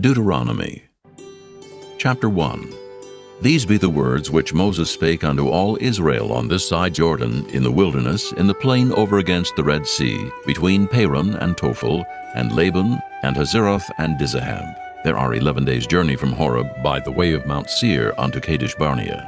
Deuteronomy. Chapter 1. These be the words which Moses spake unto all Israel on this side Jordan, in the wilderness, in the plain over against the Red Sea, between Paran and Tophel, and Laban, and Hazeroth, and Dizahab. There are 11 days' journey from Horeb by the way of Mount Seir unto Kadesh Barnea.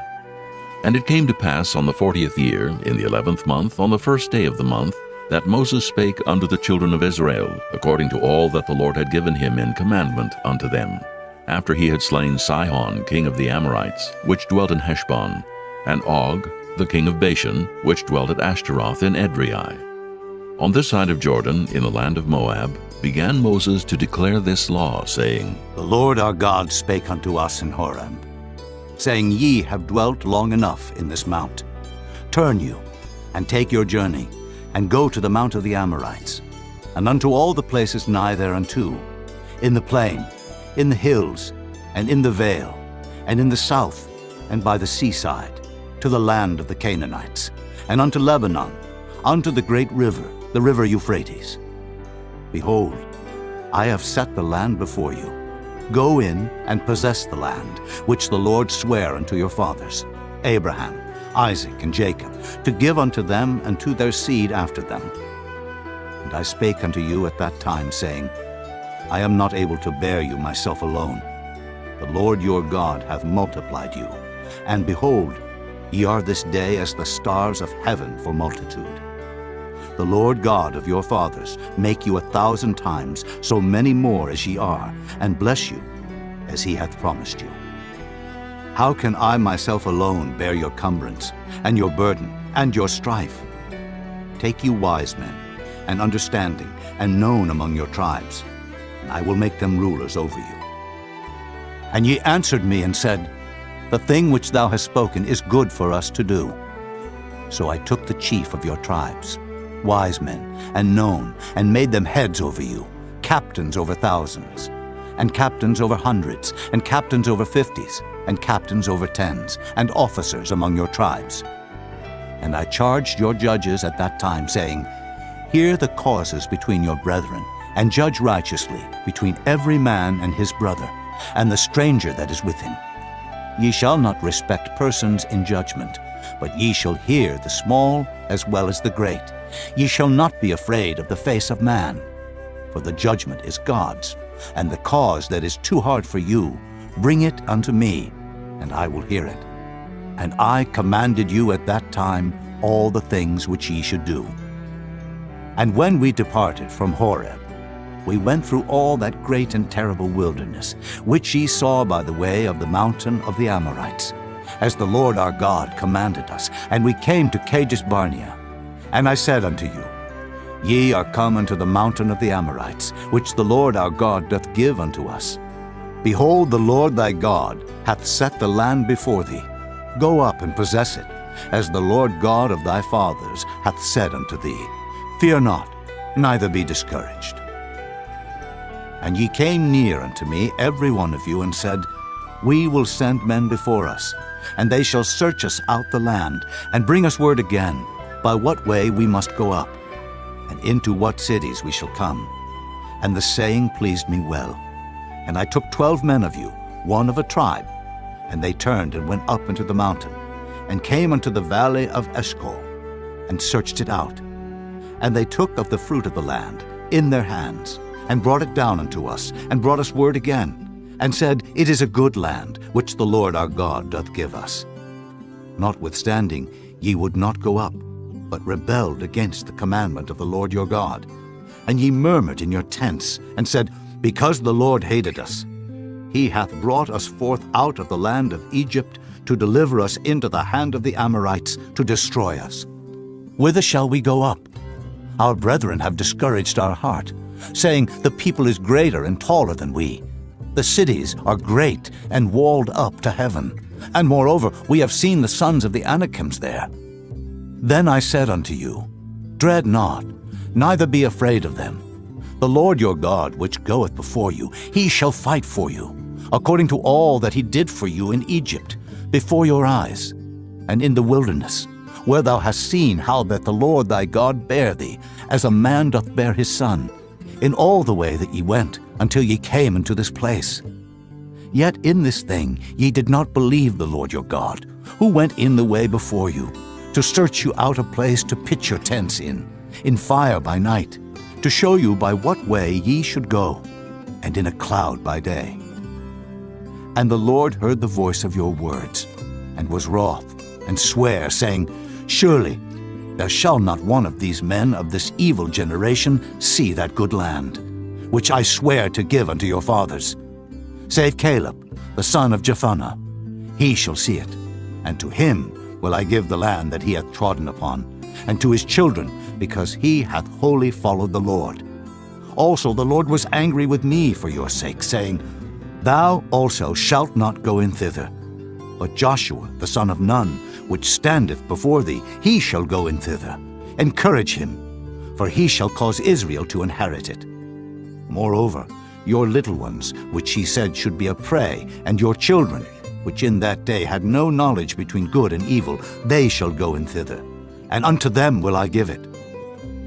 And it came to pass on the 40th year, in the 11th month, on the first day of the month, that Moses spake unto the children of Israel, according to all that the Lord had given him in commandment unto them, after he had slain Sihon king of the Amorites, which dwelt in Heshbon, and Og the king of Bashan, which dwelt at Ashtaroth in Edrei. On this side of Jordan, in the land of Moab, began Moses to declare this law, saying, The Lord our God spake unto us in Horeb, saying, Ye have dwelt long enough in this mount. Turn you, and take your journey, and go to the mount of the Amorites, and unto all the places nigh thereunto, in the plain, in the hills, and in the vale, and in the south, and by the seaside, to the land of the Canaanites, and unto Lebanon, unto the great river, the river Euphrates. Behold, I have set the land before you. Go in and possess the land, which the Lord sware unto your fathers, Abraham, Isaac, and Jacob, to give unto them and to their seed after them. And I spake unto you at that time, saying, I am not able to bear you myself alone. The Lord your God hath multiplied you, and behold, ye are this day as the stars of heaven for multitude. The Lord God of your fathers make you 1,000 times so many more as ye are, and bless you as he hath promised you. How can I myself alone bear your cumbrance, and your burden, and your strife? Take you wise men, and understanding, and known among your tribes, and I will make them rulers over you. And ye answered me and said, The thing which thou hast spoken is good for us to do. So I took the chief of your tribes, wise men, and known, and made them heads over you, captains over thousands, and captains over hundreds, and captains over 50s, and captains over 10s, and officers among your tribes. And I charged your judges at that time, saying, Hear the causes between your brethren, and judge righteously between every man and his brother, and the stranger that is with him. Ye shall not respect persons in judgment, but ye shall hear the small as well as the great. Ye shall not be afraid of the face of man, for the judgment is God's, and the cause that is too hard for you, bring it unto me, and I will hear it. And I commanded you at that time all the things which ye should do. And when we departed from Horeb, we went through all that great and terrible wilderness, which ye saw by the way of the mountain of the Amorites, as the Lord our God commanded us. And we came to Kadesh Barnea. And I said unto you, Ye are come unto the mountain of the Amorites, which the Lord our God doth give unto us. Behold, the Lord thy God hath set the land before thee. Go up and possess it, as the Lord God of thy fathers hath said unto thee. Fear not, neither be discouraged. And ye came near unto me, every one of you, and said, We will send men before us, and they shall search us out the land, and bring us word again, by what way we must go up, and into what cities we shall come. And the saying pleased me well. And I took 12 men of you, one of a tribe, and they turned and went up into the mountain, and came unto the valley of Eshcol, and searched it out. And they took of the fruit of the land in their hands, and brought it down unto us, and brought us word again, and said, It is a good land, which the Lord our God doth give us. Notwithstanding, ye would not go up, but rebelled against the commandment of the Lord your God. And ye murmured in your tents, and said, Because the Lord hated us, he hath brought us forth out of the land of Egypt, to deliver us into the hand of the Amorites, to destroy us. Whither shall we go up? Our brethren have discouraged our heart, saying, The people is greater and taller than we. The cities are great and walled up to heaven. And moreover, we have seen the sons of the Anakims there. Then I said unto you, Dread not, neither be afraid of them. The Lord your God, which goeth before you, he shall fight for you, according to all that he did for you in Egypt, before your eyes, and in the wilderness, where thou hast seen how that the Lord thy God bare thee, as a man doth bear his son, in all the way that ye went, until ye came into this place. Yet in this thing ye did not believe the Lord your God, who went in the way before you, to search you out a place to pitch your tents in fire by night, to show you by what way ye should go, and in a cloud by day. And the Lord heard the voice of your words, and was wroth, and sware, saying, Surely there shall not one of these men of this evil generation see that good land, which I swear to give unto your fathers, save Caleb, the son of Jephunneh. He shall see it, and to him will I give the land that he hath trodden upon, and to his children, because he hath wholly followed the Lord. Also the Lord was angry with me for your sake, saying, Thou also shalt not go in thither. But Joshua the son of Nun, which standeth before thee, he shall go in thither. Encourage him, for he shall cause Israel to inherit it. Moreover, your little ones, which he said should be a prey, and your children, which in that day had no knowledge between good and evil, they shall go in thither, and unto them will I give it,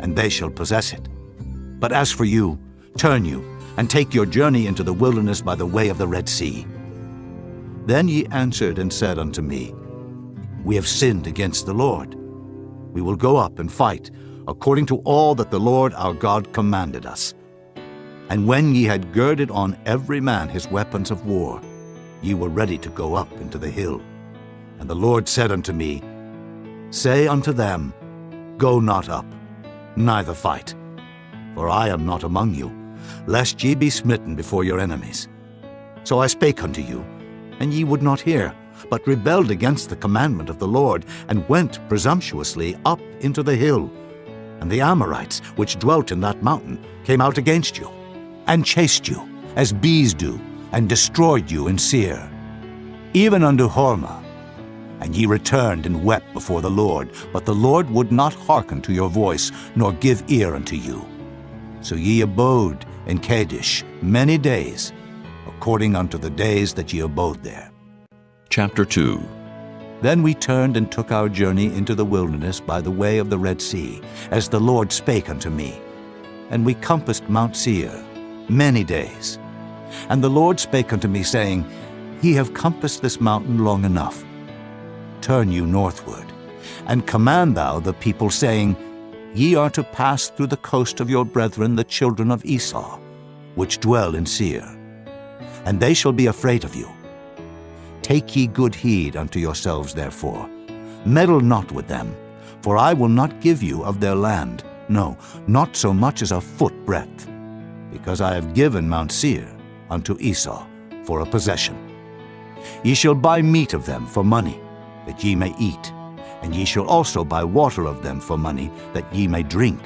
and they shall possess it. But as for you, turn you, and take your journey into the wilderness by the way of the Red Sea. Then ye answered and said unto me, We have sinned against the Lord. We will go up and fight, according to all that the Lord our God commanded us. And when ye had girded on every man his weapons of war, ye were ready to go up into the hill. And the Lord said unto me, Say unto them, Go not up, neither fight, for I am not among you, lest ye be smitten before your enemies. So I spake unto you, and ye would not hear, but rebelled against the commandment of the Lord, and went presumptuously up into the hill. And the Amorites, which dwelt in that mountain, came out against you, and chased you, as bees do, and destroyed you in Seir, even unto Hormah. And ye returned and wept before the Lord, but the Lord would not hearken to your voice, nor give ear unto you. So ye abode in Kadesh many days, according unto the days that ye abode there. Chapter 2. Then we turned and took our journey into the wilderness by the way of the Red Sea, as the Lord spake unto me. And we compassed Mount Seir many days. And the Lord spake unto me, saying, Ye have compassed this mountain long enough. Turn you northward, and command thou the people, saying, Ye are to pass through the coast of your brethren the children of Esau, which dwell in Seir, and they shall be afraid of you. Take ye good heed unto yourselves, therefore. Meddle not with them, for I will not give you of their land, no, not so much as a foot breadth, because I have given Mount Seir unto Esau for a possession. Ye shall buy meat of them for money, that ye may eat, and ye shall also buy water of them for money, that ye may drink.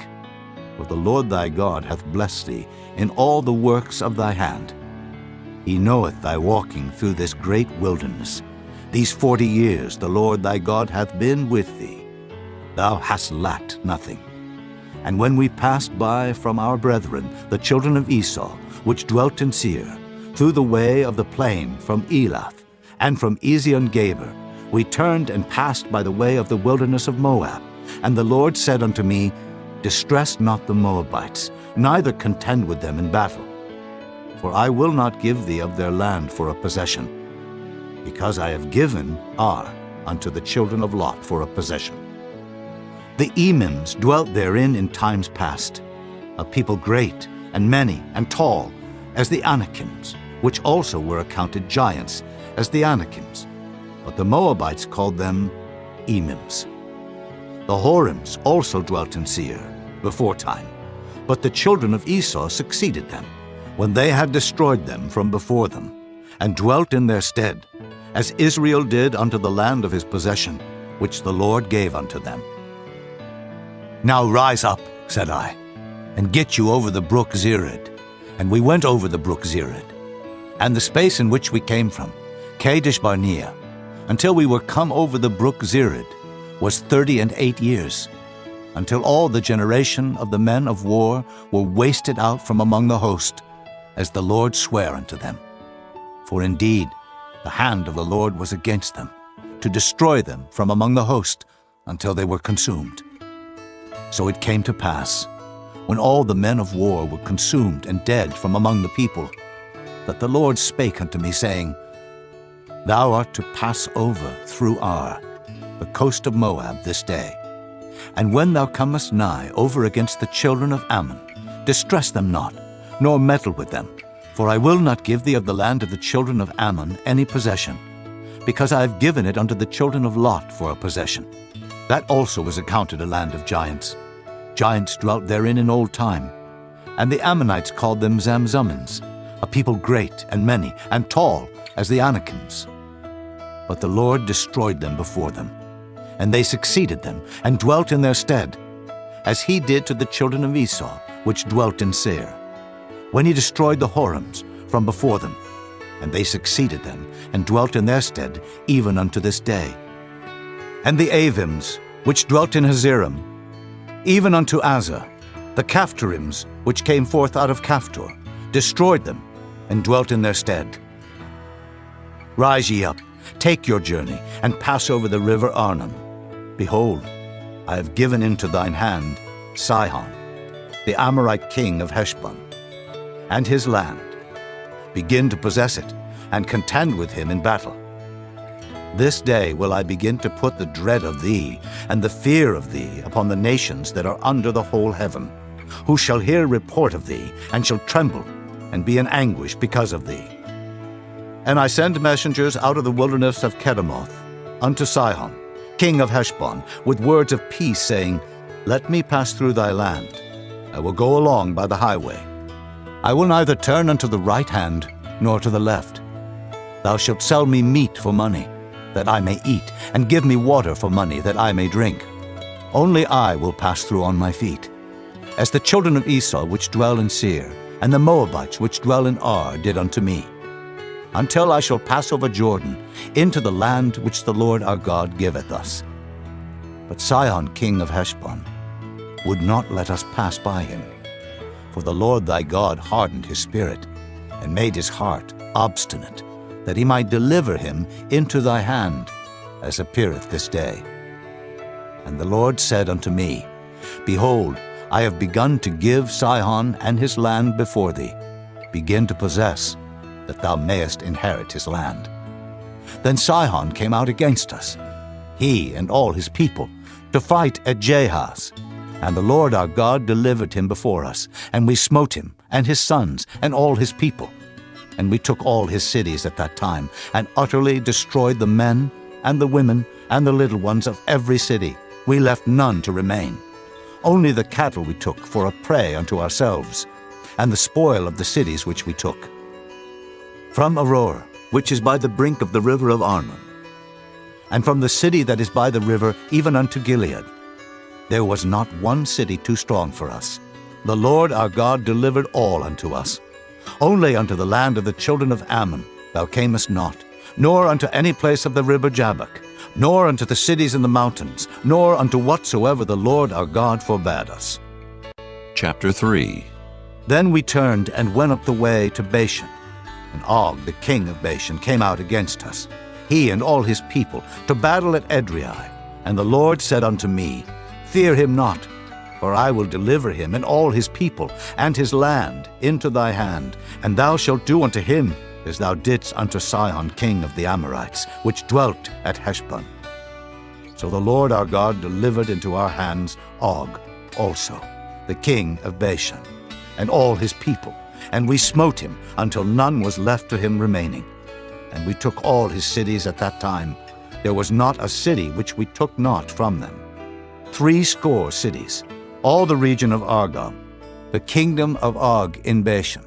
For the Lord thy God hath blessed thee in all the works of thy hand. He knoweth thy walking through this great wilderness. These 40 years the Lord thy God hath been with thee. Thou hast lacked nothing. And when we passed by from our brethren, the children of Esau, which dwelt in Seir, through the way of the plain from Elath, and from Ezion-Geber, we turned and passed by the way of the wilderness of Moab. And the Lord said unto me, Distress not the Moabites, neither contend with them in battle. For I will not give thee of their land for a possession, because I have given Ar unto the children of Lot for a possession. The Emims dwelt therein in times past, a people great and many and tall, as the Anakims, which also were accounted giants, as the Anakims. But the Moabites called them Emims. The Horims also dwelt in Seir before time, but the children of Esau succeeded them, when they had destroyed them from before them, and dwelt in their stead, as Israel did unto the land of his possession, which the Lord gave unto them. Now rise up, said I, and get you over the brook Zered. And we went over the brook Zered, and the space in which we came from, Kadesh Barnea, until we were come over the brook Zered, was 38 years, until all the generation of the men of war were wasted out from among the host, as the Lord sware unto them. For indeed the hand of the Lord was against them, to destroy them from among the host, until they were consumed. So it came to pass, when all the men of war were consumed and dead from among the people, that the Lord spake unto me, saying, Thou art to pass over through Ar, the coast of Moab, this day. And when thou comest nigh over against the children of Ammon, distress them not, nor meddle with them, for I will not give thee of the land of the children of Ammon any possession, because I have given it unto the children of Lot for a possession. That also was accounted a land of giants. Giants dwelt therein in old time, and the Ammonites called them Zamzummins, a people great and many and tall as the Anakims. But the Lord destroyed them before them, and they succeeded them and dwelt in their stead, as he did to the children of Esau, which dwelt in Seir, when he destroyed the Horims from before them, and they succeeded them and dwelt in their stead even unto this day. And the Avims, which dwelt in Hazerim, even unto Azza, the Caphtorims, which came forth out of Caphtor, destroyed them and dwelt in their stead. Rise ye up, take your journey, and pass over the river Arnon. Behold, I have given into thine hand Sihon, the Amorite king of Heshbon, and his land. Begin to possess it, and contend with him in battle. This day will I begin to put the dread of thee and the fear of thee upon the nations that are under the whole heaven, who shall hear report of thee, and shall tremble, and be in anguish because of thee. And I send messengers out of the wilderness of Kedemoth unto Sihon, king of Heshbon, with words of peace, saying, Let me pass through thy land. I will go along by the highway. I will neither turn unto the right hand nor to the left. Thou shalt sell me meat for money, that I may eat, and give me water for money, that I may drink. Only I will pass through on my feet, as the children of Esau which dwell in Seir, and the Moabites which dwell in Ar did unto me, until I shall pass over Jordan into the land which the Lord our God giveth us. But Sihon king of Heshbon would not let us pass by him, for the Lord thy God hardened his spirit, and made his heart obstinate, that he might deliver him into thy hand, as appeareth this day. And the Lord said unto me, Behold, I have begun to give Sihon and his land before thee. Begin to possess, that thou mayest inherit his land. Then Sihon came out against us, he and all his people, to fight at Jahaz. And the Lord our God delivered him before us, and we smote him, and his sons, and all his people. And we took all his cities at that time, and utterly destroyed the men, and the women, and the little ones of every city. We left none to remain. Only the cattle we took for a prey unto ourselves, and the spoil of the cities which we took. From Aroer, which is by the brink of the river of Arnon, and from the city that is by the river even unto Gilead, there was not one city too strong for us. The Lord our God delivered all unto us. Only unto the land of the children of Ammon thou camest not, nor unto any place of the river Jabbok, nor unto the cities in the mountains, nor unto whatsoever the Lord our God forbade us. Chapter 3. Then we turned and went up the way to Bashan. And Og, the king of Bashan, came out against us, he and all his people, to battle at Edrei. And the Lord said unto me, Fear him not, for I will deliver him and all his people and his land into thy hand, and thou shalt do unto him as thou didst unto Sihon king of the Amorites, which dwelt at Heshbon. So the Lord our God delivered into our hands Og also, the king of Bashan, and all his people, and we smote him until none was left to him remaining. And we took all his cities at that time. There was not a city which we took not from them. 80 cities, all the region of Argob, the kingdom of Og in Bashan.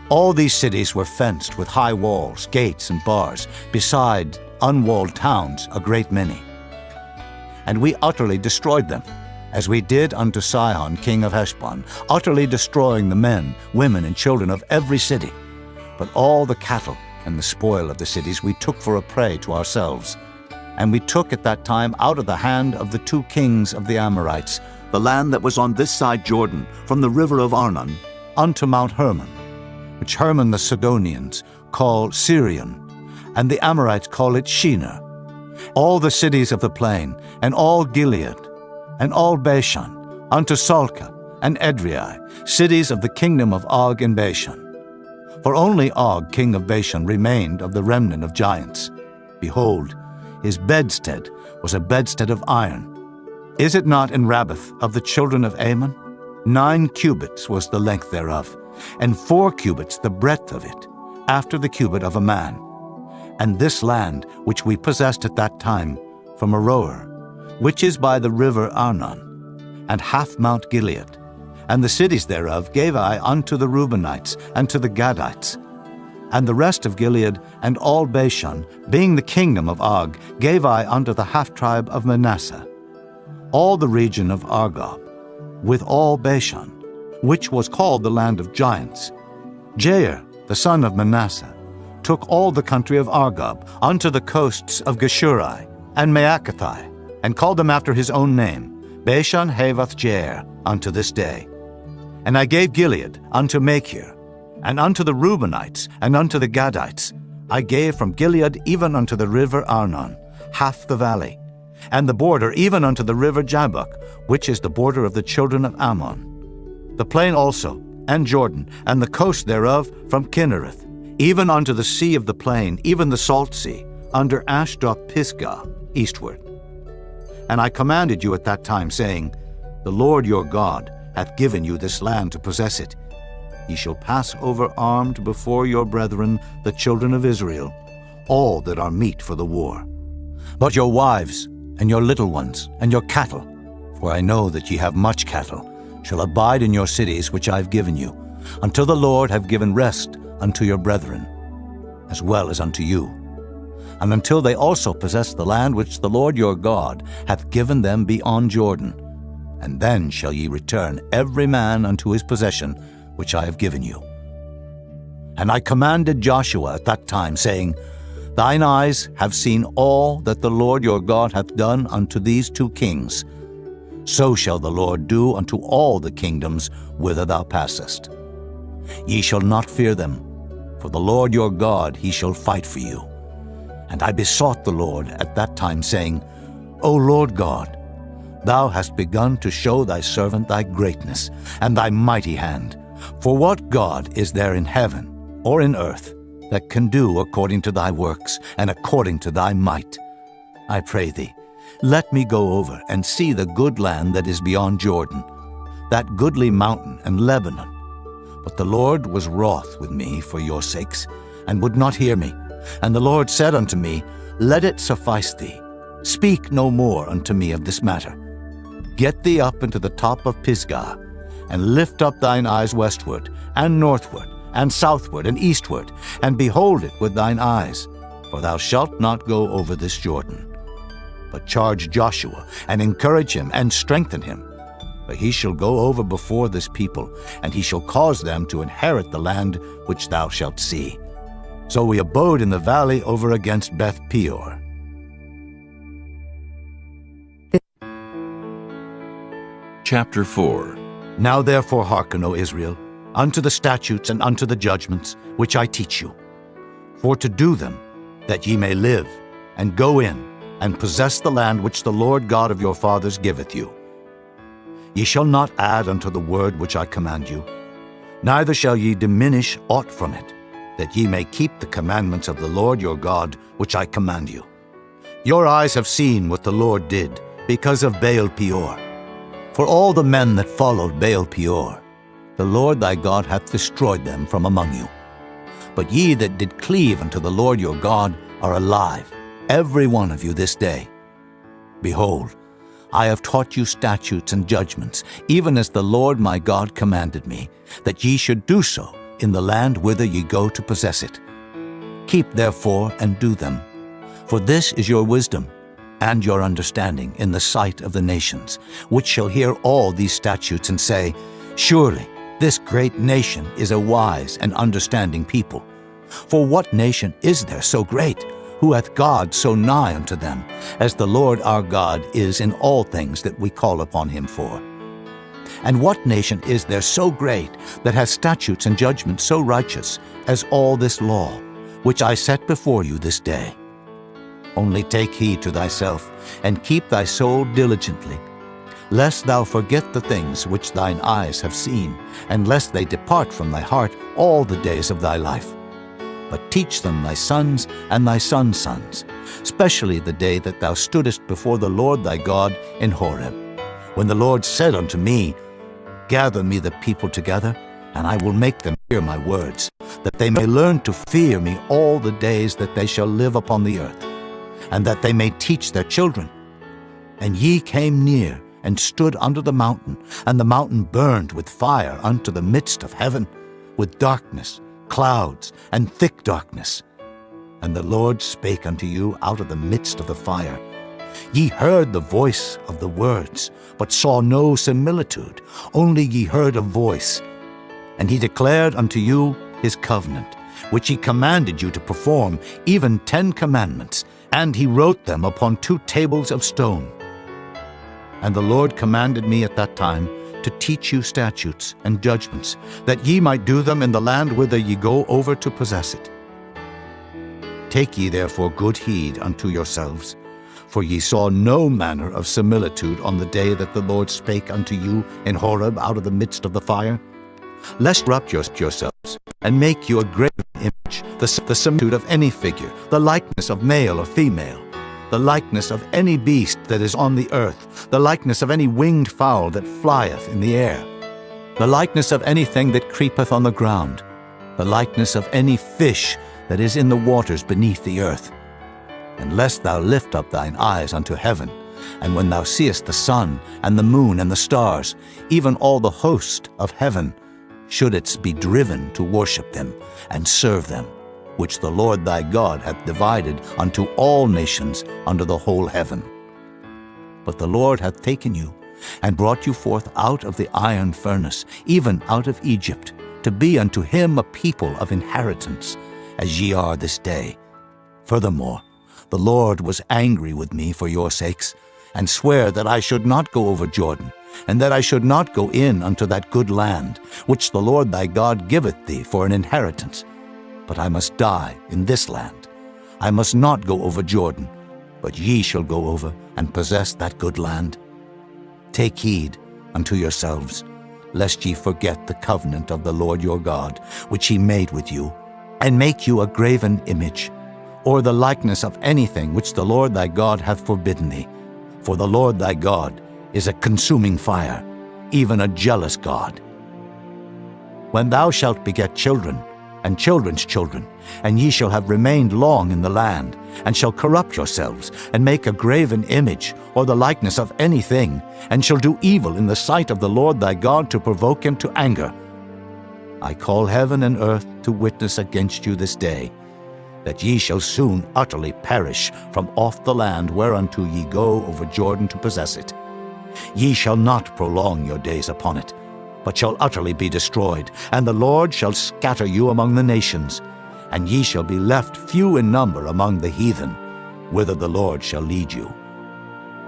All these cities were fenced with high walls, gates, and bars, beside unwalled towns a great many. And we utterly destroyed them, as we did unto Sihon king of Heshbon, utterly destroying the men, women, and children of every city. But all the cattle and the spoil of the cities we took for a prey to ourselves. And we took at that time out of the hand of the 2 kings of the Amorites the land that was on this side Jordan, from the river of Arnon unto Mount Hermon, which Hermon the Sidonians call Syrian, and the Amorites call it Shinar, all the cities of the plain, and all Gilead, and all Bashan, unto Salcah, and Edrei, cities of the kingdom of Og in Bashan. For only Og, king of Bashan, remained of the remnant of giants. Behold, his bedstead was a bedstead of iron. Is it not in Rabbath of the children of Ammon? 9 cubits was the length thereof, and 4 cubits the breadth of it, after the cubit of a man. And this land which we possessed at that time, from Aroer, which is by the river Arnon, and half Mount Gilead, and the cities thereof gave I unto the Reubenites and to the Gadites. And the rest of Gilead and all Bashan, being the kingdom of Og, gave I unto the half-tribe of Manasseh. All the region of Argob, with all Bashan, which was called the land of giants. Jair, the son of Manasseh, took all the country of Argob unto the coasts of Geshurai and Maacathai, and called them after his own name, Bashan Havoth Jair, unto this day. And I gave Gilead unto Machir, and unto the Reubenites, and unto the Gadites. I gave from Gilead even unto the river Arnon, half the valley, and the border even unto the river Jabbok, which is the border of the children of Ammon. The plain also, and Jordan, and the coast thereof from Kinnereth, even unto the sea of the plain, even the salt sea, under Ashdod Pisgah, eastward. And I commanded you at that time, saying, The Lord your God hath given you this land to possess it. Ye shall pass over armed before your brethren, the children of Israel, all that are meet for the war. But your wives, and your little ones, and your cattle, for I know that ye have much cattle, shall abide in your cities which I have given you, until the Lord have given rest unto your brethren, as well as unto you, and until they also possess the land which the Lord your God hath given them beyond Jordan. And then shall ye return every man unto his possession, which I have given you. And I commanded Joshua at that time, saying, Thine eyes have seen all that the Lord your God hath done unto these 2 kings. So shall the Lord do unto all the kingdoms whither thou passest. Ye shall not fear them, for the Lord your God he shall fight for you. And I besought the Lord at that time, saying, O Lord God, thou hast begun to show thy servant thy greatness, and thy mighty hand. For what God is there in heaven or in earth that can do according to thy works and according to thy might? I pray thee, let me go over and see the good land that is beyond Jordan, that goodly mountain and Lebanon. But the Lord was wroth with me for your sakes, and would not hear me. And the Lord said unto me, Let it suffice thee. Speak no more unto me of this matter. Get thee up into the top of Pisgah, and lift up thine eyes westward, and northward, and southward, and eastward, and behold it with thine eyes, for thou shalt not go over this Jordan. But charge Joshua, and encourage him, and strengthen him. For he shall go over before this people, and he shall cause them to inherit the land which thou shalt see. So we abode in the valley over against Beth Peor. Chapter 4. Now therefore hearken, O Israel, unto the statutes and unto the judgments which I teach you, for to do them, that ye may live, and go in, and possess the land which the Lord God of your fathers giveth you. Ye shall not add unto the word which I command you, neither shall ye diminish aught from it, that ye may keep the commandments of the Lord your God which I command you. Your eyes have seen what the Lord did because of Baal Peor. For all the men that followed Baal Peor, the Lord thy God hath destroyed them from among you. But ye that did cleave unto the Lord your God are alive, every one of you this day. Behold, I have taught you statutes and judgments, even as the Lord my God commanded me, that ye should do so in the land whither ye go to possess it. Keep therefore and do them, for this is your wisdom and your understanding in the sight of the nations, which shall hear all these statutes and say, Surely this great nation is a wise and understanding people. For what nation is there so great, who hath God so nigh unto them, as the Lord our God is in all things that we call upon him for? And what nation is there so great, that hath statutes and judgments so righteous, as all this law, which I set before you this day? Only take heed to thyself, and keep thy soul diligently, lest thou forget the things which thine eyes have seen, and lest they depart from thy heart all the days of thy life. But teach them thy sons and thy sons' sons, especially the day that thou stoodest before the Lord thy God in Horeb, when the Lord said unto me, Gather me the people together, and I will make them hear my words, that they may learn to fear me all the days that they shall live upon the earth, and that they may teach their children. And ye came near, and stood under the mountain, and the mountain burned with fire unto the midst of heaven, with darkness, clouds, and thick darkness. And the Lord spake unto you out of the midst of the fire. Ye heard the voice of the words, but saw no similitude, only ye heard a voice. And he declared unto you his covenant, which he commanded you to perform, even 10 commandments, and he wrote them upon 2 tables of stone. And the Lord commanded me at that time to teach you statutes and judgments, that ye might do them in the land whither ye go over to possess it. Take ye therefore good heed unto yourselves, for ye saw no manner of similitude on the day that the Lord spake unto you in Horeb out of the midst of the fire, lest corrupt yourselves, and make you a graven image, the similitude of any figure, the likeness of male or female, the likeness of any beast that is on the earth, the likeness of any winged fowl that flieth in the air, the likeness of anything that creepeth on the ground, the likeness of any fish that is in the waters beneath the earth. And lest thou lift up thine eyes unto heaven, and when thou seest the sun, and the moon, and the stars, even all the host of heaven, shouldest be driven to worship them, and serve them, which the Lord thy God hath divided unto all nations under the whole heaven. But the Lord hath taken you, and brought you forth out of the iron furnace, even out of Egypt, to be unto him a people of inheritance, as ye are this day. Furthermore, the Lord was angry with me for your sakes, and sware that I should not go over Jordan, and that I should not go in unto that good land, which the Lord thy God giveth thee for an inheritance. But I must die in this land. I must not go over Jordan, but ye shall go over and possess that good land. Take heed unto yourselves, lest ye forget the covenant of the Lord your God, which he made with you, and make you a graven image, or the likeness of anything which the Lord thy God hath forbidden thee. For the Lord thy God is a consuming fire, even a jealous God. When thou shalt beget children, and children's children, and ye shall have remained long in the land, and shall corrupt yourselves, and make a graven image, or the likeness of anything, and shall do evil in the sight of the Lord thy God to provoke him to anger, I call heaven and earth to witness against you this day, that ye shall soon utterly perish from off the land whereunto ye go over Jordan to possess it. Ye shall not prolong your days upon it, but shall utterly be destroyed, and the Lord shall scatter you among the nations, and ye shall be left few in number among the heathen, whither the Lord shall lead you.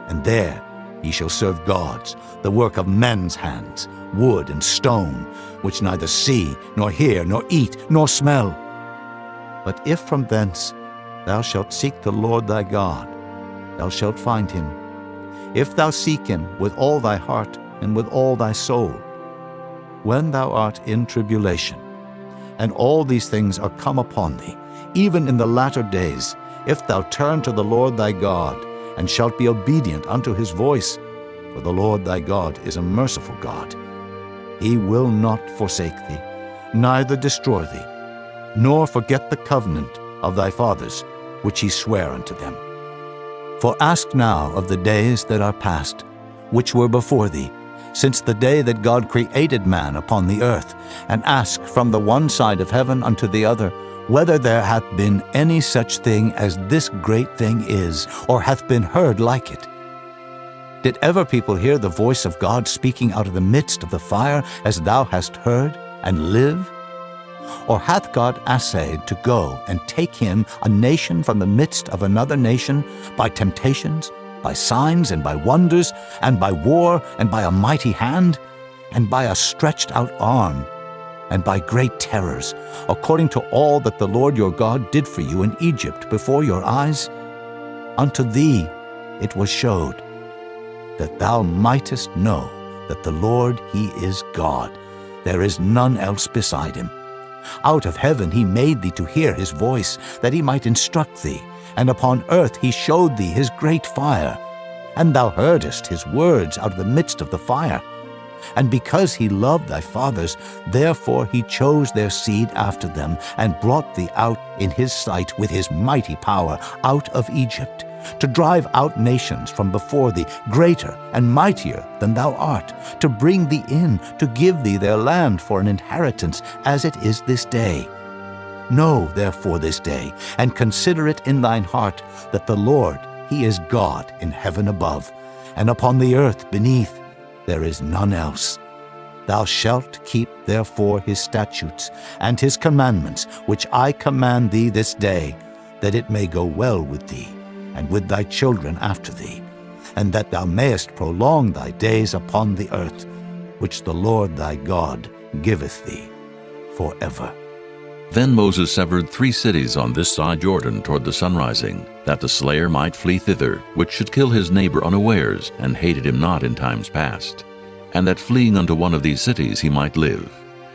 And there ye shall serve gods, the work of men's hands, wood and stone, which neither see, nor hear, nor eat, nor smell. But if from thence thou shalt seek the Lord thy God, thou shalt find him, if thou seek him with all thy heart and with all thy soul. When thou art in tribulation, and all these things are come upon thee, even in the latter days, if thou turn to the Lord thy God, and shalt be obedient unto his voice, for the Lord thy God is a merciful God. He will not forsake thee, neither destroy thee, nor forget the covenant of thy fathers, which he sware unto them. For ask now of the days that are past, which were before thee, since the day that God created man upon the earth, and ask from the one side of heaven unto the other, whether there hath been any such thing as this great thing is, or hath been heard like it. Did ever people hear the voice of God speaking out of the midst of the fire, as thou hast heard, and live? Or hath God essayed to go and take him, a nation from the midst of another nation, by temptations, by signs and by wonders, and by war, and by a mighty hand, and by a stretched out arm, and by great terrors, according to all that the Lord your God did for you in Egypt before your eyes? Unto thee it was showed. that thou mightest know that the Lord, he is God. There is none else beside him. Out of heaven he made thee to hear his voice, that he might instruct thee, and upon earth he showed thee his great fire. And thou heardest his words out of the midst of the fire. And because he loved thy fathers, therefore he chose their seed after them, and brought thee out in his sight with his mighty power out of Egypt, to drive out nations from before thee, greater and mightier than thou art, to bring thee in, to give thee their land for an inheritance, as it is this day. Know therefore this day, and consider it in thine heart, that the Lord, he is God in heaven above, and upon the earth beneath. There is none else. Thou shalt keep therefore his statutes and his commandments, which I command thee this day, that it may go well with thee, and with thy children after thee, and that thou mayest prolong thy days upon the earth, which the Lord thy God giveth thee forever. Then Moses severed 3 cities on this side Jordan toward the sunrising, that the slayer might flee thither, which should kill his neighbor unawares, and hated him not in times past, and that fleeing unto one of these cities he might live,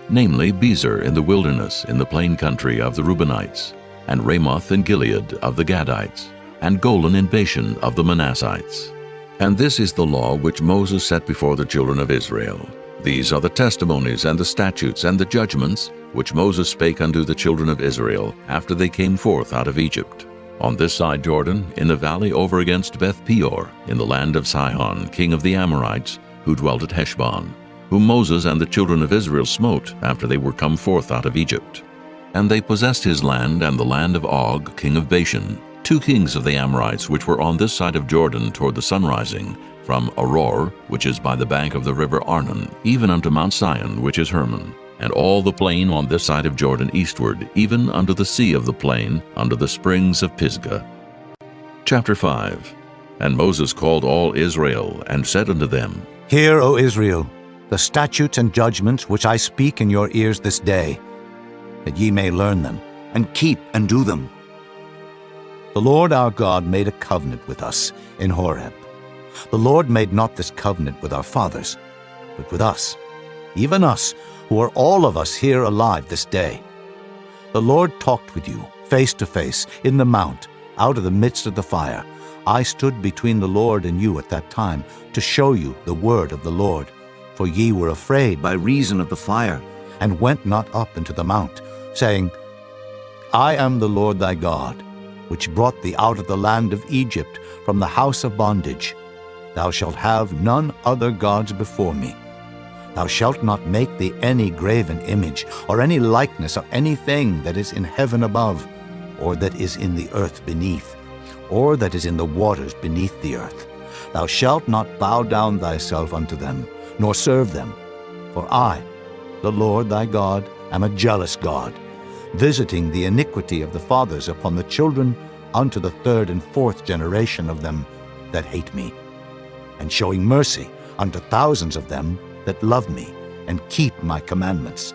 namely Bezer in the wilderness in the plain country of the Reubenites, and Ramoth in Gilead of the Gadites, and Golan in Bashan of the Manassites. And this is the law which Moses set before the children of Israel. These are the testimonies and the statutes and the judgments which Moses spake unto the children of Israel after they came forth out of Egypt, on this side Jordan, in the valley over against Beth Peor, in the land of Sihon, king of the Amorites, who dwelt at Heshbon, whom Moses and the children of Israel smote after they were come forth out of Egypt. And they possessed his land and the land of Og, king of Bashan, 2 kings of the Amorites which were on this side of Jordan toward the sunrising, from Aroer, which is by the bank of the river Arnon, even unto Mount Sinai, which is Hermon, and all the plain on this side of Jordan eastward, even unto the sea of the plain, unto the springs of Pisgah. Chapter 5. And Moses called all Israel, and said unto them, Hear, O Israel, the statutes and judgments which I speak in your ears this day, that ye may learn them, and keep and do them. The Lord our God made a covenant with us in Horeb. The Lord made not this covenant with our fathers, but with us, even us, who are all of us here alive this day. The Lord talked with you face to face in the mount, out of the midst of the fire. I stood between the Lord and you at that time, to show you the word of the Lord. For ye were afraid by reason of the fire, and went not up into the mount, saying, I am the Lord thy God, which brought thee out of the land of Egypt, from the house of bondage. Thou shalt have none other gods before me. Thou shalt not make thee any graven image, or any likeness of anything that is in heaven above, or that is in the earth beneath, or that is in the waters beneath the earth. Thou shalt not bow down thyself unto them, nor serve them. For I, the Lord thy God, am a jealous God, visiting the iniquity of the fathers upon the children unto the 3rd and 4th generation of them that hate me, and showing mercy unto thousands of them that love me, and keep my commandments.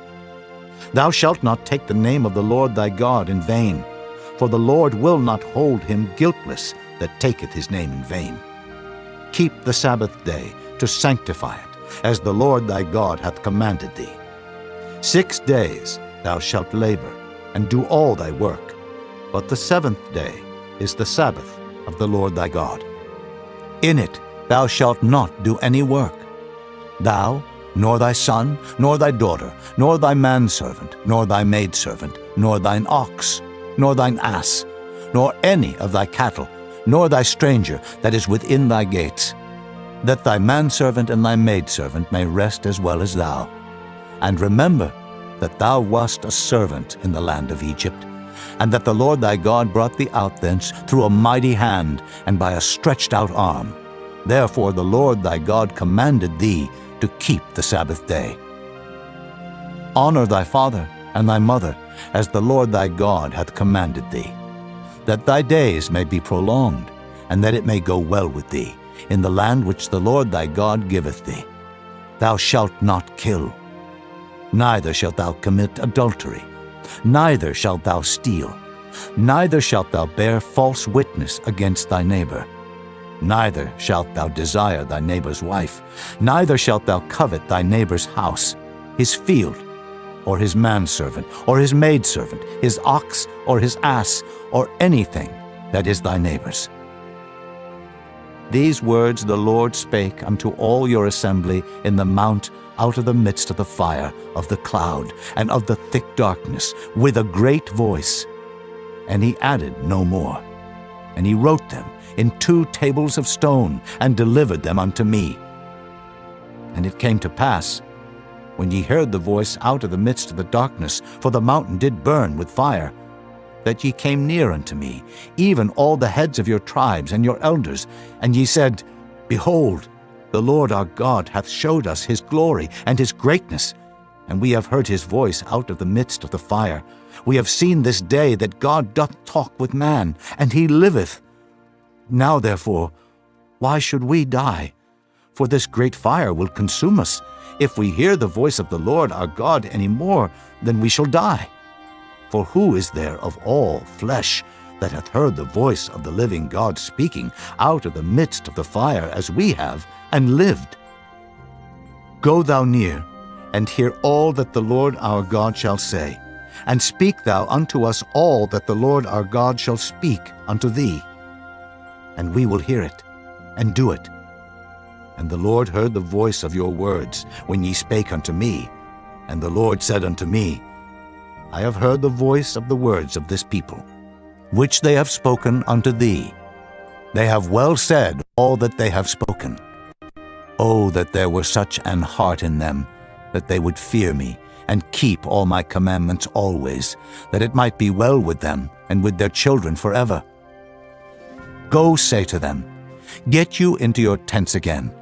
Thou shalt not take the name of the Lord thy God in vain, for the Lord will not hold him guiltless that taketh his name in vain. Keep the Sabbath day to sanctify it, as the Lord thy God hath commanded thee. 6 days thou shalt labor, and do all thy work, but the 7th day is the Sabbath of the Lord thy God. In it thou shalt not do any work, thou, nor thy son, nor thy daughter, nor thy manservant, nor thy maidservant, nor thine ox, nor thine ass, nor any of thy cattle, nor thy stranger that is within thy gates, that thy manservant and thy maidservant may rest as well as thou. And remember that thou wast a servant in the land of Egypt, and that the Lord thy God brought thee out thence through a mighty hand and by a stretched out arm. Therefore the Lord thy God commanded thee to keep the Sabbath day. Honor thy father and thy mother, as the Lord thy God hath commanded thee, that thy days may be prolonged, and that it may go well with thee, in the land which the Lord thy God giveth thee. Thou shalt not kill, neither shalt thou commit adultery, neither shalt thou steal, neither shalt thou bear false witness against thy neighbor. Neither shalt thou desire thy neighbor's wife, neither shalt thou covet thy neighbor's house, his field, or his manservant, or his maidservant, his ox, or his ass, or anything that is thy neighbor's. These words the Lord spake unto all your assembly in the mount out of the midst of the fire, of the cloud, and of the thick darkness, with a great voice. And he added no more. And he wrote them in 2 tables of stone, and delivered them unto me. And it came to pass, when ye heard the voice out of the midst of the darkness, for the mountain did burn with fire, that ye came near unto me, even all the heads of your tribes and your elders, and ye said, Behold, the Lord our God hath showed us his glory and his greatness, and we have heard his voice out of the midst of the fire. We have seen this day that God doth talk with man, and he liveth. Now therefore, why should we die? For this great fire will consume us. If we hear the voice of the Lord our God any more, then we shall die. For who is there of all flesh that hath heard the voice of the living God speaking out of the midst of the fire as we have, and lived? Go thou near, and hear all that the Lord our God shall say, and speak thou unto us all that the Lord our God shall speak unto thee. And we will hear it, and do it. And the Lord heard the voice of your words when ye spake unto me. And the Lord said unto me, I have heard the voice of the words of this people, which they have spoken unto thee. They have well said all that they have spoken. Oh, that there were such an heart in them, that they would fear me, and keep all my commandments always, that it might be well with them, and with their children forever. Go say to them, Get you into your tents again.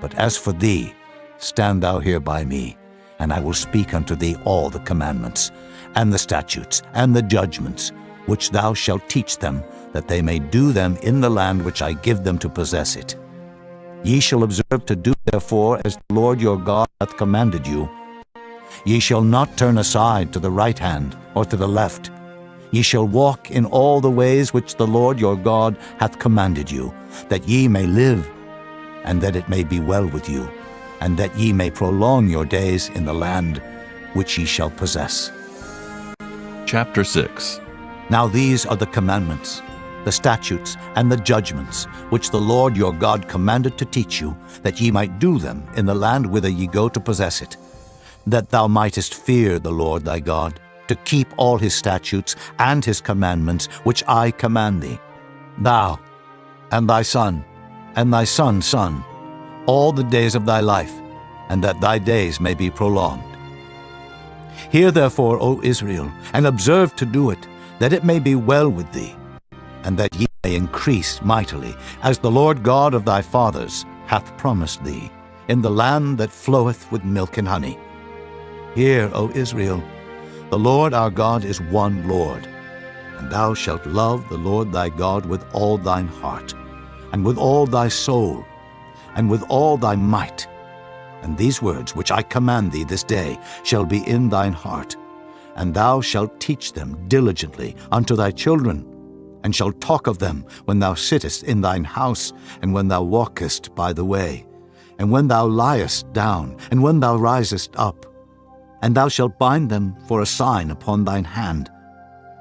But as for thee, stand thou here by me, and I will speak unto thee all the commandments, and the statutes, and the judgments, which thou shalt teach them, that they may do them in the land which I give them to possess it. Ye shall observe to do therefore as the Lord your God hath commanded you. Ye shall not turn aside to the right hand or to the left. Ye shall walk in all the ways which the Lord your God hath commanded you, that ye may live, and that it may be well with you, and that ye may prolong your days in the land which ye shall possess. Chapter 6. Now these are the commandments, the statutes, and the judgments, which the Lord your God commanded to teach you, that ye might do them in the land whither ye go to possess it, that thou mightest fear the Lord thy God, to keep all his statutes and his commandments, which I command thee, thou, and thy son, and thy son's son, all the days of thy life, and that thy days may be prolonged. Hear therefore, O Israel, and observe to do it, that it may be well with thee, and that ye may increase mightily, as the Lord God of thy fathers hath promised thee, in the land that floweth with milk and honey. Hear, O Israel, the Lord our God is one Lord, and thou shalt love the Lord thy God with all thine heart, and with all thy soul, and with all thy might. And these words which I command thee this day shall be in thine heart, and thou shalt teach them diligently unto thy children, and shalt talk of them when thou sittest in thine house, and when thou walkest by the way, and when thou liest down, and when thou risest up. And thou shalt bind them for a sign upon thine hand,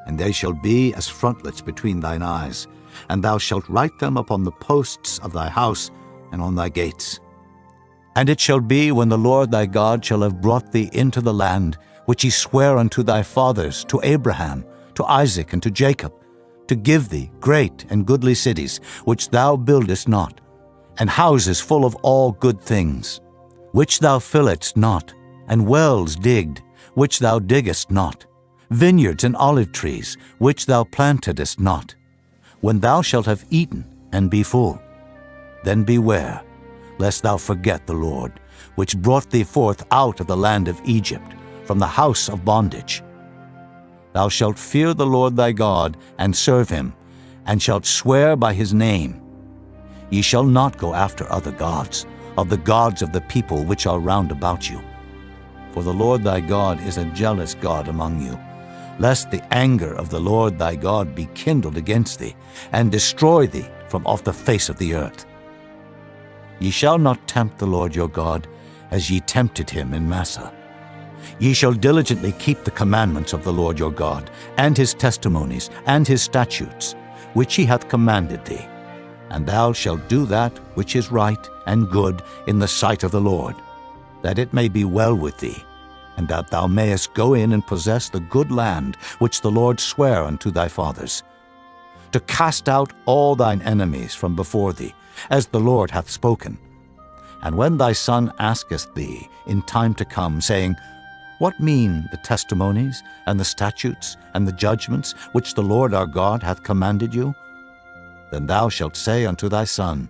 and they shall be as frontlets between thine eyes, and thou shalt write them upon the posts of thy house and on thy gates. And it shall be, when the Lord thy God shall have brought thee into the land, which he sware unto thy fathers, to Abraham, to Isaac, and to Jacob, to give thee great and goodly cities, which thou buildest not, and houses full of all good things, which thou filledst not, and wells digged, which thou diggest not, vineyards and olive trees, which thou plantedest not. When thou shalt have eaten and be full, then beware, lest thou forget the Lord, which brought thee forth out of the land of Egypt, from the house of bondage. Thou shalt fear the Lord thy God, and serve him, and shalt swear by his name. Ye shall not go after other gods, of the gods of the people which are round about you. For the Lord thy God is a jealous God among you, lest the anger of the Lord thy God be kindled against thee, and destroy thee from off the face of the earth. Ye shall not tempt the Lord your God, as ye tempted him in Massah. Ye shall diligently keep the commandments of the Lord your God, and his testimonies, and his statutes, which he hath commanded thee. And thou shalt do that which is right and good in the sight of the Lord, that it may be well with thee, and that thou mayest go in and possess the good land which the Lord sware unto thy fathers, to cast out all thine enemies from before thee, as the Lord hath spoken. And when thy son asketh thee in time to come, saying, What mean the testimonies, and the statutes, and the judgments, which the Lord our God hath commanded you? Then thou shalt say unto thy son,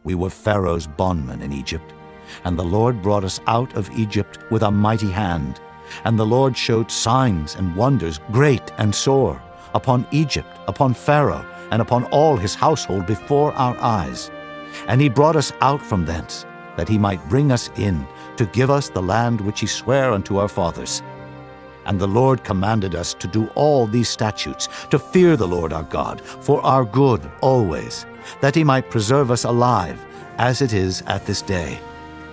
We were Pharaoh's bondmen in Egypt, and the Lord brought us out of Egypt with a mighty hand. And the Lord showed signs and wonders great and sore upon Egypt, upon Pharaoh, and upon all his household before our eyes. And he brought us out from thence, that he might bring us in, to give us the land which he sware unto our fathers. And the Lord commanded us to do all these statutes, to fear the Lord our God, for our good always, that he might preserve us alive, as it is at this day.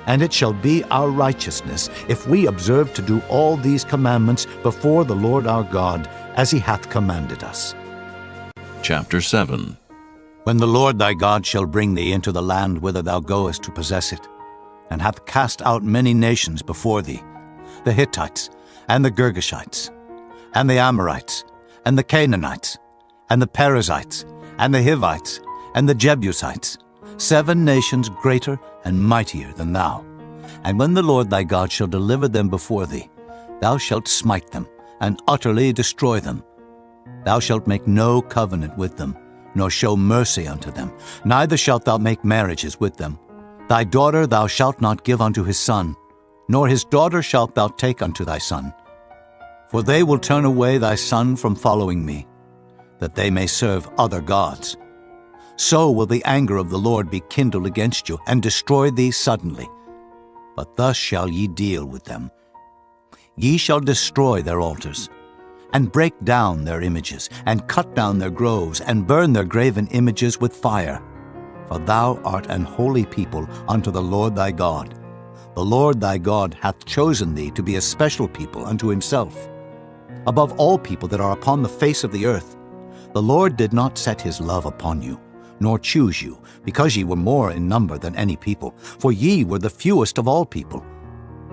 And it shall be our righteousness, if we observe to do all these commandments before the Lord our God, as he hath commanded us. Chapter 7. When the Lord thy God shall bring thee into the land whither thou goest to possess it, and hath cast out many nations before thee, the Hittites, and the Girgashites, and the Amorites, and the Canaanites, and the Perizzites, and the Hivites, and the Jebusites, 7 nations greater and mightier than thou. And when the Lord thy God shall deliver them before thee, thou shalt smite them, and utterly destroy them. Thou shalt make no covenant with them, nor show mercy unto them, neither shalt thou make marriages with them. Thy daughter thou shalt not give unto his son, nor his daughter shalt thou take unto thy son. For they will turn away thy son from following me, that they may serve other gods. So will the anger of the Lord be kindled against you, and destroy thee suddenly. But thus shall ye deal with them. Ye shall destroy their altars, and break down their images, and cut down their groves, and burn their graven images with fire. For thou art an holy people unto the Lord thy God. The Lord thy God hath chosen thee to be a special people unto himself, above all people that are upon the face of the earth. The Lord did not set his love upon you, nor choose you, because ye were more in number than any people, for ye were the fewest of all people.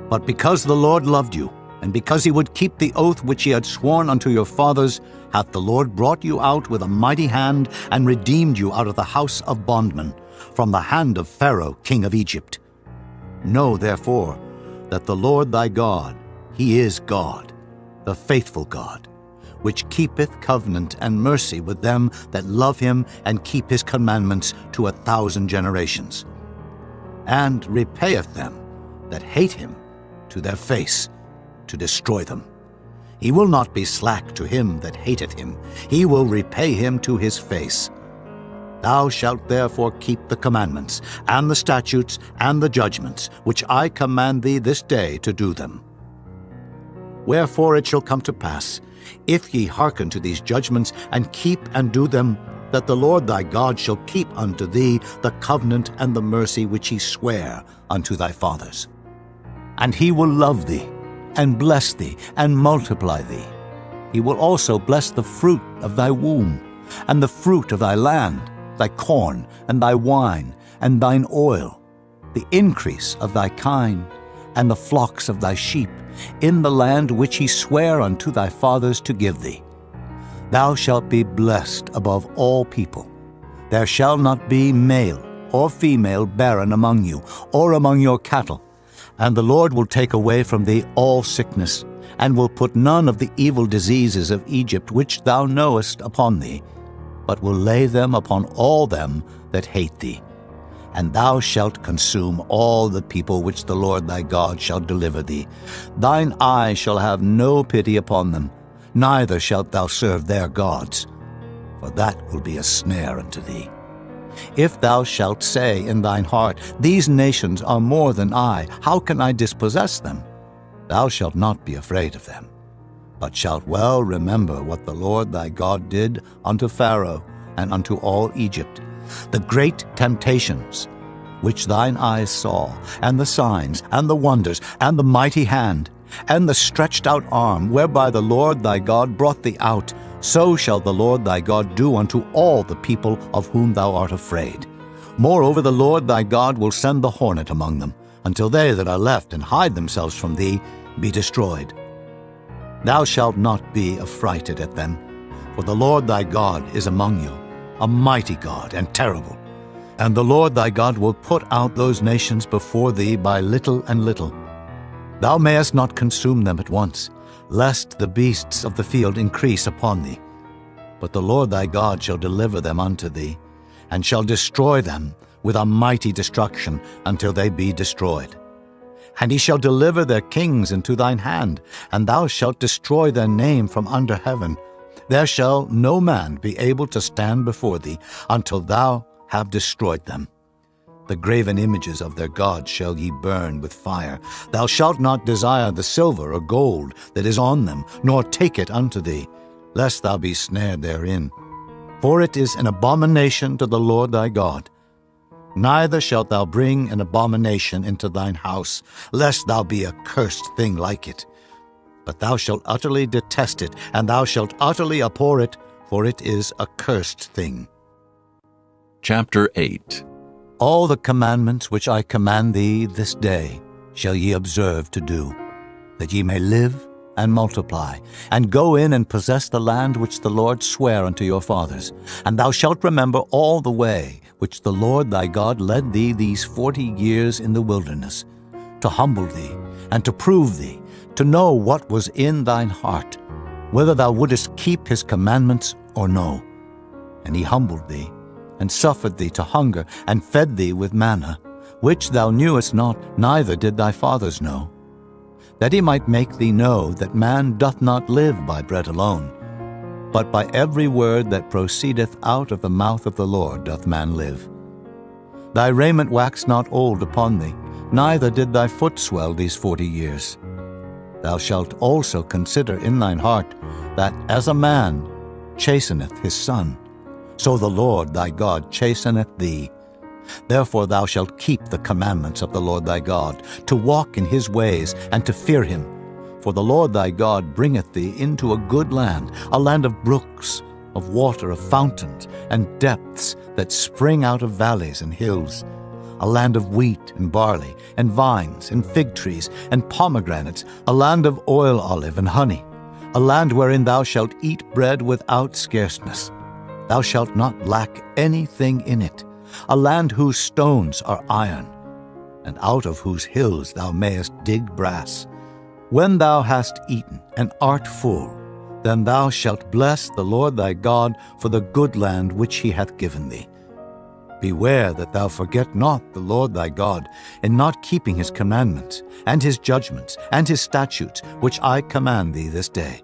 But because the Lord loved you, and because he would keep the oath which he had sworn unto your fathers, hath the Lord brought you out with a mighty hand, and redeemed you out of the house of bondmen, from the hand of Pharaoh king of Egypt. Know therefore that the Lord thy God, he is God, the faithful God, which keepeth covenant and mercy with them that love him and keep his commandments to 1,000 generations, and repayeth them that hate him to their face, to destroy them. He will not be slack to him that hateth him. He will repay him to his face. Thou shalt therefore keep the commandments, and the statutes, and the judgments, which I command thee this day to do them. Wherefore it shall come to pass, if ye hearken to these judgments, and keep and do them, that the Lord thy God shall keep unto thee the covenant and the mercy which he sware unto thy fathers. And he will love thee, and bless thee, and multiply thee. He will also bless the fruit of thy womb, and the fruit of thy land, thy corn, and thy wine, and thine oil, the increase of thy kine, and the flocks of thy sheep, in the land which he sware unto thy fathers to give thee. Thou shalt be blessed above all people. There shall not be male or female barren among you, or among your cattle. And the Lord will take away from thee all sickness, and will put none of the evil diseases of Egypt which thou knowest upon thee, but will lay them upon all them that hate thee. And thou shalt consume all the people which the Lord thy God shall deliver thee. Thine eye shall have no pity upon them, neither shalt thou serve their gods, for that will be a snare unto thee. If thou shalt say in thine heart, These nations are more than I, how can I dispossess them? Thou shalt not be afraid of them, but shalt well remember what the Lord thy God did unto Pharaoh and unto all Egypt, the great temptations which thine eyes saw, and the signs, and the wonders, and the mighty hand, and the stretched out arm, whereby the Lord thy God brought thee out, so shall the Lord thy God do unto all the people of whom thou art afraid. Moreover, the Lord thy God will send the hornet among them, until they that are left and hide themselves from thee be destroyed. Thou shalt not be affrighted at them, for the Lord thy God is among you, a mighty God and terrible. And the Lord thy God will put out those nations before thee by little and little. Thou mayest not consume them at once, lest the beasts of the field increase upon thee. But the Lord thy God shall deliver them unto thee, and shall destroy them with a mighty destruction until they be destroyed. And he shall deliver their kings into thine hand, and thou shalt destroy their name from under heaven. There shall no man be able to stand before thee until thou have destroyed them. The graven images of their gods shall ye burn with fire. Thou shalt not desire the silver or gold that is on them, nor take it unto thee, lest thou be snared therein. For it is an abomination to the Lord thy God. Neither shalt thou bring an abomination into thine house, lest thou be a cursed thing like it. But thou shalt utterly detest it, and thou shalt utterly abhor it, for it is a cursed thing. Chapter 8. All the commandments which I command thee this day shall ye observe to do, that ye may live and multiply, and go in and possess the land which the Lord sware unto your fathers. And thou shalt remember all the way which the Lord thy God led thee these 40 years in the wilderness, to humble thee, and to prove thee, to know what was in thine heart, whether thou wouldest keep his commandments or no. And he humbled thee, and suffered thee to hunger, and fed thee with manna, which thou knewest not, neither did thy fathers know, that he might make thee know that man doth not live by bread alone, but by every word that proceedeth out of the mouth of the Lord doth man live. Thy raiment waxed not old upon thee, neither did thy foot swell these 40 years. Thou shalt also consider in thine heart that as a man chasteneth his son, so the Lord thy God chasteneth thee. Therefore thou shalt keep the commandments of the Lord thy God, to walk in his ways, and to fear him. For the Lord thy God bringeth thee into a good land, a land of brooks, of water, of fountains, and depths that spring out of valleys and hills, a land of wheat and barley, and vines, and fig trees, and pomegranates, a land of oil olive and honey, a land wherein thou shalt eat bread without scarceness. Thou shalt not lack anything in it, a land whose stones are iron, and out of whose hills thou mayest dig brass. When thou hast eaten and art full, then thou shalt bless the Lord thy God for the good land which he hath given thee. Beware that thou forget not the Lord thy God in not keeping his commandments, and his judgments, and his statutes, which I command thee this day.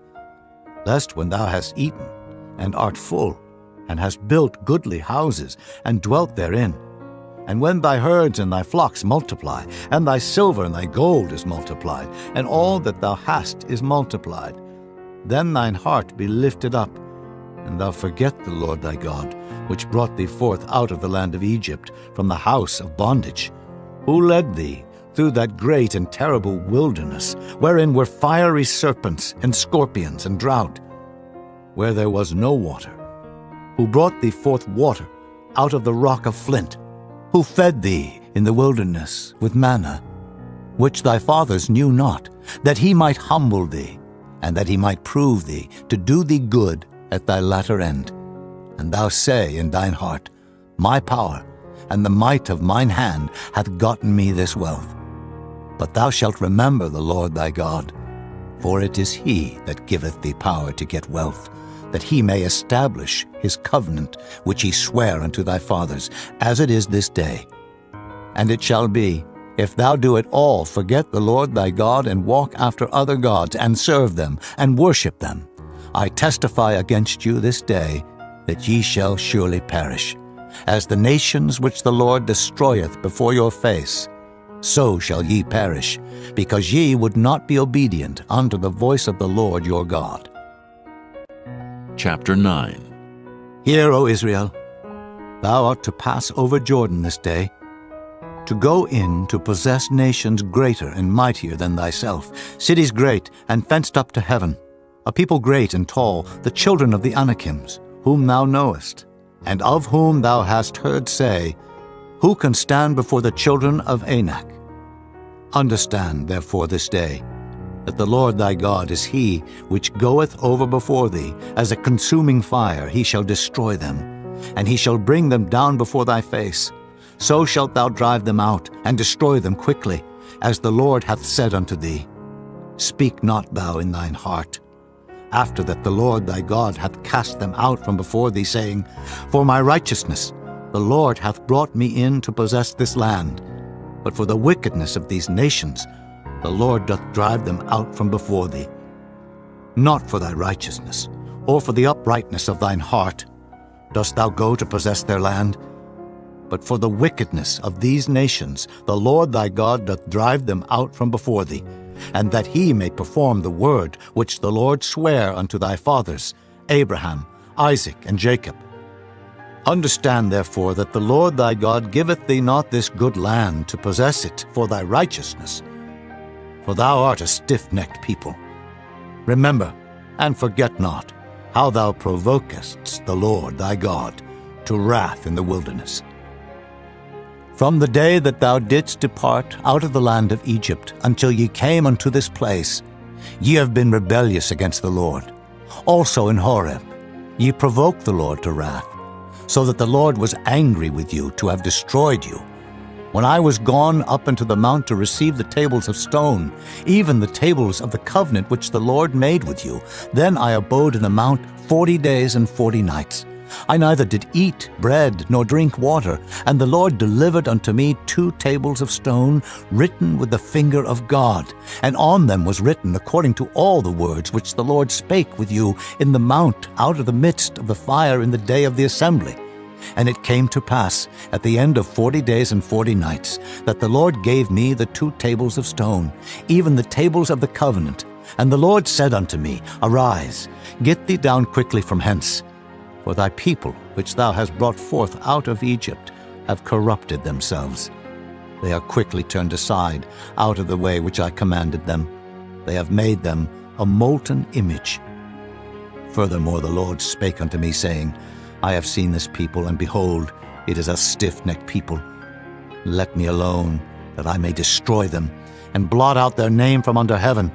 Lest when thou hast eaten and art full, and hast built goodly houses, and dwelt therein, and when thy herds and thy flocks multiply, and thy silver and thy gold is multiplied, and all that thou hast is multiplied, then thine heart be lifted up, and thou forget the Lord thy God, which brought thee forth out of the land of Egypt, from the house of bondage, who led thee through that great and terrible wilderness, wherein were fiery serpents and scorpions and drought, where there was no water, who brought thee forth water out of the rock of flint, who fed thee in the wilderness with manna, which thy fathers knew not, that he might humble thee, and that he might prove thee, to do thee good at thy latter end. And thou say in thine heart, My power and the might of mine hand hath gotten me this wealth. But thou shalt remember the Lord thy God, for it is he that giveth thee power to get wealth, that he may establish his covenant which he sware unto thy fathers, as it is this day. And it shall be, if thou do at all forget the Lord thy God, and walk after other gods, and serve them, and worship them, I testify against you this day that ye shall surely perish. As the nations which the Lord destroyeth before your face, so shall ye perish, because ye would not be obedient unto the voice of the Lord your God. Chapter 9. Hear, O Israel, thou art to pass over Jordan this day, to go in to possess nations greater and mightier than thyself, cities great and fenced up to heaven, a people great and tall, the children of the Anakims, whom thou knowest, and of whom thou hast heard say, Who can stand before the children of Anak? Understand, therefore, this day, that the Lord thy God is he which goeth over before thee as a consuming fire. He shall destroy them, and he shall bring them down before thy face. So shalt thou drive them out, and destroy them quickly, as the Lord hath said unto thee. Speak not thou in thine heart, after that the Lord thy God hath cast them out from before thee, saying, For my righteousness the Lord hath brought me in to possess this land. But for the wickedness of these nations the Lord doth drive them out from before thee. Not for thy righteousness, or for the uprightness of thine heart, dost thou go to possess their land, but for the wickedness of these nations the Lord thy God doth drive them out from before thee, and that he may perform the word which the Lord sware unto thy fathers, Abraham, Isaac, and Jacob. Understand therefore that the Lord thy God giveth thee not this good land to possess it for thy righteousness, for thou art a stiff-necked people. Remember, and forget not, how thou provokest the Lord thy God to wrath in the wilderness. From the day that thou didst depart out of the land of Egypt until ye came unto this place, ye have been rebellious against the Lord. Also in Horeb ye provoked the Lord to wrath, so that the Lord was angry with you to have destroyed you. When I was gone up into the mount to receive the tables of stone, even the tables of the covenant which the Lord made with you, then I abode in the mount 40 days and 40 nights. I neither did eat bread nor drink water, and the Lord delivered unto me 2 tables of stone written with the finger of God, and on them was written according to all the words which the Lord spake with you in the mount out of the midst of the fire in the day of the assembly. And it came to pass at the end of 40 days and 40 nights that the Lord gave me the 2 tables of stone, even the tables of the covenant. And the Lord said unto me, Arise, get thee down quickly from hence, for thy people, which thou hast brought forth out of Egypt, have corrupted themselves. They are quickly turned aside out of the way which I commanded them. They have made them a molten image. Furthermore the Lord spake unto me, saying, I have seen this people, and behold, it is a stiff-necked people. Let me alone, that I may destroy them, and blot out their name from under heaven.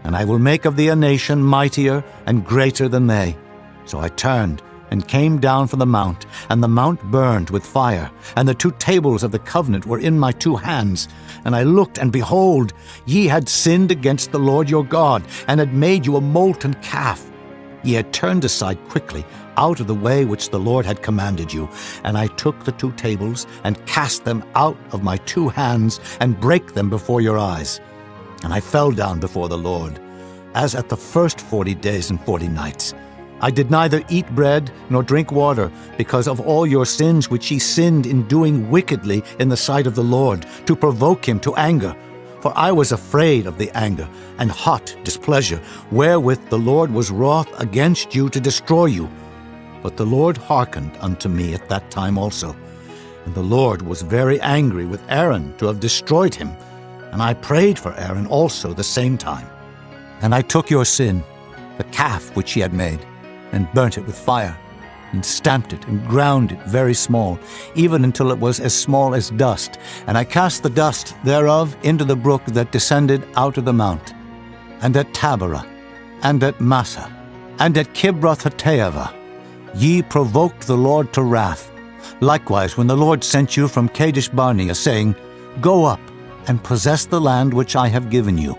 And I will make of thee a nation mightier and greater than they. So I turned, and came down from the mount, and the mount burned with fire, and the 2 tables of the covenant were in my 2 hands. And I looked, and behold, ye had sinned against the Lord your God, and had made you a molten calf. Ye had turned aside quickly out of the way which the Lord had commanded you. And I took the 2 tables, and cast them out of my 2 hands, and brake them before your eyes. And I fell down before the Lord, as at the first 40 days and 40 nights. I did neither eat bread nor drink water, because of all your sins which ye sinned in doing wickedly in the sight of the Lord, to provoke him to anger. For I was afraid of the anger and hot displeasure, wherewith the Lord was wroth against you to destroy you. But the Lord hearkened unto me at that time also. And the Lord was very angry with Aaron to have destroyed him. And I prayed for Aaron also the same time. And I took your sin, the calf which ye had made, and burnt it with fire, and stamped it, and ground it very small, even until it was as small as dust. And I cast the dust thereof into the brook that descended out of the mount. And at Taberah, and at Massah, and at Kibroth-hattaavah, ye provoked the Lord to wrath. Likewise, when the Lord sent you from Kadesh-barnea, saying, Go up, and possess the land which I have given you.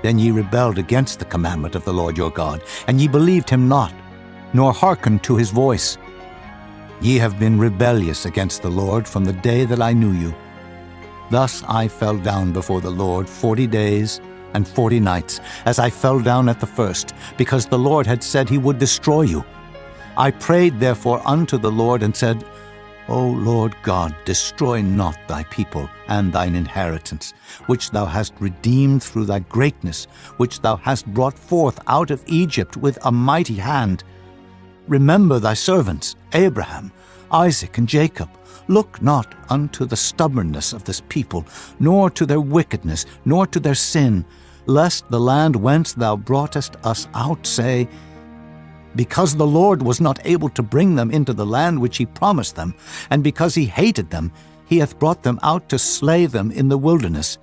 Then ye rebelled against the commandment of the Lord your God, and ye believed him not, nor hearkened to his voice. Ye have been rebellious against the Lord from the day that I knew you. Thus I fell down before the Lord 40 days and 40 nights, as I fell down at the first, because the Lord had said he would destroy you. I prayed therefore unto the Lord, and said, O Lord God, destroy not thy people and thine inheritance, which thou hast redeemed through thy greatness, which thou hast brought forth out of Egypt with a mighty hand. Remember thy servants, Abraham, Isaac and Jacob, look not unto the stubbornness of this people, nor to their wickedness, nor to their sin, lest the land whence thou broughtest us out say, because the Lord was not able to bring them into the land which he promised them, and because he hated them, he hath brought them out to slay them in the wilderness.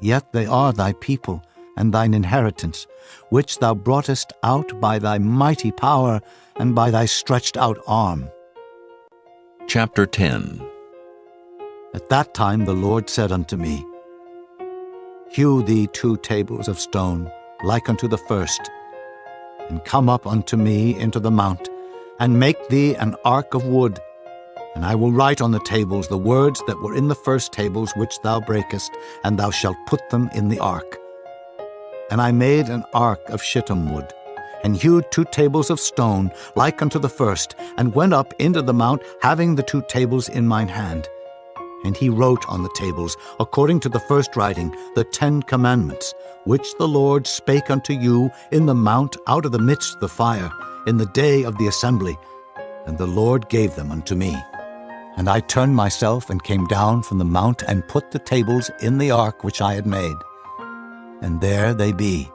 Yet they are thy people, and thine inheritance, which thou broughtest out by thy mighty power and by thy stretched out arm. Chapter 10. At that time the Lord said unto me, Hew thee 2 tables of stone, like unto the first, and come up unto me into the mount, and make thee an ark of wood. And I will write on the tables the words that were in the first tables which thou breakest, and thou shalt put them in the ark. And I made an ark of shittim wood, and hewed 2 tables of stone, like unto the first, and went up into the mount, having the 2 tables in mine hand. And he wrote on the tables, according to the first writing, the 10 commandments, which the Lord spake unto you in the mount out of the midst of the fire, in the day of the assembly. And the Lord gave them unto me. And I turned myself and came down from the mount, and put the tables in the ark which I had made. And there they be,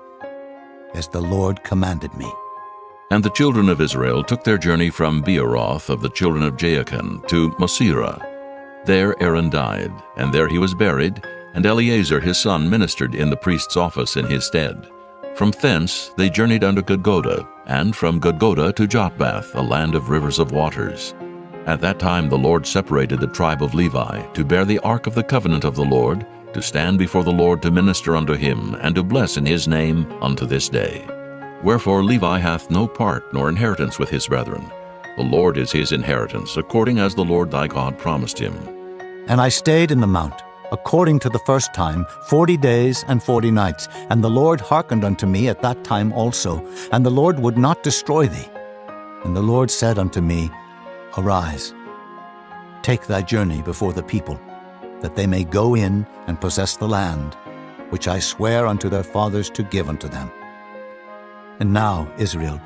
as the Lord commanded me. And the children of Israel took their journey from Beeroth of the children of Jaachan to Mosera. There Aaron died, and there he was buried, and Eleazar his son ministered in the priest's office in his stead. From thence they journeyed unto Gudgoda, and from Gudgoda to Jotbath, a land of rivers of waters. At that time the Lord separated the tribe of Levi, to bear the ark of the covenant of the Lord, to stand before the Lord to minister unto him, and to bless in his name unto this day. Wherefore Levi hath no part nor inheritance with his brethren. The Lord is his inheritance, according as the Lord thy God promised him. And I stayed in the mount, according to the first time, 40 days and 40 nights. And the Lord hearkened unto me at that time also, and the Lord would not destroy thee. And the Lord said unto me, Arise, take thy journey before the people, that they may go in and possess the land, which I swear unto their fathers to give unto them. And now, Israel,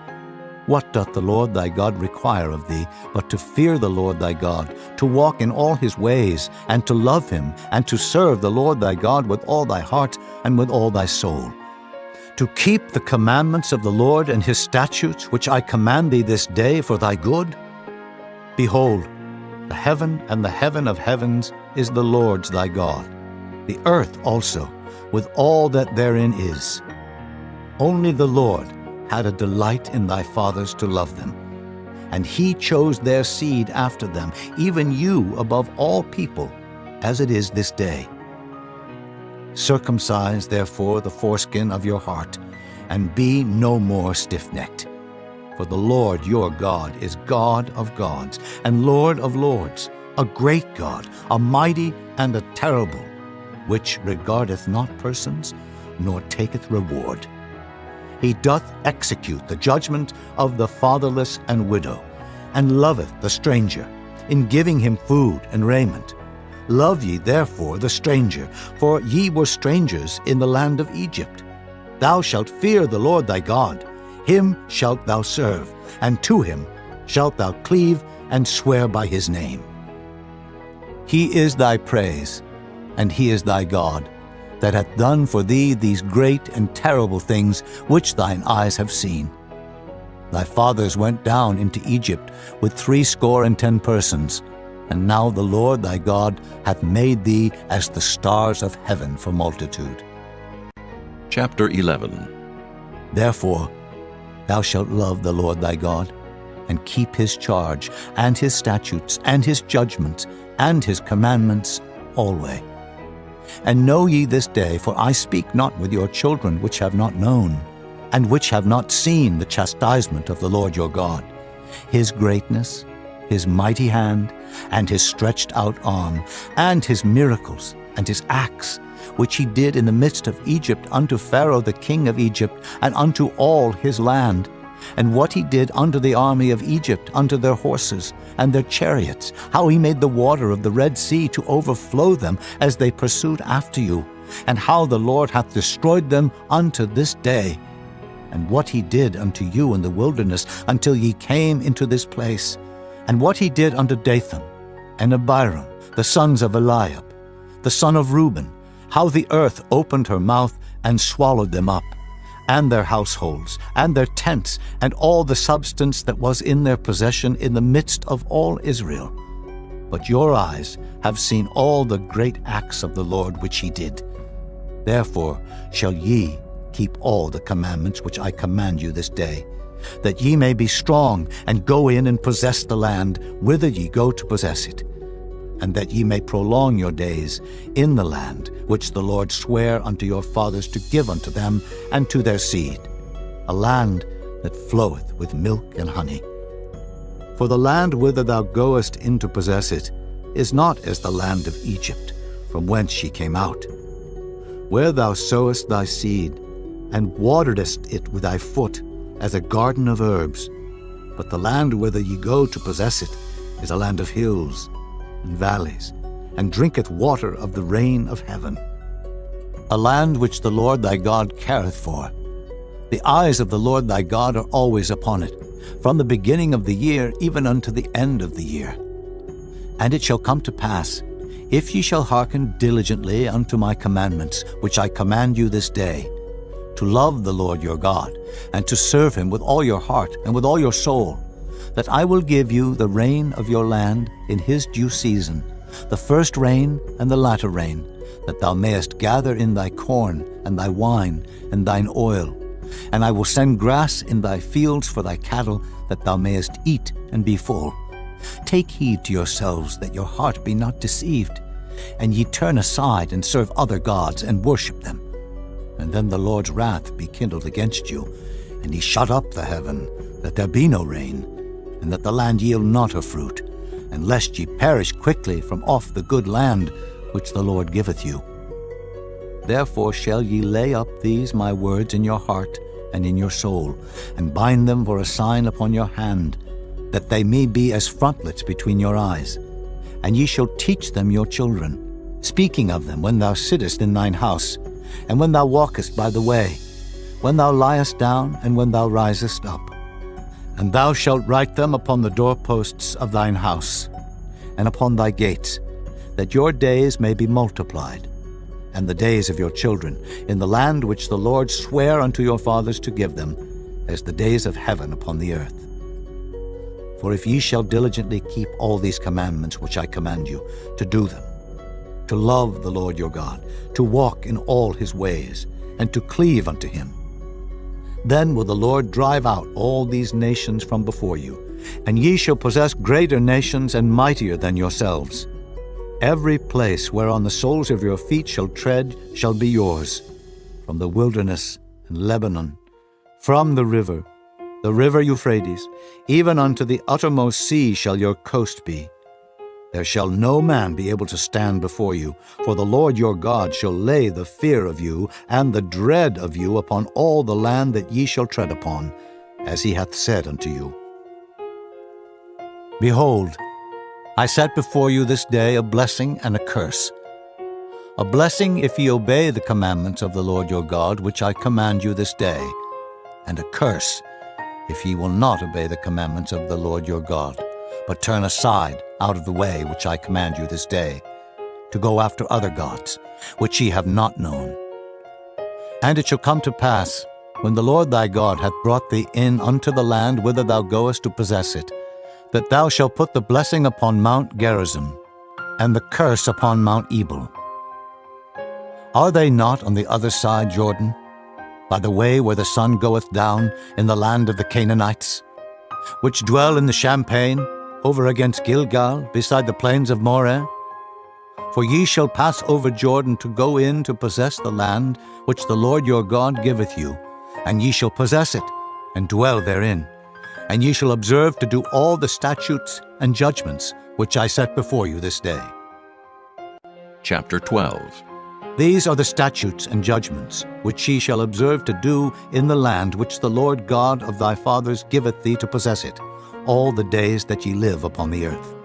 what doth the Lord thy God require of thee, but to fear the Lord thy God, to walk in all his ways, and to love him, and to serve the Lord thy God with all thy heart and with all thy soul, to keep the commandments of the Lord and his statutes, which I command thee this day for thy good? Behold, the heaven and the heaven of heavens is the Lord's thy God, the earth also, with all that therein is. Only the Lord had a delight in thy fathers to love them, and he chose their seed after them, even you above all people, as it is this day. Circumcise therefore the foreskin of your heart, and be no more stiff-necked. For the Lord your God is God of gods, and Lord of lords, a great God, a mighty and a terrible, which regardeth not persons, nor taketh reward. He doth execute the judgment of the fatherless and widow, and loveth the stranger, in giving him food and raiment. Love ye therefore the stranger, for ye were strangers in the land of Egypt. Thou shalt fear the Lord thy God, him shalt thou serve, and to him shalt thou cleave and swear by his name. He is thy praise, and he is thy God, that hath done for thee these great and terrible things which thine eyes have seen. Thy fathers went down into Egypt with 70 persons, and now the Lord thy God hath made thee as the stars of heaven for multitude. Chapter 11. Therefore thou shalt love the Lord thy God, and keep his charge, and his statutes, and his judgments, and his commandments alway. And know ye this day, for I speak not with your children which have not known, and which have not seen the chastisement of the Lord your God, his greatness, his mighty hand, and his stretched out arm, and his miracles, and his acts, which he did in the midst of Egypt unto Pharaoh the king of Egypt, and unto all his land, and what he did unto the army of Egypt, unto their horses and their chariots, how he made the water of the Red Sea to overflow them as they pursued after you, and how the Lord hath destroyed them unto this day, and what he did unto you in the wilderness until ye came into this place, and what he did unto Dathan and Abiram, the sons of Eliab, the son of Reuben, how the earth opened her mouth and swallowed them up, and their households, and their tents, and all the substance that was in their possession in the midst of all Israel. But your eyes have seen all the great acts of the Lord which he did. Therefore shall ye keep all the commandments which I command you this day, that ye may be strong, and go in and possess the land whither ye go to possess it, and that ye may prolong your days in the land which the Lord sware unto your fathers to give unto them and to their seed, a land that floweth with milk and honey. For the land whither thou goest in to possess it is not as the land of Egypt, from whence ye came out, where thou sowest thy seed, and wateredest it with thy foot, as a garden of herbs. But the land whither ye go to possess it is a land of hills and valleys, and drinketh water of the rain of heaven, a land which the Lord thy God careth for. The eyes of the Lord thy God are always upon it, from the beginning of the year even unto the end of the year. And it shall come to pass, if ye shall hearken diligently unto my commandments, which I command you this day, to love the Lord your God, and to serve him with all your heart and with all your soul, that I will give you the rain of your land in his due season, the first rain and the latter rain, that thou mayest gather in thy corn and thy wine and thine oil. And I will send grass in thy fields for thy cattle, that thou mayest eat and be full. Take heed to yourselves that your heart be not deceived, and ye turn aside and serve other gods and worship them. And then the Lord's wrath be kindled against you, and he shut up the heaven, that there be no rain, and that the land yield not her fruit, and lest ye perish quickly from off the good land which the Lord giveth you. Therefore shall ye lay up these my words in your heart and in your soul, and bind them for a sign upon your hand, that they may be as frontlets between your eyes. And ye shall teach them your children, speaking of them when thou sittest in thine house, and when thou walkest by the way, when thou liest down, and when thou risest up. And thou shalt write them upon the doorposts of thine house, and upon thy gates, that your days may be multiplied, and the days of your children, in the land which the Lord sware unto your fathers to give them, as the days of heaven upon the earth. For if ye shall diligently keep all these commandments which I command you, to do them, to love the Lord your God, to walk in all his ways, and to cleave unto him, then will the Lord drive out all these nations from before you, and ye shall possess greater nations and mightier than yourselves. Every place whereon the soles of your feet shall tread shall be yours, from the wilderness and Lebanon, from the river Euphrates, even unto the uttermost sea shall your coast be. There shall no man be able to stand before you, for the Lord your God shall lay the fear of you and the dread of you upon all the land that ye shall tread upon, as he hath said unto you. Behold, I set before you this day a blessing and a curse. A blessing if ye obey the commandments of the Lord your God, which I command you this day, and a curse if ye will not obey the commandments of the Lord your God, but turn aside out of the way which I command you this day, to go after other gods, which ye have not known. And it shall come to pass, when the Lord thy God hath brought thee in unto the land whither thou goest to possess it, that thou shalt put the blessing upon Mount Gerizim, and the curse upon Mount Ebal. Are they not on the other side Jordan, by the way where the sun goeth down, in the land of the Canaanites, which dwell in the champaign, over against Gilgal, beside the plains of Moreh? For ye shall pass over Jordan to go in to possess the land which the Lord your God giveth you, and ye shall possess it, and dwell therein. And ye shall observe to do all the statutes and judgments which I set before you this day. Chapter 12. These are the statutes and judgments which ye shall observe to do in the land which the Lord God of thy fathers giveth thee to possess it, all the days that ye live upon the earth.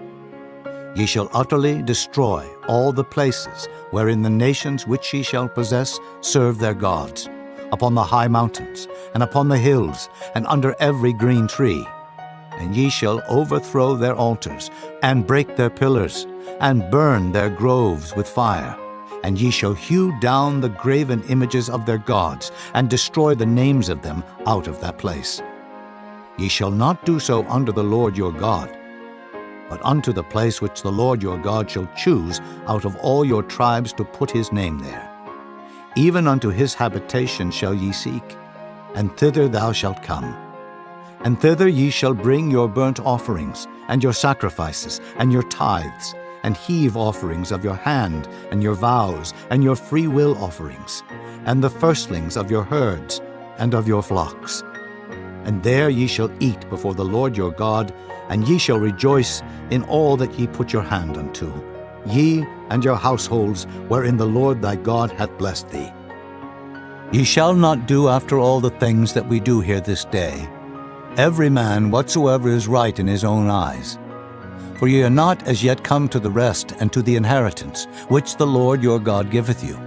Ye shall utterly destroy all the places wherein the nations which ye shall possess serve their gods, upon the high mountains, and upon the hills, and under every green tree. and ye shall overthrow their altars, and break their pillars, and burn their groves with fire. And ye shall hew down the graven images of their gods, and destroy the names of them out of that place. Ye shall not do so unto the Lord your God, but unto the place which the Lord your God shall choose out of all your tribes to put his name there. Even unto his habitation shall ye seek, and thither thou shalt come. And thither ye shall bring your burnt offerings, and your sacrifices, and your tithes, and heave offerings of your hand, and your vows, and your freewill offerings, and the firstlings of your herds, and of your flocks. And there ye shall eat before the Lord your God, and ye shall rejoice in all that ye put your hand unto, ye and your households, wherein the Lord thy God hath blessed thee. Ye shall not do after all the things that we do here this day, every man whatsoever is right in his own eyes. For ye are not as yet come to the rest and to the inheritance, which the Lord your God giveth you.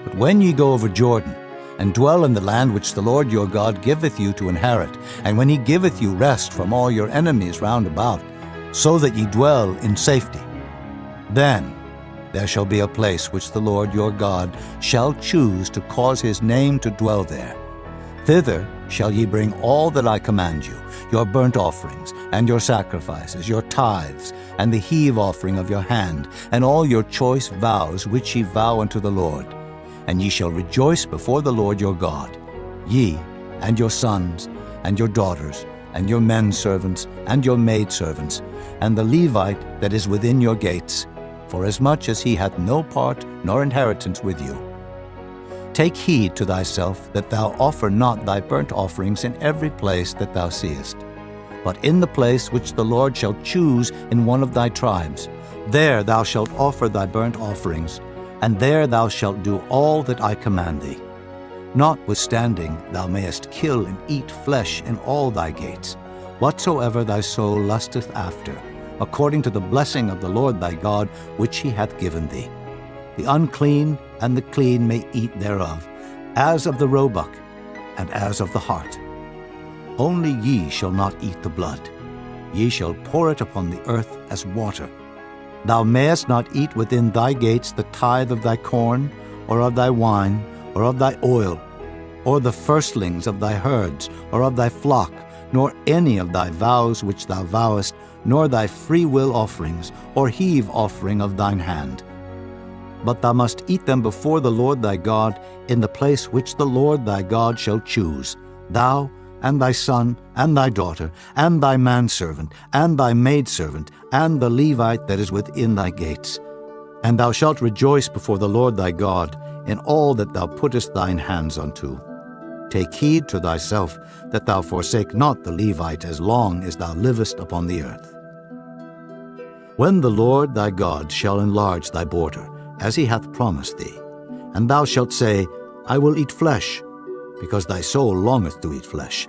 But when ye go over Jordan, and dwell in the land which the Lord your God giveth you to inherit, and when he giveth you rest from all your enemies round about, so that ye dwell in safety, then there shall be a place which the Lord your God shall choose to cause his name to dwell there. Thither shall ye bring all that I command you, your burnt offerings, and your sacrifices, your tithes, and the heave offering of your hand, and all your choice vows which ye vow unto the Lord. And ye shall rejoice before the Lord your God, ye, and your sons, and your daughters, and your men servants, and your maidservants, and the Levite that is within your gates, forasmuch as he hath no part nor inheritance with you. Take heed to thyself that thou offer not thy burnt offerings in every place that thou seest, but in the place which the Lord shall choose in one of thy tribes. There thou shalt offer thy burnt offerings, and there thou shalt do all that I command thee. Notwithstanding, thou mayest kill and eat flesh in all thy gates, whatsoever thy soul lusteth after, according to the blessing of the Lord thy God, which he hath given thee. The unclean and the clean may eat thereof, as of the roebuck, and as of the hart. Only ye shall not eat the blood. Ye shall pour it upon the earth as water. Thou mayest not eat within thy gates the tithe of thy corn, or of thy wine, or of thy oil, or the firstlings of thy herds, or of thy flock, nor any of thy vows which thou vowest, nor thy freewill offerings, or heave offering of thine hand. But thou must eat them before the Lord thy God in the place which the Lord thy God shall choose, thou, and thy son, and thy daughter, and thy manservant, and thy maidservant, and the Levite that is within thy gates. And thou shalt rejoice before the Lord thy God in all that thou puttest thine hands unto. Take heed to thyself that thou forsake not the Levite as long as thou livest upon the earth. When the Lord thy God shall enlarge thy border, as he hath promised thee, and thou shalt say, I will eat flesh, because thy soul longeth to eat flesh,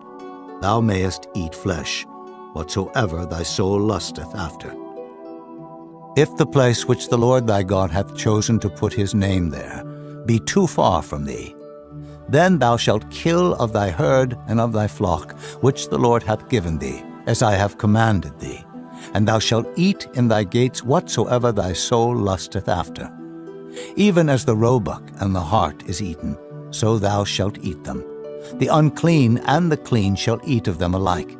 thou mayest eat flesh, whatsoever thy soul lusteth after. If the place which the Lord thy God hath chosen to put his name there be too far from thee, then thou shalt kill of thy herd and of thy flock, which the Lord hath given thee, as I have commanded thee, and thou shalt eat in thy gates whatsoever thy soul lusteth after. Even as the roebuck and the hart is eaten, so thou shalt eat them. The unclean and the clean shall eat of them alike.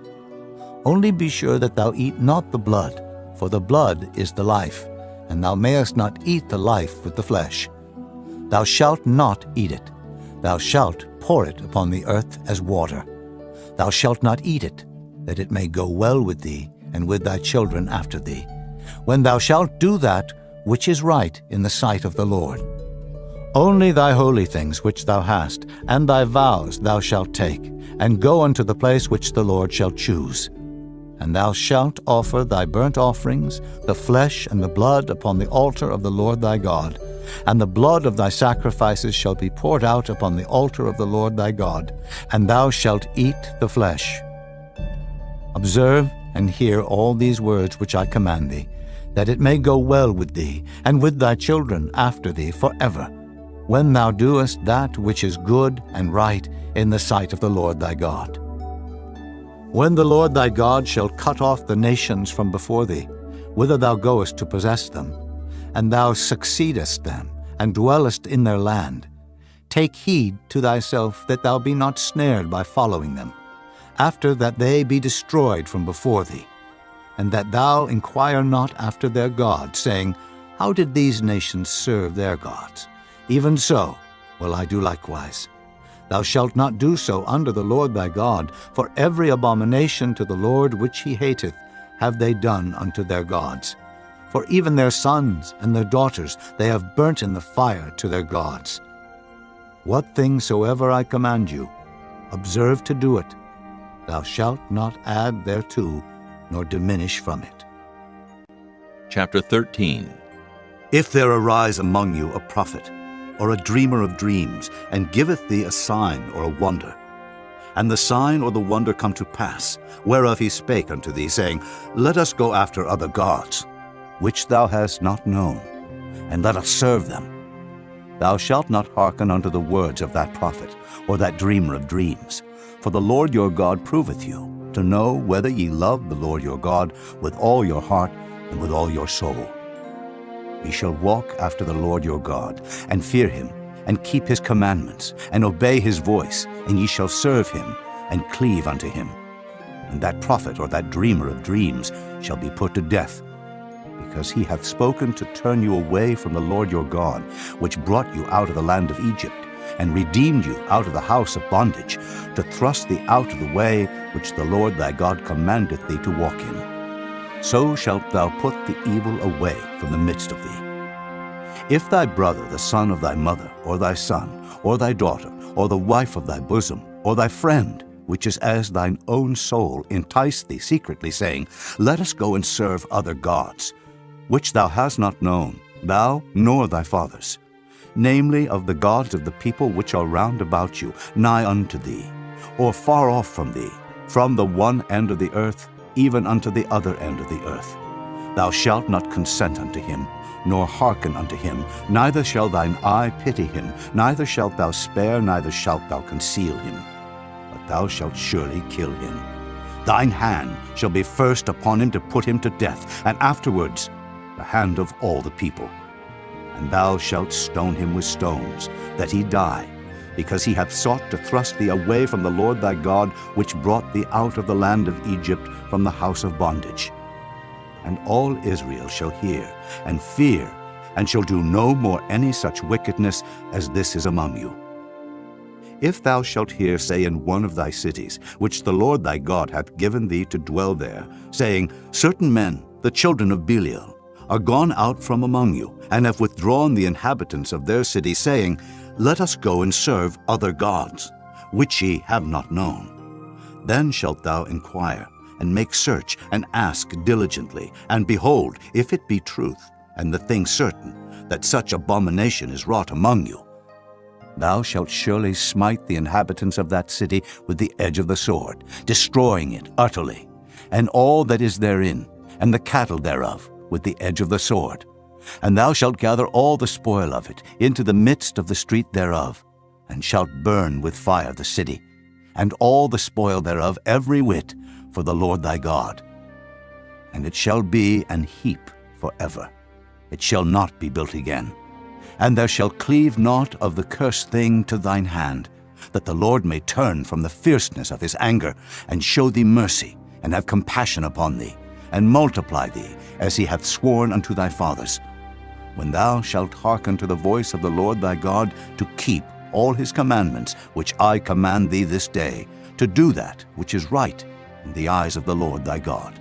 Only be sure that thou eat not the blood, for the blood is the life, and thou mayest not eat the life with the flesh. Thou shalt not eat it. Thou shalt pour it upon the earth as water. Thou shalt not eat it, that it may go well with thee and with thy children after thee, when thou shalt do that which is right in the sight of the Lord. Only thy holy things which thou hast, and thy vows thou shalt take, and go unto the place which the Lord shall choose. And thou shalt offer thy burnt offerings, the flesh and the blood upon the altar of the Lord thy God, and the blood of thy sacrifices shall be poured out upon the altar of the Lord thy God, and thou shalt eat the flesh. Observe and hear all these words which I command thee, that it may go well with thee, and with thy children after thee forever, when thou doest that which is good and right in the sight of the Lord thy God. When the Lord thy God shall cut off the nations from before thee, whither thou goest to possess them, and thou succeedest them, and dwellest in their land, take heed to thyself that thou be not snared by following them, after that they be destroyed from before thee, and that thou inquire not after their gods, saying, How did these nations serve their gods? Even so will I do likewise. Thou shalt not do so unto the Lord thy God, for every abomination to the Lord which he hateth have they done unto their gods. For even their sons and their daughters they have burnt in the fire to their gods. What thing soever I command you, observe to do it. Thou shalt not add thereto, nor diminish from it. Chapter 13. If there arise among you a prophet, or a dreamer of dreams, and giveth thee a sign or a wonder, and the sign or the wonder come to pass, whereof he spake unto thee, saying, Let us go after other gods, which thou hast not known, and let us serve them. Thou shalt not hearken unto the words of that prophet, or that dreamer of dreams. For the Lord your God proveth you, to know whether ye love the Lord your God with all your heart and with all your soul. Ye shall walk after the Lord your God, and fear him, and keep his commandments, and obey his voice, and ye shall serve him, and cleave unto him. And that prophet or that dreamer of dreams shall be put to death, because he hath spoken to turn you away from the Lord your God, which brought you out of the land of Egypt, and redeemed you out of the house of bondage, to thrust thee out of the way which the Lord thy God commandeth thee to walk in. So shalt thou put the evil away from the midst of thee. If thy brother, the son of thy mother, or thy son, or thy daughter, or the wife of thy bosom, or thy friend, which is as thine own soul, entice thee secretly, saying, Let us go and serve other gods, which thou hast not known, thou nor thy fathers, namely of the gods of the people which are round about you, nigh unto thee, or far off from thee, from the one end of the earth even unto the other end of the earth. Thou shalt not consent unto him, nor hearken unto him, neither shall thine eye pity him, neither shalt thou spare, neither shalt thou conceal him. But thou shalt surely kill him. Thine hand shall be first upon him to put him to death, and afterwards the hand of all the people. And thou shalt stone him with stones, that he die, because he hath sought to thrust thee away from the Lord thy God, which brought thee out of the land of Egypt from the house of bondage. And all Israel shall hear and fear, and shall do no more any such wickedness as this is among you. If thou shalt hear say in one of thy cities, which the Lord thy God hath given thee to dwell there, saying, Certain men, the children of Belial, are gone out from among you, and have withdrawn the inhabitants of their city, saying, Let us go and serve other gods, which ye have not known. Then shalt thou inquire, and make search, and ask diligently, and behold, if it be truth, and the thing certain, that such abomination is wrought among you, thou shalt surely smite the inhabitants of that city with the edge of the sword, destroying it utterly, and all that is therein, and the cattle thereof, with the edge of the sword. And thou shalt gather all the spoil of it into the midst of the street thereof, and shalt burn with fire the city, and all the spoil thereof every whit, for the Lord thy God. And it shall be an heap forever. It shall not be built again. And there shall cleave naught of the cursed thing to thine hand, that the Lord may turn from the fierceness of his anger, and show thee mercy, and have compassion upon thee, and multiply thee, as he hath sworn unto thy fathers, when thou shalt hearken to the voice of the Lord thy God, to keep all his commandments which I command thee this day, to do that which is right in the eyes of the Lord thy God.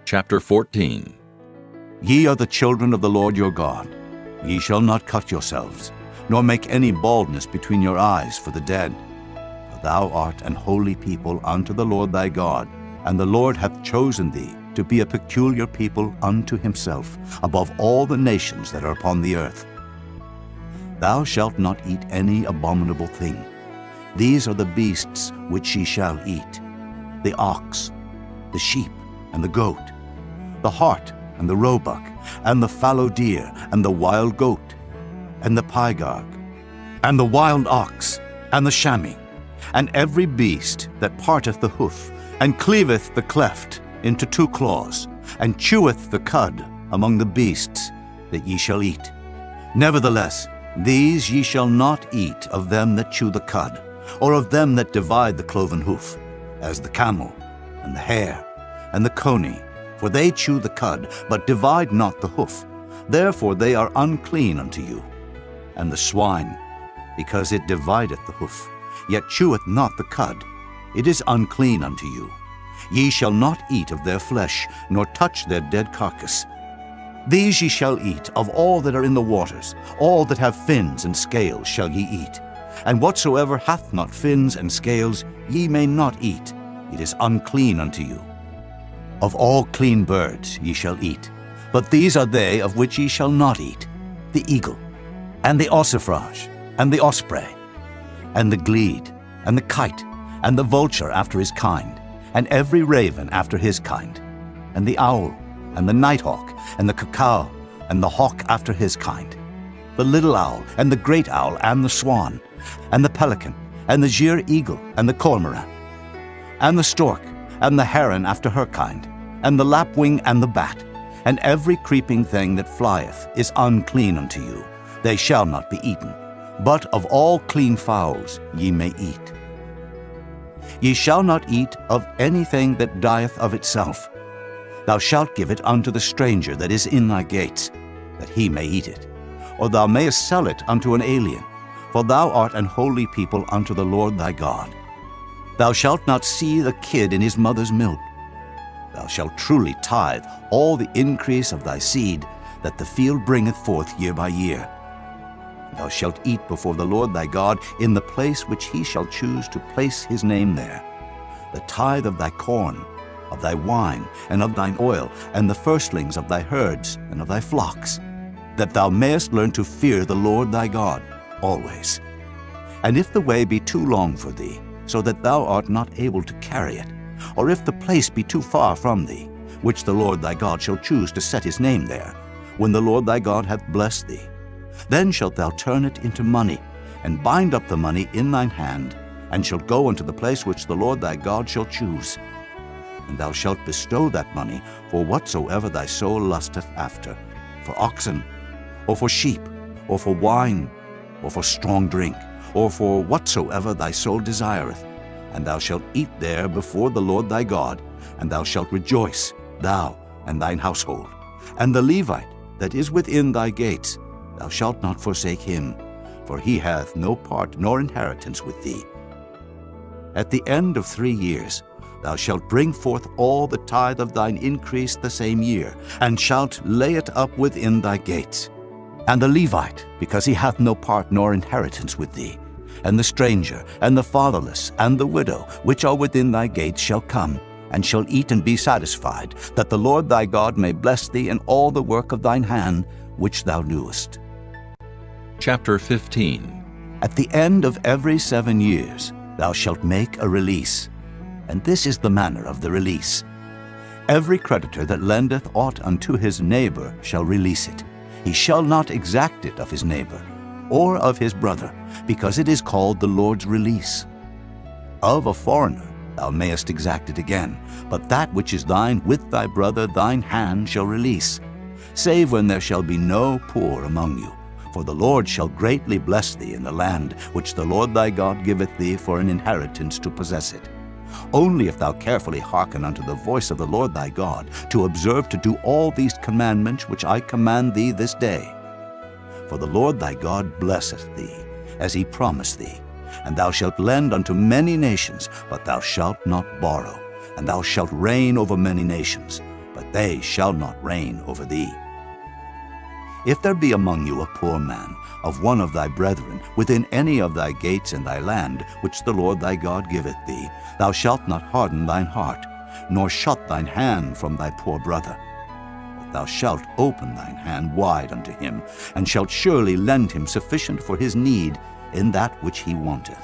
Chapter 14. Ye are the children of the Lord your God. Ye shall not cut yourselves, nor make any baldness between your eyes for the dead. For thou art an holy people unto the Lord thy God, and the Lord hath chosen thee to be a peculiar people unto himself, above all the nations that are upon the earth. Thou shalt not eat any abominable thing. These are the beasts which ye shall eat: the ox, the sheep, and the goat, the hart, and the roebuck, and the fallow deer, and the wild goat, and the pygarg, and the wild ox, and the chamois, and every beast that parteth the hoof, and cleaveth the cleft into 2 claws, and cheweth the cud among the beasts that ye shall eat. Nevertheless, these ye shall not eat of them that chew the cud, or of them that divide the cloven hoof, as the camel, and the hare, and the coney, for they chew the cud, but divide not the hoof. Therefore they are unclean unto you. And the swine, because it divideth the hoof, yet cheweth not the cud, it is unclean unto you. Ye shall not eat of their flesh, nor touch their dead carcass. These ye shall eat of all that are in the waters, all that have fins and scales shall ye eat. And whatsoever hath not fins and scales ye may not eat, it is unclean unto you. Of all clean birds ye shall eat, but these are they of which ye shall not eat: the eagle, and the ossifrage, and the osprey, and the glede, and the kite, and the vulture after his kind, and every raven after his kind, and the owl, and the nighthawk, and the cuckoo, and the hawk after his kind, the little owl, and the great owl, and the swan, and the pelican, and the gier eagle, and the cormorant, and the stork, and the heron after her kind, and the lapwing, and the bat, and every creeping thing that flieth is unclean unto you. They shall not be eaten. But of all clean fowls ye may eat. Ye shall not eat of anything that dieth of itself. Thou shalt give it unto the stranger that is in thy gates, that he may eat it. Or thou mayest sell it unto an alien, for thou art an holy people unto the Lord thy God. Thou shalt not see the kid in his mother's milk. Thou shalt truly tithe all the increase of thy seed that the field bringeth forth year by year. Thou shalt eat before the Lord thy God in the place which he shall choose to place his name there. The tithe of thy corn, of thy wine, and of thine oil, and the firstlings of thy herds and of thy flocks, that thou mayest learn to fear the Lord thy God always. And if the way be too long for thee, so that thou art not able to carry it, or if the place be too far from thee, which the Lord thy God shall choose to set his name there, when the Lord thy God hath blessed thee, then shalt thou turn it into money, and bind up the money in thine hand, and shalt go unto the place which the Lord thy God shall choose. And thou shalt bestow that money for whatsoever thy soul lusteth after, for oxen, or for sheep, or for wine, or for strong drink, or for whatsoever thy soul desireth. And thou shalt eat there before the Lord thy God, and thou shalt rejoice, thou and thine household. And the Levite that is within thy gates, thou shalt not forsake him, for he hath no part nor inheritance with thee. At the end of 3 years thou shalt bring forth all the tithe of thine increase the same year, and shalt lay it up within thy gates. And the Levite, because he hath no part nor inheritance with thee, and the stranger, and the fatherless, and the widow, which are within thy gates, shall come, and shall eat and be satisfied, that the Lord thy God may bless thee in all the work of thine hand, which thou doest. Chapter 15. At the end of every 7 years thou shalt make a release, and this is the manner of the release. Every creditor that lendeth aught unto his neighbor shall release it. He shall not exact it of his neighbor, or of his brother, because it is called the Lord's release. Of a foreigner thou mayest exact it again, but that which is thine with thy brother thine hand shall release, save when there shall be no poor among you. For the Lord shall greatly bless thee in the land which the Lord thy God giveth thee for an inheritance to possess it. Only if thou carefully hearken unto the voice of the Lord thy God, to observe to do all these commandments which I command thee this day. For the Lord thy God blesseth thee, as he promised thee. And thou shalt lend unto many nations, but thou shalt not borrow. And thou shalt reign over many nations, but they shall not reign over thee. If there be among you a poor man, of one of thy brethren, within any of thy gates in thy land, which the Lord thy God giveth thee, thou shalt not harden thine heart, nor shut thine hand from thy poor brother. But thou shalt open thine hand wide unto him, and shalt surely lend him sufficient for his need in that which he wanteth.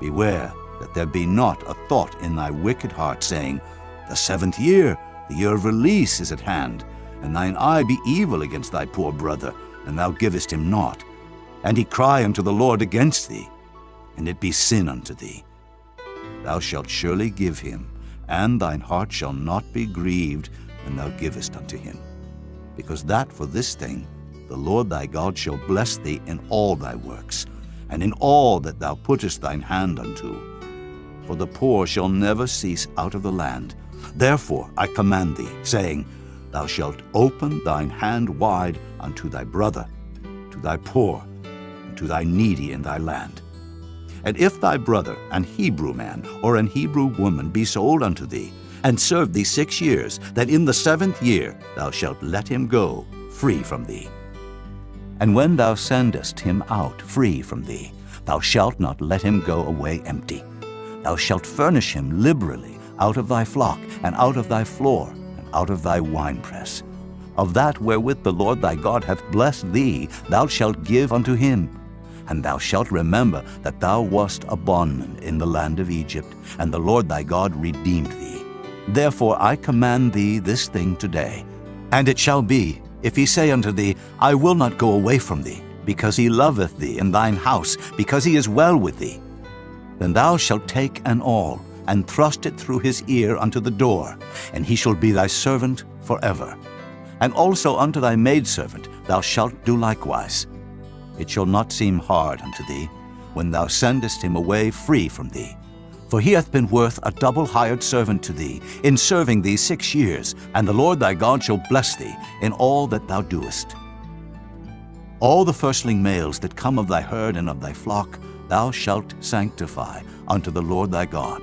Beware that there be not a thought in thy wicked heart, saying, The 7th year, the year of release, is at hand, and thine eye be evil against thy poor brother, and thou givest him naught. And he cry unto the Lord against thee, and it be sin unto thee. Thou shalt surely give him, and thine heart shall not be grieved when thou givest unto him. Because that for this thing the Lord thy God shall bless thee in all thy works, and in all that thou puttest thine hand unto. For the poor shall never cease out of the land. Therefore I command thee, saying, Thou shalt open thine hand wide unto thy brother, to thy poor, and to thy needy in thy land. And if thy brother, an Hebrew man or an Hebrew woman, be sold unto thee, and serve thee 6 years, then in the 7th year thou shalt let him go free from thee. And when thou sendest him out free from thee, thou shalt not let him go away empty. Thou shalt furnish him liberally out of thy flock, and out of thy floor, and out of thy winepress. Of that wherewith the Lord thy God hath blessed thee, thou shalt give unto him. And thou shalt remember that thou wast a bondman in the land of Egypt, and the Lord thy God redeemed thee. Therefore I command thee this thing today. And it shall be, if he say unto thee, I will not go away from thee, because he loveth thee in thine house, because he is well with thee, then thou shalt take an awl, and thrust it through his ear unto the door, and he shall be thy servant forever. And also unto thy maidservant thou shalt do likewise. It shall not seem hard unto thee, when thou sendest him away free from thee. For he hath been worth a double hired servant to thee, in serving thee 6 years, and the Lord thy God shall bless thee in all that thou doest. All the firstling males that come of thy herd and of thy flock thou shalt sanctify unto the Lord thy God.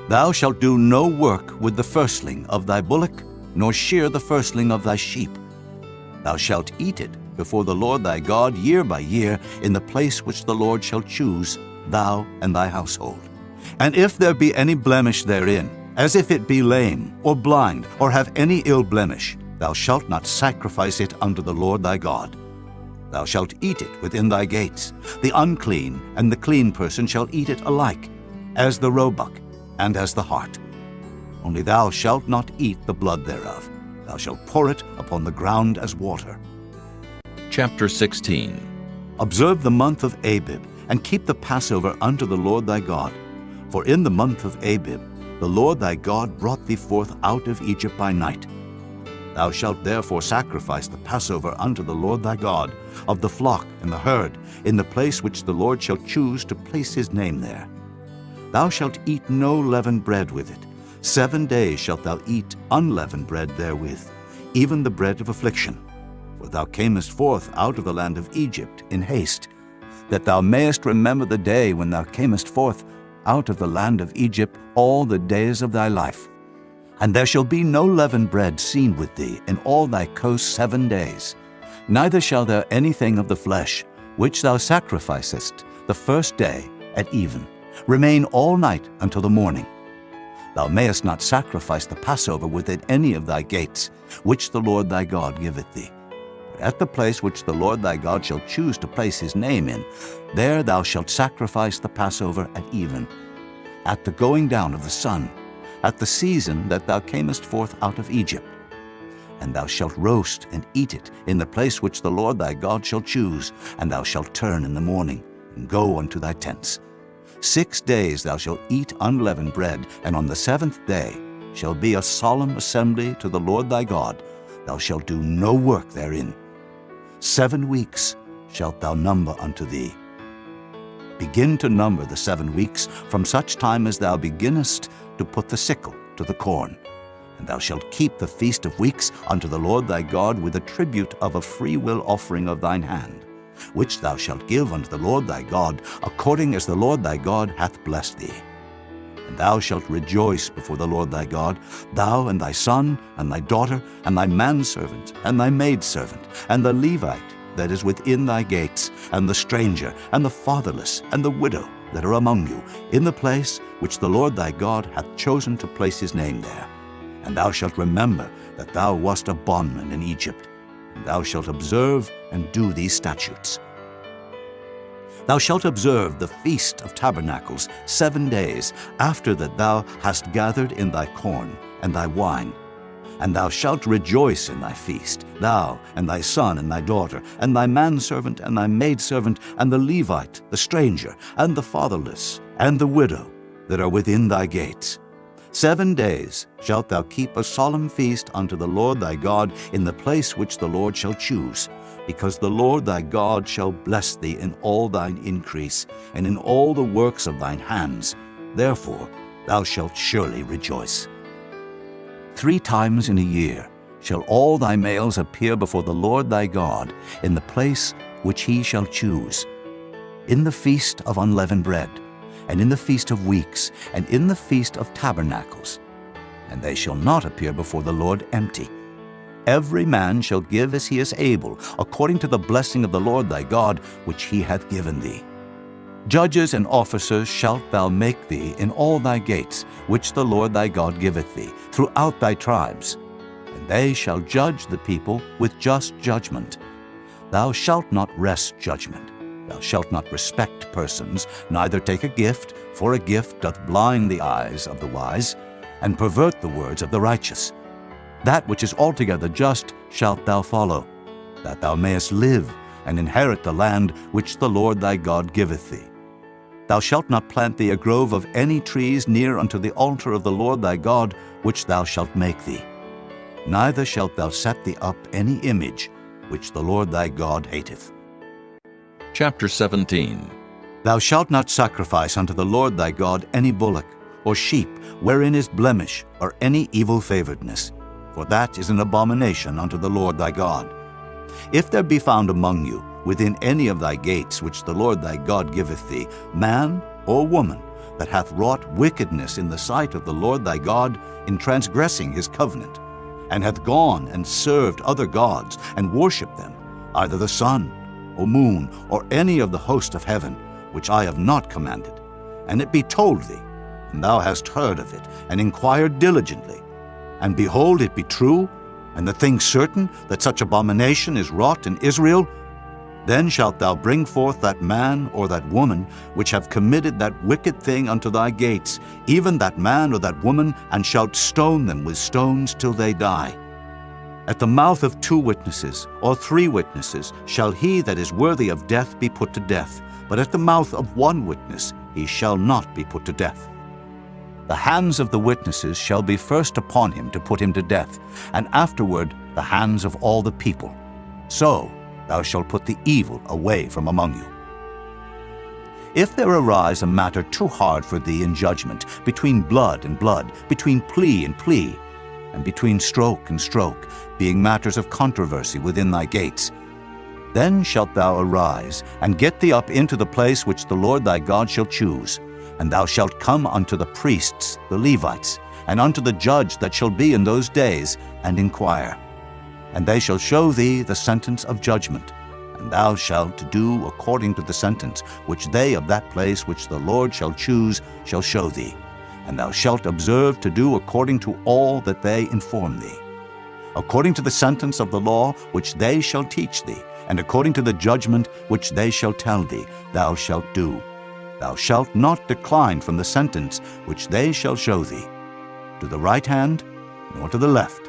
Thou shalt do no work with the firstling of thy bullock, nor shear the firstling of thy sheep. Thou shalt eat it before the Lord thy God year by year in the place which the Lord shall choose, thou and thy household. And if there be any blemish therein, as if it be lame, or blind, or have any ill blemish, thou shalt not sacrifice it unto the Lord thy God. Thou shalt eat it within thy gates. The unclean and the clean person shall eat it alike, as the roebuck and as the hart. Only thou shalt not eat the blood thereof. Thou shalt pour it upon the ground as water. Chapter 16. Observe the month of Abib, and keep the Passover unto the Lord thy God. For in the month of Abib the Lord thy God brought thee forth out of Egypt by night. Thou shalt therefore sacrifice the Passover unto the Lord thy God, of the flock and the herd, in the place which the Lord shall choose to place his name there. Thou shalt eat no leavened bread with it. 7 days shalt thou eat unleavened bread therewith, even the bread of affliction. For thou camest forth out of the land of Egypt in haste, that thou mayest remember the day when thou camest forth out of the land of Egypt all the days of thy life. And there shall be no leavened bread seen with thee in all thy coasts 7 days. Neither shall there anything of the flesh, which thou sacrificest the first day at even, remain all night until the morning. Thou mayest not sacrifice the Passover within any of thy gates, which the Lord thy God giveth thee. But at the place which the Lord thy God shall choose to place his name in, there thou shalt sacrifice the Passover at even, at the going down of the sun, at the season that thou camest forth out of Egypt. And thou shalt roast and eat it in the place which the Lord thy God shall choose, and thou shalt turn in the morning, and go unto thy tents. 6 days thou shalt eat unleavened bread, and on the 7th day shall be a solemn assembly to the Lord thy God. Thou shalt do no work therein. 7 weeks shalt thou number unto thee. Begin to number the 7 weeks from such time as thou beginnest to put the sickle to the corn. And thou shalt keep the feast of weeks unto the Lord thy God with a tribute of a freewill offering of thine hand, which thou shalt give unto the Lord thy God, according as the Lord thy God hath blessed thee. And thou shalt rejoice before the Lord thy God, thou and thy son, and thy daughter, and thy manservant, and thy maidservant, and the Levite that is within thy gates, and the stranger, and the fatherless, and the widow that are among you, in the place which the Lord thy God hath chosen to place his name there. And thou shalt remember that thou wast a bondman in Egypt, and thou shalt observe and do these statutes. Thou shalt observe the Feast of Tabernacles 7 days after that thou hast gathered in thy corn and thy wine. And thou shalt rejoice in thy feast, thou and thy son and thy daughter, and thy manservant and thy maidservant, and the Levite, the stranger, and the fatherless, and the widow that are within thy gates. 7 days shalt thou keep a solemn feast unto the Lord thy God in the place which the Lord shall choose, because the Lord thy God shall bless thee in all thine increase, and in all the works of thine hands. Therefore thou shalt surely rejoice. 3 times in a year shall all thy males appear before the Lord thy God in the place which he shall choose, in the feast of unleavened bread, and in the feast of weeks, and in the feast of tabernacles. And they shall not appear before the Lord empty. Every man shall give as he is able, according to the blessing of the Lord thy God, which he hath given thee. Judges and officers shalt thou make thee in all thy gates, which the Lord thy God giveth thee, throughout thy tribes. And they shall judge the people with just judgment. Thou shalt not wrest judgment. Thou shalt not respect persons, neither take a gift, for a gift doth blind the eyes of the wise, and pervert the words of the righteous. That which is altogether just shalt thou follow, that thou mayest live, and inherit the land which the Lord thy God giveth thee. Thou shalt not plant thee a grove of any trees near unto the altar of the Lord thy God, which thou shalt make thee. Neither shalt thou set thee up any image, which the Lord thy God hateth. Chapter 17. Thou shalt not sacrifice unto the Lord thy God any bullock, or sheep, wherein is blemish, or any evil favoredness, for that is an abomination unto the Lord thy God. If there be found among you, within any of thy gates which the Lord thy God giveth thee, man or woman, that hath wrought wickedness in the sight of the Lord thy God, in transgressing his covenant, and hath gone and served other gods, and worshipped them, either the sun, or moon, or any of the host of heaven, which I have not commanded, and it be told thee, and thou hast heard of it, and inquired diligently, and behold, it be true, and the thing certain, that such abomination is wrought in Israel, then shalt thou bring forth that man or that woman which have committed that wicked thing unto thy gates, even that man or that woman, and shalt stone them with stones till they die. At the mouth of 2 witnesses or 3 witnesses shall he that is worthy of death be put to death, but at the mouth of 1 witness he shall not be put to death. The hands of the witnesses shall be first upon him to put him to death, and afterward the hands of all the people. So thou shalt put the evil away from among you. If there arise a matter too hard for thee in judgment, between blood and blood, between plea and plea, and between stroke and stroke, being matters of controversy within thy gates, then shalt thou arise, and get thee up into the place which the Lord thy God shall choose, and thou shalt come unto the priests, the Levites, and unto the judge that shall be in those days, and inquire. And they shall show thee the sentence of judgment, and thou shalt do according to the sentence which they of that place which the Lord shall choose shall show thee. And thou shalt observe to do according to all that they inform thee. According to the sentence of the law which they shall teach thee, and according to the judgment which they shall tell thee, thou shalt do. Thou shalt not decline from the sentence which they shall show thee, to the right hand, nor to the left.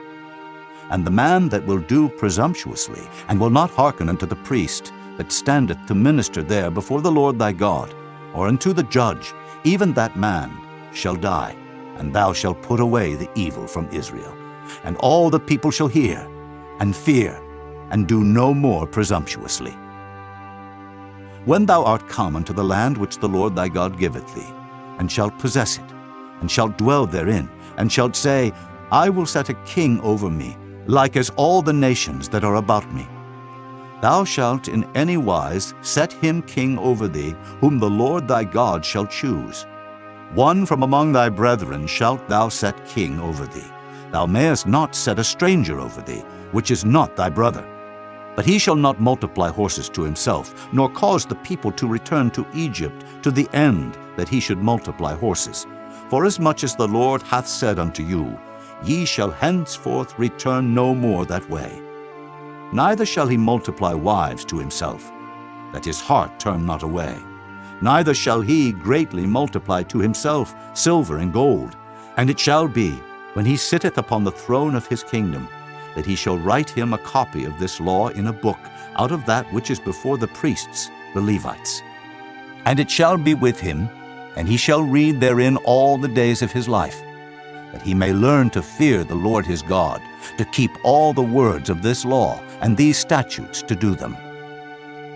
And the man that will do presumptuously, and will not hearken unto the priest that standeth to minister there before the Lord thy God, or unto the judge, even that man shall die, and thou shalt put away the evil from Israel. And all the people shall hear, and fear, and do no more presumptuously. When thou art come unto the land which the Lord thy God giveth thee, and shalt possess it, and shalt dwell therein, and shalt say, I will set a king over me, like as all the nations that are about me. Thou shalt in any wise set him king over thee, whom the Lord thy God shall choose. One from among thy brethren shalt thou set king over thee. Thou mayest not set a stranger over thee, which is not thy brother. But he shall not multiply horses to himself, nor cause the people to return to Egypt, to the end that he should multiply horses. Forasmuch as the Lord hath said unto you, Ye shall henceforth return no more that way. Neither shall he multiply wives to himself, that his heart turn not away. Neither shall he greatly multiply to himself silver and gold. And it shall be, when he sitteth upon the throne of his kingdom, that he shall write him a copy of this law in a book, out of that which is before the priests, the Levites. And it shall be with him, and he shall read therein all the days of his life. that he may learn to fear the Lord his God, to keep all the words of this law and these statutes to do them,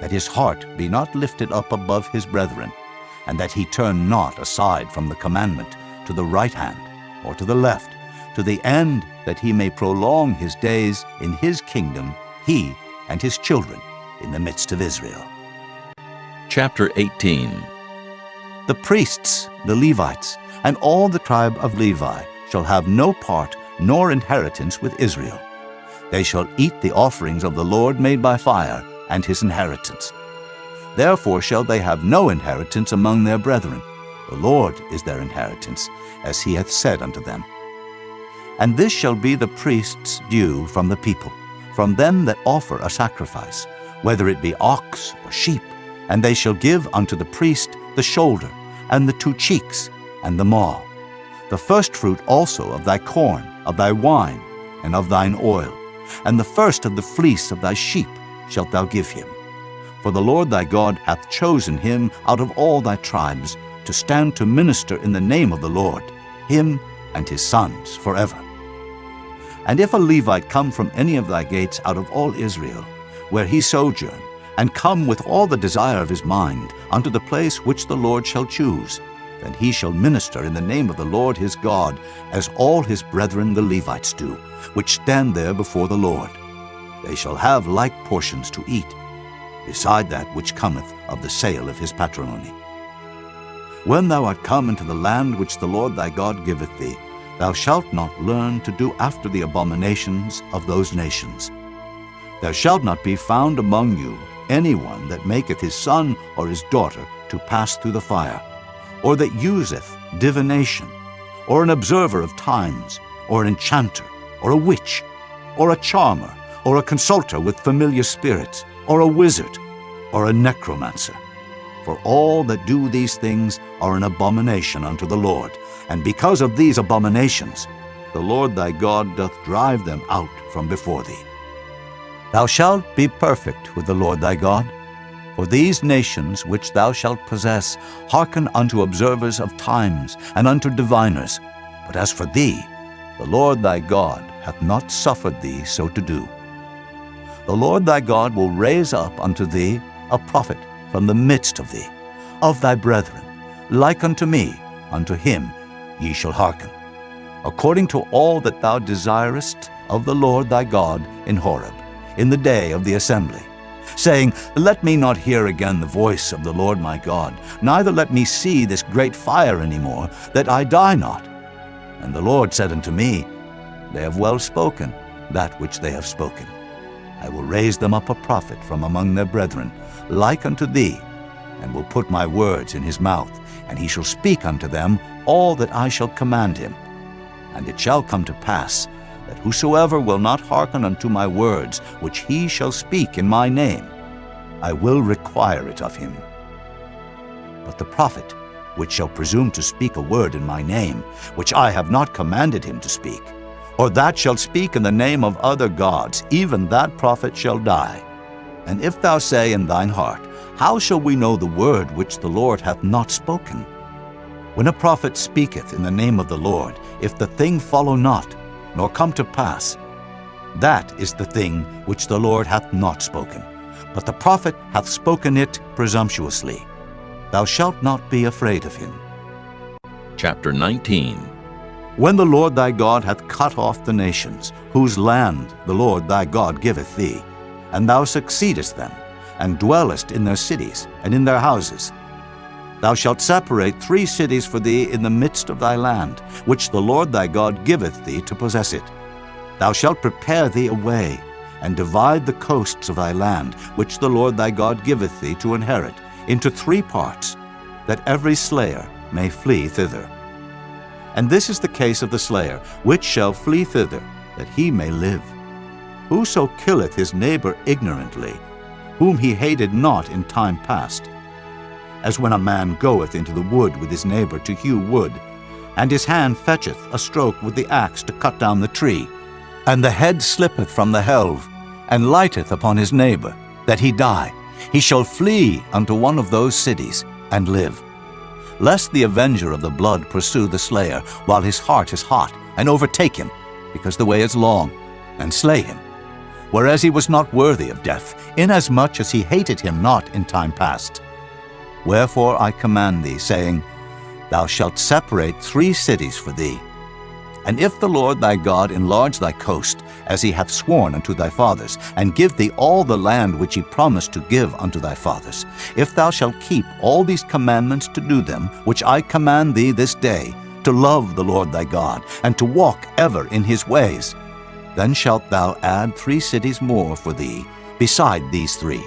that his heart be not lifted up above his brethren, and that he turn not aside from the commandment to the right hand or to the left, to the end that he may prolong his days in his kingdom, he and his children in the midst of Israel. Chapter 18. The priests, the Levites, and all the tribe of Levi shall have no part nor inheritance with Israel. They shall eat the offerings of the Lord made by fire, and his inheritance. Therefore shall they have no inheritance among their brethren. The Lord is their inheritance, as he hath said unto them. And this shall be the priest's due from the people, from them that offer a sacrifice, whether it be ox or sheep, and they shall give unto the priest the shoulder, and the 2 cheeks, and the maw. The firstfruit also of thy corn, of thy wine, and of thine oil, and the first of the fleece of thy sheep shalt thou give him. For the Lord thy God hath chosen him out of all thy tribes, to stand to minister in the name of the Lord, him and his sons forever. And if a Levite come from any of thy gates out of all Israel, where he sojourn, and come with all the desire of his mind unto the place which the Lord shall choose, then he shall minister in the name of the Lord his God, as all his brethren the Levites do, which stand there before the Lord. They shall have like portions to eat, beside that which cometh of the sale of his patrimony. When thou art come into the land which the Lord thy God giveth thee, thou shalt not learn to do after the abominations of those nations. There shall not be found among you any one that maketh his son or his daughter to pass through the fire, or that useth divination, or an observer of times, or an enchanter, or a witch, or a charmer, or a consulter with familiar spirits, or a wizard, or a necromancer. For all that do these things are an abomination unto the Lord, and because of these abominations the Lord thy God doth drive them out from before thee. Thou shalt be perfect with the Lord thy God, for these nations which thou shalt possess hearken unto observers of times and unto diviners. But as for thee, the Lord thy God hath not suffered thee so to do. The Lord thy God will raise up unto thee a prophet from the midst of thee, of thy brethren, like unto me, unto him ye shall hearken, according to all that thou desirest of the Lord thy God in Horeb, in the day of the assembly, saying, Let me not hear again the voice of the Lord my God, neither let me see this great fire any more, that I die not. And the Lord said unto me, They have well spoken that which they have spoken. I will raise them up a prophet from among their brethren, like unto thee, and will put my words in his mouth, and he shall speak unto them all that I shall command him. And it shall come to pass, that whosoever will not hearken unto my words, which he shall speak in my name, I will require it of him. But the prophet, which shall presume to speak a word in my name, which I have not commanded him to speak, or that shall speak in the name of other gods, even that prophet shall die. And if thou say in thine heart, How shall we know the word which the Lord hath not spoken? When a prophet speaketh in the name of the Lord, if the thing follow not, nor come to pass, that is the thing which the Lord hath not spoken. But the prophet hath spoken it presumptuously. Thou shalt not be afraid of him. Chapter 19. When the Lord thy God hath cut off the nations, whose land the Lord thy God giveth thee, and thou succeedest them, and dwellest in their cities and in their houses, thou shalt separate 3 cities for thee in the midst of thy land, which the Lord thy God giveth thee to possess it. Thou shalt prepare thee a way, and divide the coasts of thy land, which the Lord thy God giveth thee to inherit, into 3 parts, that every slayer may flee thither. And this is the case of the slayer, which shall flee thither, that he may live. Whoso killeth his neighbor ignorantly, whom he hated not in time past, as when a man goeth into the wood with his neighbor to hew wood, and his hand fetcheth a stroke with the axe to cut down the tree, and the head slippeth from the helve, and lighteth upon his neighbor, that he die, he shall flee unto one of those cities, and live. Lest the avenger of the blood pursue the slayer, while his heart is hot, and overtake him, because the way is long, and slay him, whereas he was not worthy of death, inasmuch as he hated him not in time past. Wherefore I command thee, saying, Thou shalt separate 3 cities for thee. And if the Lord thy God enlarge thy coast, as he hath sworn unto thy fathers, and give thee all the land which he promised to give unto thy fathers, if thou shalt keep all these commandments to do them, which I command thee this day, to love the Lord thy God, and to walk ever in his ways, then shalt thou add 3 cities more for thee, beside these 3,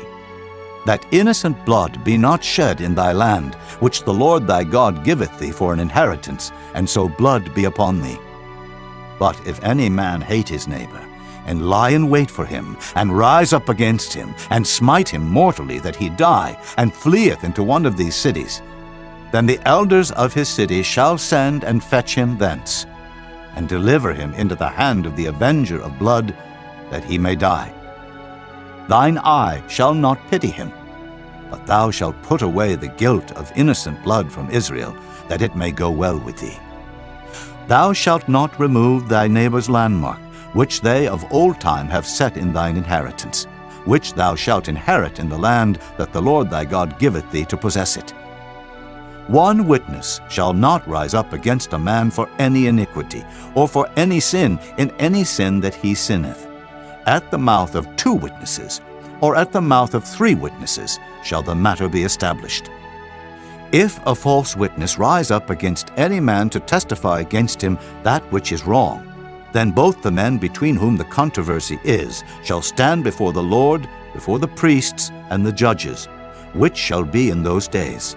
that innocent blood be not shed in thy land, which the Lord thy God giveth thee for an inheritance, and so blood be upon thee. But if any man hate his neighbor, and lie in wait for him, and rise up against him, and smite him mortally that he die, and fleeth into one of these cities, then the elders of his city shall send and fetch him thence, and deliver him into the hand of the avenger of blood, that he may die. Thine eye shall not pity him, but thou shalt put away the guilt of innocent blood from Israel, that it may go well with thee. Thou shalt not remove thy neighbor's landmark, which they of old time have set in thine inheritance, which thou shalt inherit in the land that the Lord thy God giveth thee to possess it. 1 witness shall not rise up against a man for any iniquity, or for any sin in any sin that he sinneth. At the mouth of 2 witnesses, or at the mouth of 3 witnesses, shall the matter be established. If a false witness rise up against any man to testify against him that which is wrong, then both the men between whom the controversy is shall stand before the Lord, before the priests and the judges, which shall be in those days.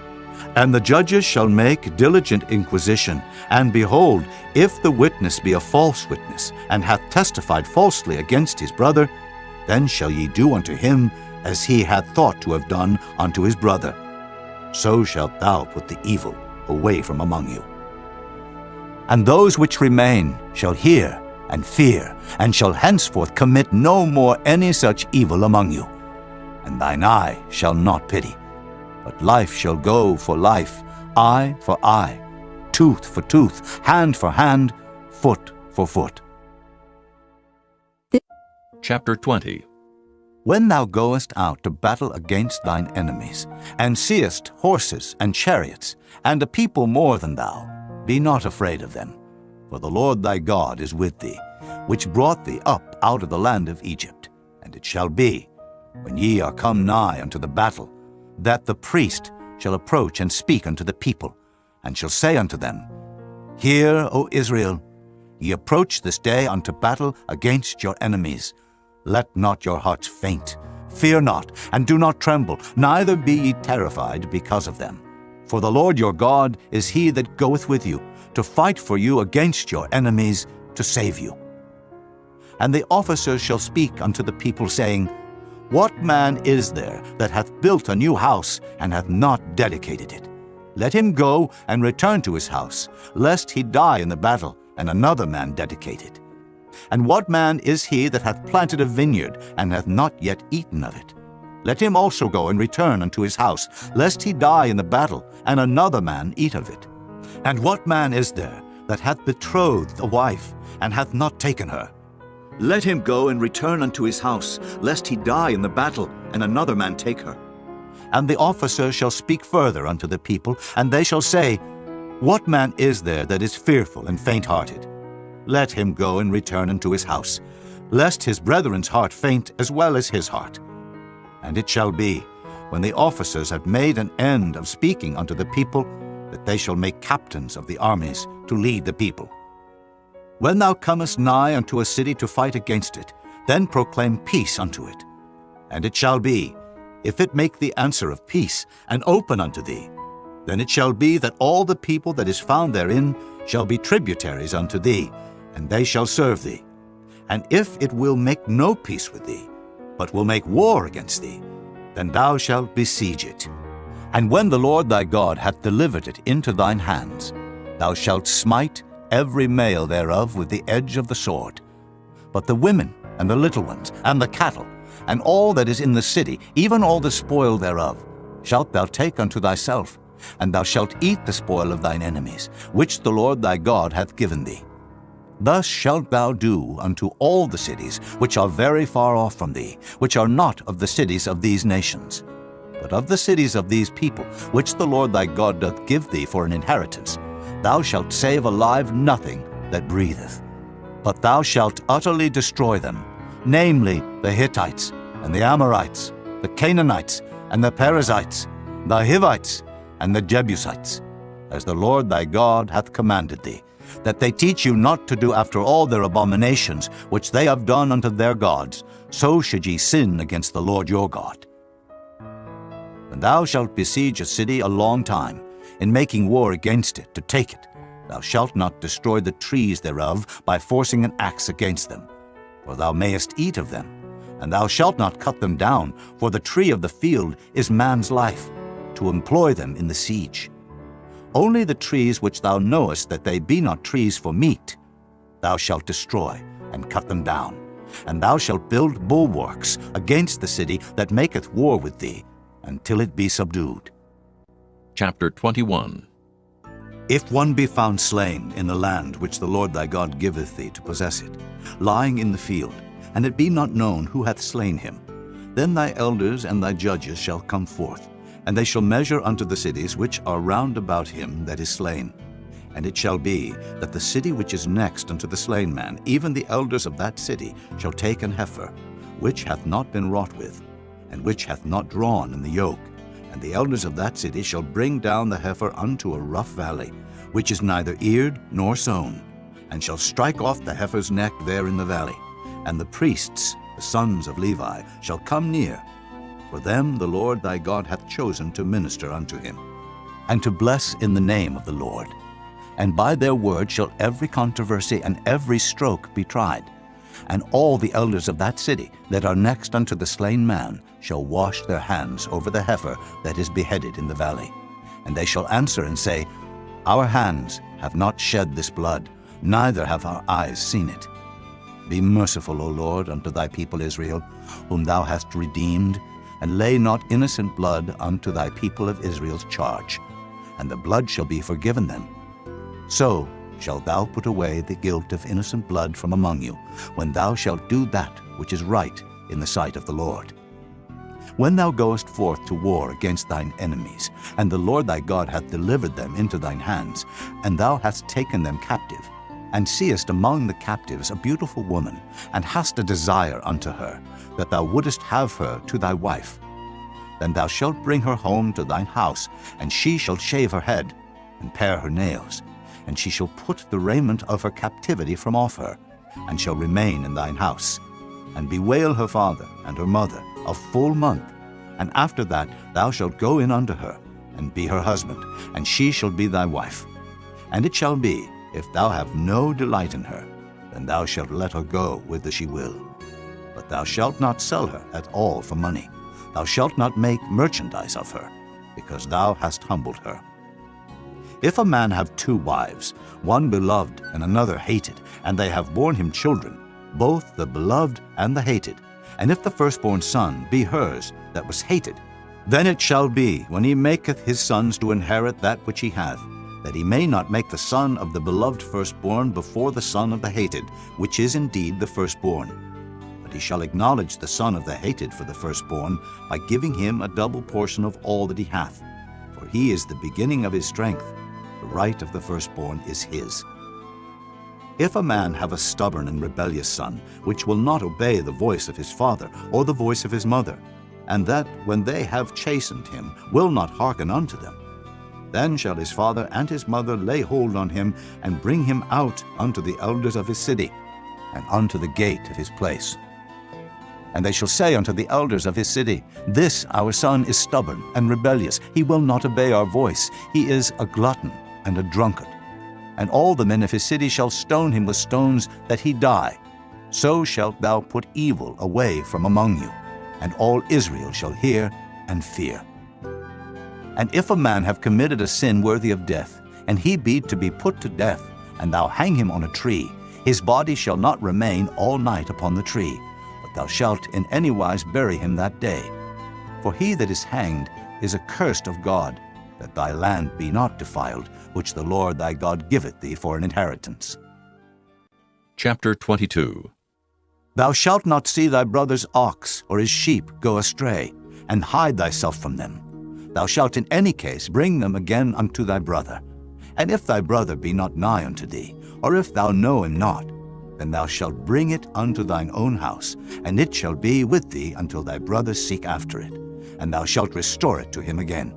And the judges shall make diligent inquisition, and behold, if the witness be a false witness, and hath testified falsely against his brother, then shall ye do unto him as he hath thought to have done unto his brother. So shalt thou put the evil away from among you. And those which remain shall hear and fear, and shall henceforth commit no more any such evil among you. And thine eye shall not pity, but life shall go for life, eye for eye, tooth for tooth, hand for hand, foot for foot. Chapter 20. When thou goest out to battle against thine enemies, and seest horses and chariots, and a people more than thou, be not afraid of them, for the Lord thy God is with thee, which brought thee up out of the land of Egypt. And it shall be, when ye are come nigh unto the battle, that the priest shall approach and speak unto the people, and shall say unto them, Hear, O Israel, ye approach this day unto battle against your enemies. Let not your hearts faint, fear not, and do not tremble, neither be ye terrified because of them. For the Lord your God is he that goeth with you, to fight for you against your enemies, to save you. And the officers shall speak unto the people, saying, What man is there that hath built a new house, and hath not dedicated it? Let him go and return to his house, lest he die in the battle, and another man dedicate it. And what man is he that hath planted a vineyard, and hath not yet eaten of it? Let him also go and return unto his house, lest he die in the battle, and another man eat of it. And what man is there that hath betrothed a wife, and hath not taken her? Let him go and return unto his house, lest he die in the battle, and another man take her. And the officers shall speak further unto the people, and they shall say, What man is there that is fearful and faint-hearted? Let him go and return unto his house, lest his brethren's heart faint as well as his heart. And it shall be, when the officers have made an end of speaking unto the people, that they shall make captains of the armies to lead the people. When thou comest nigh unto a city to fight against it, then proclaim peace unto it. And it shall be, if it make the answer of peace, and open unto thee, then it shall be that all the people that is found therein shall be tributaries unto thee, and they shall serve thee. And if it will make no peace with thee, but will make war against thee, then thou shalt besiege it. And when the Lord thy God hath delivered it into thine hands, thou shalt smite every male thereof with the edge of the sword. But the women, and the little ones, and the cattle, and all that is in the city, even all the spoil thereof, shalt thou take unto thyself, and thou shalt eat the spoil of thine enemies, which the Lord thy God hath given thee. Thus shalt thou do unto all the cities which are very far off from thee, which are not of the cities of these nations. But of the cities of these people, which the Lord thy God doth give thee for an inheritance, thou shalt save alive nothing that breatheth. But thou shalt utterly destroy them, namely the Hittites, and the Amorites, the Canaanites, and the Perizzites, the Hivites, and the Jebusites, as the Lord thy God hath commanded thee, that they teach you not to do after all their abominations which they have done unto their gods, so should ye sin against the Lord your God. When thou shalt besiege a city a long time, in making war against it to take it, thou shalt not destroy the trees thereof by forcing an axe against them, for thou mayest eat of them, and thou shalt not cut them down, for the tree of the field is man's life, to employ them in the siege. Only the trees which thou knowest that they be not trees for meat, thou shalt destroy and cut them down, and thou shalt build bulwarks against the city that maketh war with thee, until it be subdued. Chapter 21. If one be found slain in the land which the Lord thy God giveth thee to possess it, lying in the field, and it be not known who hath slain him, then thy elders and thy judges shall come forth, and they shall measure unto the cities which are round about him that is slain. And it shall be that the city which is next unto the slain man, even the elders of that city, shall take an heifer, which hath not been wrought with, and which hath not drawn in the yoke. And the elders of that city shall bring down the heifer unto a rough valley, which is neither eared nor sown, and shall strike off the heifer's neck there in the valley. And the priests, the sons of Levi, shall come near, for them the Lord thy God hath chosen to minister unto him, and to bless in the name of the Lord. And by their word shall every controversy and every stroke be tried. And all the elders of that city that are next unto the slain man shall wash their hands over the heifer that is beheaded in the valley. And they shall answer and say, Our hands have not shed this blood, neither have our eyes seen it. Be merciful, O Lord, unto thy people Israel, whom thou hast redeemed, and lay not innocent blood unto thy people of Israel's charge, and the blood shall be forgiven them. So shalt thou put away the guilt of innocent blood from among you, when thou shalt do that which is right in the sight of the Lord. When thou goest forth to war against thine enemies, and the Lord thy God hath delivered them into thine hands, and thou hast taken them captive, and seest among the captives a beautiful woman, and hast a desire unto her, that thou wouldest have her to thy wife, then thou shalt bring her home to thine house, and she shall shave her head, and pare her nails, and she shall put the raiment of her captivity from off her, and shall remain in thine house, and bewail her father and her mother a full month. And after that thou shalt go in unto her, and be her husband, and she shall be thy wife. And it shall be, if thou have no delight in her, then thou shalt let her go whither she will. But thou shalt not sell her at all for money. Thou shalt not make merchandise of her, because thou hast humbled her. If a man have two wives, one beloved and another hated, and they have borne him children, both the beloved and the hated, and if the firstborn son be hers that was hated, then it shall be, when he maketh his sons to inherit that which he hath, that he may not make the son of the beloved firstborn before the son of the hated, which is indeed the firstborn. But he shall acknowledge the son of the hated for the firstborn, by giving him a double portion of all that he hath. For he is the beginning of his strength, the right of the firstborn is his. If a man have a stubborn and rebellious son, which will not obey the voice of his father or the voice of his mother, and that, when they have chastened him, will not hearken unto them, then shall his father and his mother lay hold on him, and bring him out unto the elders of his city, and unto the gate of his place. And they shall say unto the elders of his city, This our son is stubborn and rebellious, he will not obey our voice, he is a glutton and a drunkard. And all the men of his city shall stone him with stones, that he die. So shalt thou put evil away from among you, and all Israel shall hear and fear. And if a man have committed a sin worthy of death, and he be to be put to death, and thou hang him on a tree, his body shall not remain all night upon the tree, but thou shalt in any wise bury him that day. For he that is hanged is accursed of God, that thy land be not defiled, which the Lord thy God giveth thee for an inheritance. Chapter 22. Thou shalt not see thy brother's ox or his sheep go astray, and hide thyself from them. Thou shalt in any case bring them again unto thy brother. And if thy brother be not nigh unto thee, or if thou know him not, then thou shalt bring it unto thine own house, and it shall be with thee until thy brother seek after it, and thou shalt restore it to him again.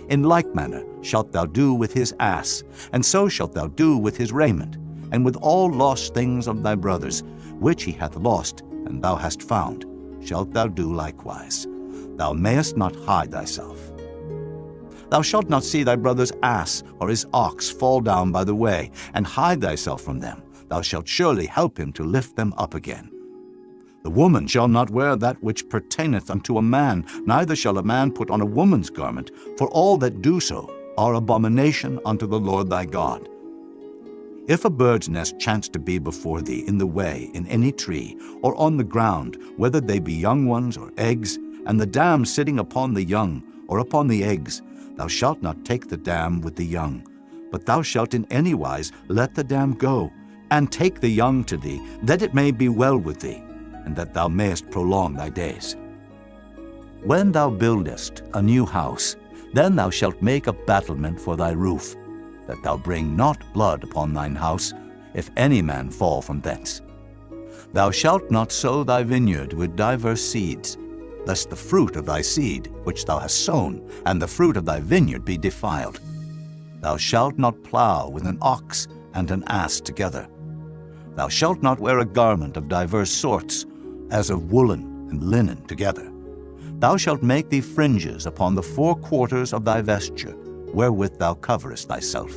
In like manner shalt thou do with his ass, and so shalt thou do with his raiment, and with all lost things of thy brothers, which he hath lost, and thou hast found, shalt thou do likewise. Thou mayest not hide thyself. Thou shalt not see thy brother's ass or his ox fall down by the way, and hide thyself from them. Thou shalt surely help him to lift them up again. The woman shall not wear that which pertaineth unto a man, neither shall a man put on a woman's garment, for all that do so are abomination unto the Lord thy God. If a bird's nest chance to be before thee in the way, in any tree, or on the ground, whether they be young ones or eggs, and the dam sitting upon the young, or upon the eggs, thou shalt not take the dam with the young, but thou shalt in any wise let the dam go, and take the young to thee, that it may be well with thee, and that thou mayest prolong thy days. When thou buildest a new house, then thou shalt make a battlement for thy roof, that thou bring not blood upon thine house, if any man fall from thence. Thou shalt not sow thy vineyard with divers seeds, lest the fruit of thy seed which thou hast sown, and the fruit of thy vineyard be defiled. Thou shalt not plow with an ox and an ass together. Thou shalt not wear a garment of divers sorts, as of woolen and linen together. Thou shalt make thee fringes upon the four quarters of thy vesture, wherewith thou coverest thyself.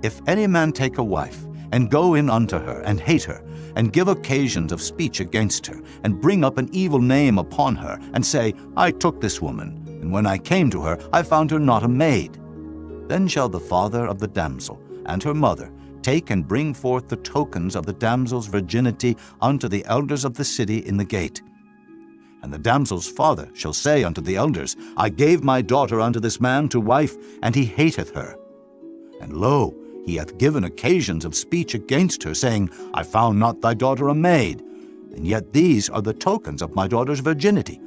If any man take a wife, and go in unto her, and hate her, and give occasions of speech against her, and bring up an evil name upon her, and say, I took this woman, and when I came to her, I found her not a maid, then shall the father of the damsel and her mother take and bring forth the tokens of the damsel's virginity unto the elders of the city in the gate. And the damsel's father shall say unto the elders, I gave my daughter unto this man to wife, and he hateth her. And lo, he hath given occasions of speech against her, saying, I found not thy daughter a maid, and yet these are the tokens of my daughter's virginity.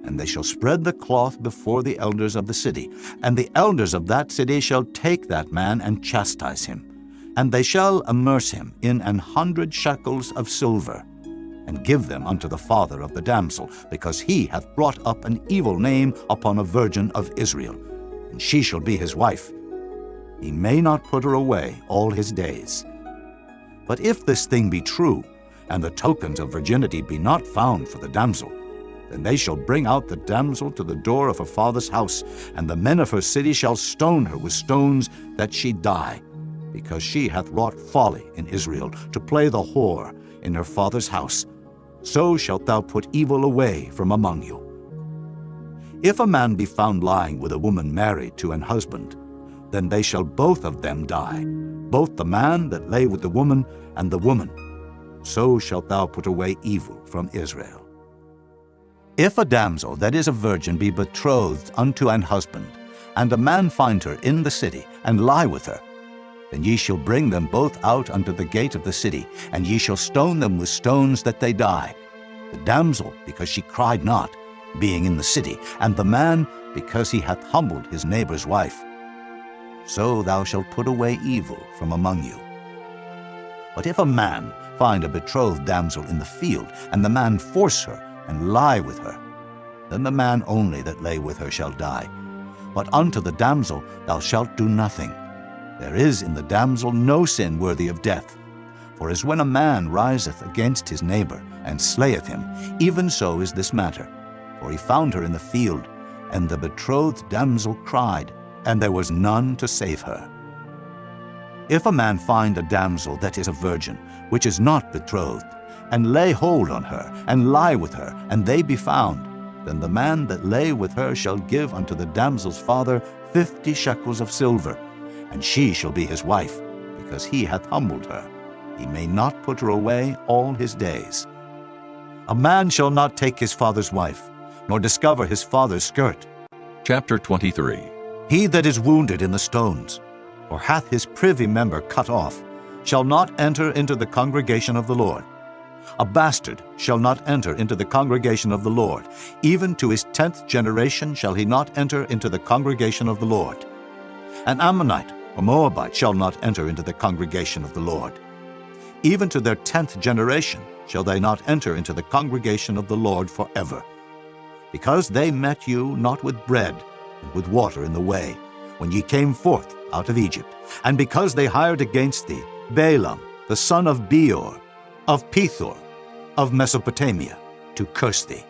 And they shall spread the cloth before the elders of the city, and the elders of that city shall take that man and chastise him. And they shall immerse him in 100 shekels of silver, and give them unto the father of the damsel, because he hath brought up an evil name upon a virgin of Israel, and she shall be his wife. He may not put her away all his days. But if this thing be true, and the tokens of virginity be not found for the damsel, then they shall bring out the damsel to the door of her father's house, and the men of her city shall stone her with stones, that she die, because she hath wrought folly in Israel, to play the whore in her father's house. So shalt thou put evil away from among you. If a man be found lying with a woman married to an husband, then they shall both of them die, both the man that lay with the woman and the woman. So shalt thou put away evil from Israel. If a damsel that is a virgin be betrothed unto an husband, and a man find her in the city, and lie with her, then ye shall bring them both out unto the gate of the city, and ye shall stone them with stones that they die, the damsel because she cried not, being in the city, and the man because he hath humbled his neighbor's wife. So thou shalt put away evil from among you. But if a man find a betrothed damsel in the field, and the man force her, and lie with her, then the man only that lay with her shall die. But unto the damsel thou shalt do nothing. There is in the damsel no sin worthy of death. For as when a man riseth against his neighbor, and slayeth him, even so is this matter. For he found her in the field, and the betrothed damsel cried, and there was none to save her. If a man find a damsel that is a virgin, which is not betrothed, and lay hold on her, and lie with her, and they be found, then the man that lay with her shall give unto the damsel's father 50 shekels of silver, and she shall be his wife, because he hath humbled her. He may not put her away all his days. A man shall not take his father's wife, nor discover his father's skirt. Chapter 23. He that is wounded in the stones, or hath his privy member cut off, shall not enter into the congregation of the Lord. A bastard shall not enter into the congregation of the Lord. Even to his 10th generation shall he not enter into the congregation of the Lord. An Ammonite or Moabite shall not enter into the congregation of the Lord. Even to their 10th generation shall they not enter into the congregation of the Lord forever. Because they met you not with bread and with water in the way, when ye came forth out of Egypt, and because they hired against thee Balaam, the son of Beor, of Pethor, of Mesopotamia, to curse thee.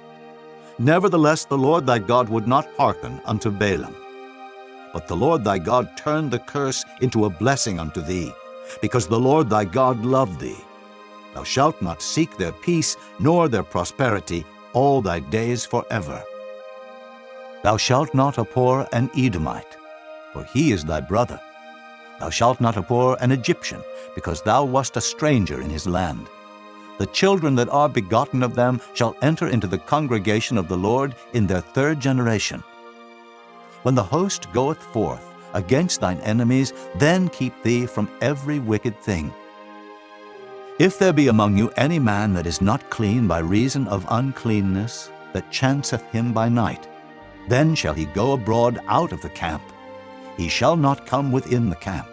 Nevertheless the Lord thy God would not hearken unto Balaam. But the Lord thy God turned the curse into a blessing unto thee, because the Lord thy God loved thee. Thou shalt not seek their peace, nor their prosperity, all thy days forever. Thou shalt not abhor an Edomite, for he is thy brother. Thou shalt not abhor an Egyptian, because thou wast a stranger in his land. The children that are begotten of them shall enter into the congregation of the Lord in their 3rd generation. When the host goeth forth against thine enemies, then keep thee from every wicked thing. If there be among you any man that is not clean by reason of uncleanness, that chanceth him by night, then shall he go abroad out of the camp. He shall not come within the camp.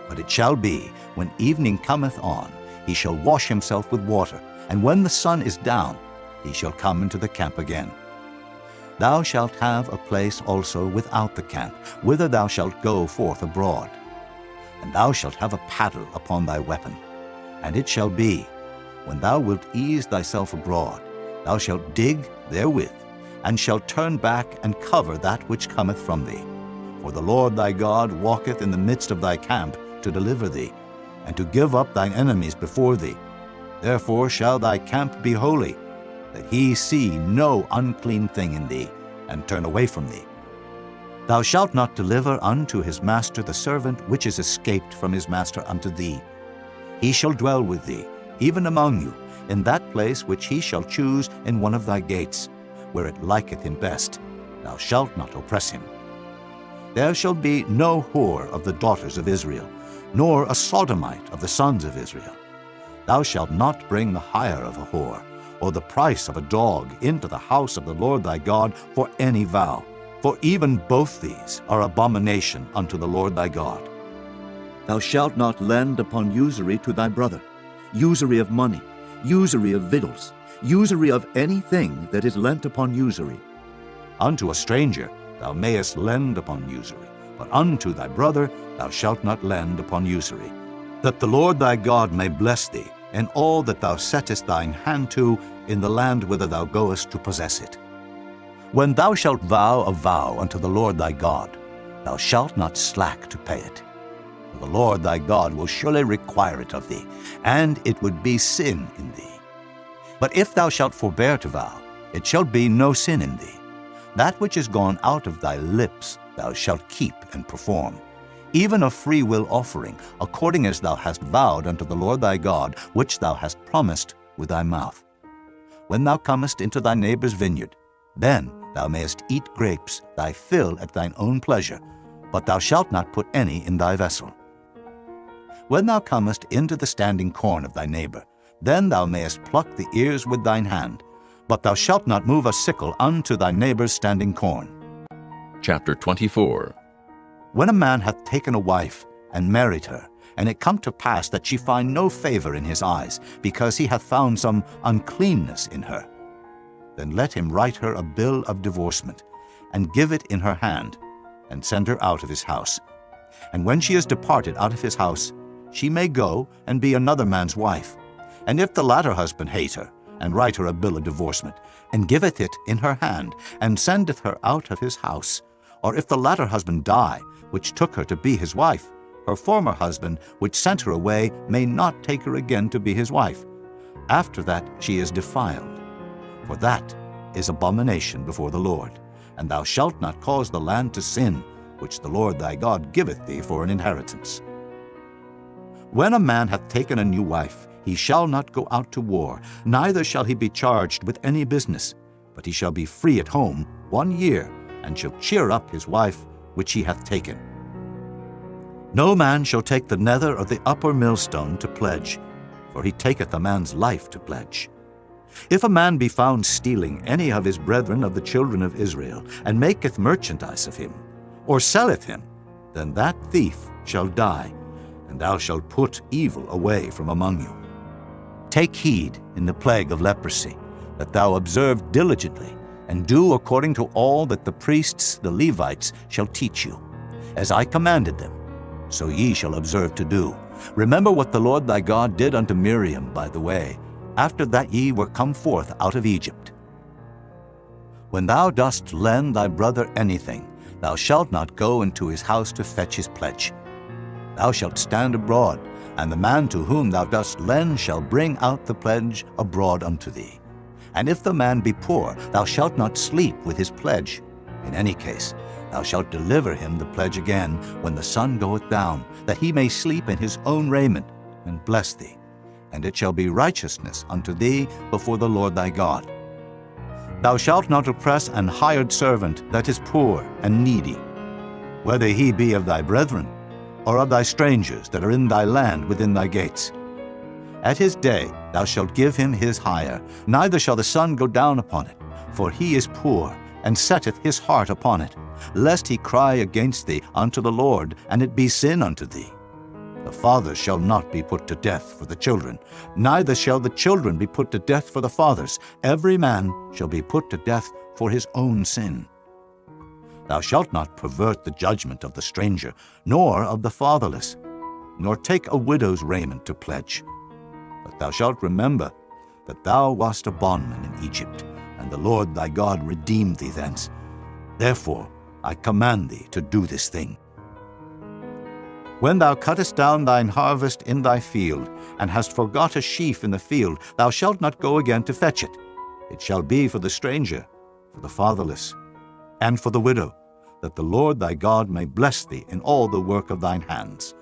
But it shall be, when evening cometh on, he shall wash himself with water, and when the sun is down, he shall come into the camp again. Thou shalt have a place also without the camp, whither thou shalt go forth abroad. And thou shalt have a paddle upon thy weapon. And it shall be, when thou wilt ease thyself abroad, thou shalt dig therewith, and shalt turn back and cover that which cometh from thee. For the Lord thy God walketh in the midst of thy camp to deliver thee, and to give up thine enemies before thee. Therefore shall thy camp be holy, that he see no unclean thing in thee, and turn away from thee. Thou shalt not deliver unto his master the servant which is escaped from his master unto thee. He shall dwell with thee, even among you, in that place which he shall choose in one of thy gates, where it liketh him best. Thou shalt not oppress him. There shall be no whore of the daughters of Israel, nor a sodomite of the sons of Israel. Thou shalt not bring the hire of a whore, or the price of a dog into the house of the Lord thy God for any vow, for even both these are abomination unto the Lord thy God. Thou shalt not lend upon usury to thy brother, usury of money, usury of victuals, usury of anything that is lent upon usury. Unto a stranger thou mayest lend upon usury, but unto thy brother thou shalt not lend upon usury, that the Lord thy God may bless thee in all that thou settest thine hand to in the land whither thou goest to possess it. When thou shalt vow a vow unto the Lord thy God, thou shalt not slack to pay it. For the Lord thy God will surely require it of thee, and it would be sin in thee. But if thou shalt forbear to vow, it shall be no sin in thee. That which is gone out of thy lips thou shalt keep and perform, even a free will offering, according as thou hast vowed unto the Lord thy God, which thou hast promised with thy mouth. When thou comest into thy neighbor's vineyard, then thou mayest eat grapes, thy fill at thine own pleasure, but thou shalt not put any in thy vessel. When thou comest into the standing corn of thy neighbor, then thou mayest pluck the ears with thine hand, but thou shalt not move a sickle unto thy neighbor's standing corn. Chapter 24. When a man hath taken a wife and married her, and it come to pass that she find no favor in his eyes, because he hath found some uncleanness in her, then let him write her a bill of divorcement, and give it in her hand, and send her out of his house. And when she is departed out of his house, she may go and be another man's wife. And if the latter husband hate her, and write her a bill of divorcement, and giveth it in her hand, and sendeth her out of his house, or if the latter husband die, which took her to be his wife, her former husband, which sent her away, may not take her again to be his wife. After that she is defiled. For that is abomination before the Lord, and thou shalt not cause the land to sin, which the Lord thy God giveth thee for an inheritance. When a man hath taken a new wife, he shall not go out to war, neither shall he be charged with any business, but he shall be free at home 1 year, and shall cheer up his wife which he hath taken. No man shall take the nether of the upper millstone to pledge, for he taketh a man's life to pledge. If a man be found stealing any of his brethren of the children of Israel, and maketh merchandise of him, or selleth him, then that thief shall die, and thou shalt put evil away from among you. Take heed in the plague of leprosy, that thou observe diligently, and do according to all that the priests, the Levites, shall teach you. As I commanded them, so ye shall observe to do. Remember what the Lord thy God did unto Miriam by the way, after that ye were come forth out of Egypt. When thou dost lend thy brother anything, thou shalt not go into his house to fetch his pledge. Thou shalt stand abroad, and the man to whom thou dost lend shall bring out the pledge abroad unto thee. And if the man be poor, thou shalt not sleep with his pledge. In any case, thou shalt deliver him the pledge again when the sun goeth down, that he may sleep in his own raiment, and bless thee. And it shall be righteousness unto thee before the Lord thy God. Thou shalt not oppress an hired servant that is poor and needy, whether he be of thy brethren, or of thy strangers that are in thy land within thy gates. At his day thou shalt give him his hire, neither shall the sun go down upon it, for he is poor, and setteth his heart upon it, lest he cry against thee unto the Lord, and it be sin unto thee. The fathers shall not be put to death for the children, neither shall the children be put to death for the fathers. Every man shall be put to death for his own sin. Thou shalt not pervert the judgment of the stranger, nor of the fatherless, nor take a widow's raiment to pledge. But thou shalt remember that thou wast a bondman in Egypt, and the Lord thy God redeemed thee thence. Therefore I command thee to do this thing. When thou cuttest down thine harvest in thy field, and hast forgot a sheaf in the field, thou shalt not go again to fetch it. It shall be for the stranger, for the fatherless, and for the widow, that the Lord thy God may bless thee in all the work of thine hands.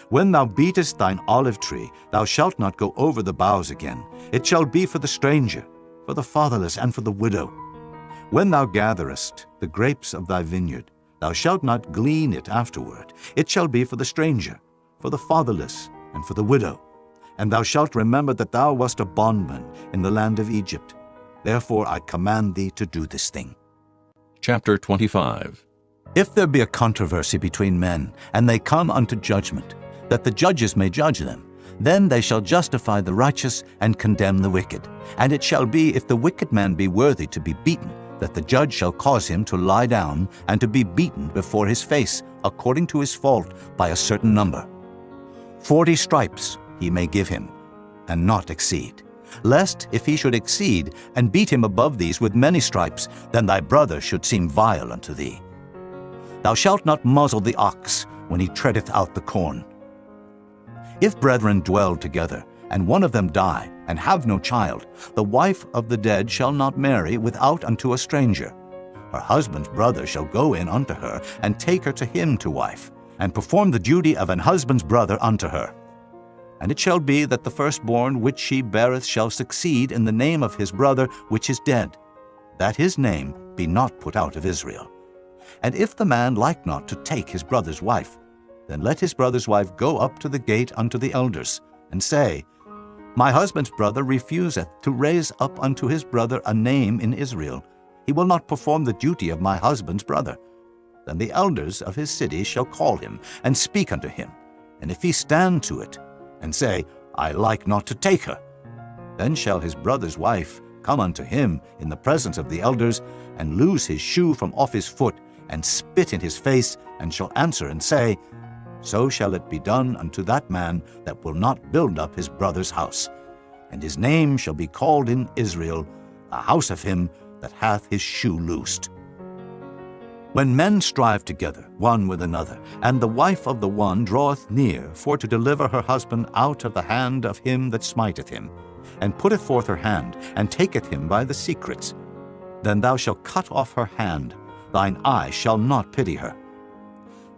When thou beatest thine olive tree, thou shalt not go over the boughs again. It shall be for the stranger, for the fatherless, and for the widow. When thou gatherest the grapes of thy vineyard, thou shalt not glean it afterward. It shall be for the stranger, for the fatherless, and for the widow. And thou shalt remember that thou wast a bondman in the land of Egypt. Therefore I command thee to do this thing. Chapter 25. If there be a controversy between men, and they come unto judgment, that the judges may judge them, then they shall justify the righteous and condemn the wicked. And it shall be, if the wicked man be worthy to be beaten, that the judge shall cause him to lie down and to be beaten before his face, according to his fault, by a certain number. 40 stripes he may give him, and not exceed. Lest, if he should exceed, and beat him above these with many stripes, then thy brother should seem vile unto thee. Thou shalt not muzzle the ox when he treadeth out the corn. If brethren dwell together, and one of them die, and have no child, the wife of the dead shall not marry without unto a stranger. Her husband's brother shall go in unto her, and take her to him to wife, and perform the duty of an husband's brother unto her. And it shall be that the firstborn which she beareth shall succeed in the name of his brother which is dead, that his name be not put out of Israel. And if the man like not to take his brother's wife, then let his brother's wife go up to the gate unto the elders, and say, My husband's brother refuseth to raise up unto his brother a name in Israel. He will not perform the duty of my husband's brother. Then the elders of his city shall call him, and speak unto him. And if he stand to it, and say, I like not to take her, then shall his brother's wife come unto him in the presence of the elders, and loose his shoe from off his foot, and spit in his face, and shall answer and say, So shall it be done unto that man that will not build up his brother's house. And his name shall be called in Israel, the house of him that hath his shoe loosed. When men strive together one with another, and the wife of the one draweth near for to deliver her husband out of the hand of him that smiteth him, and putteth forth her hand, and taketh him by the secrets, then thou shalt cut off her hand, thine eye shall not pity her.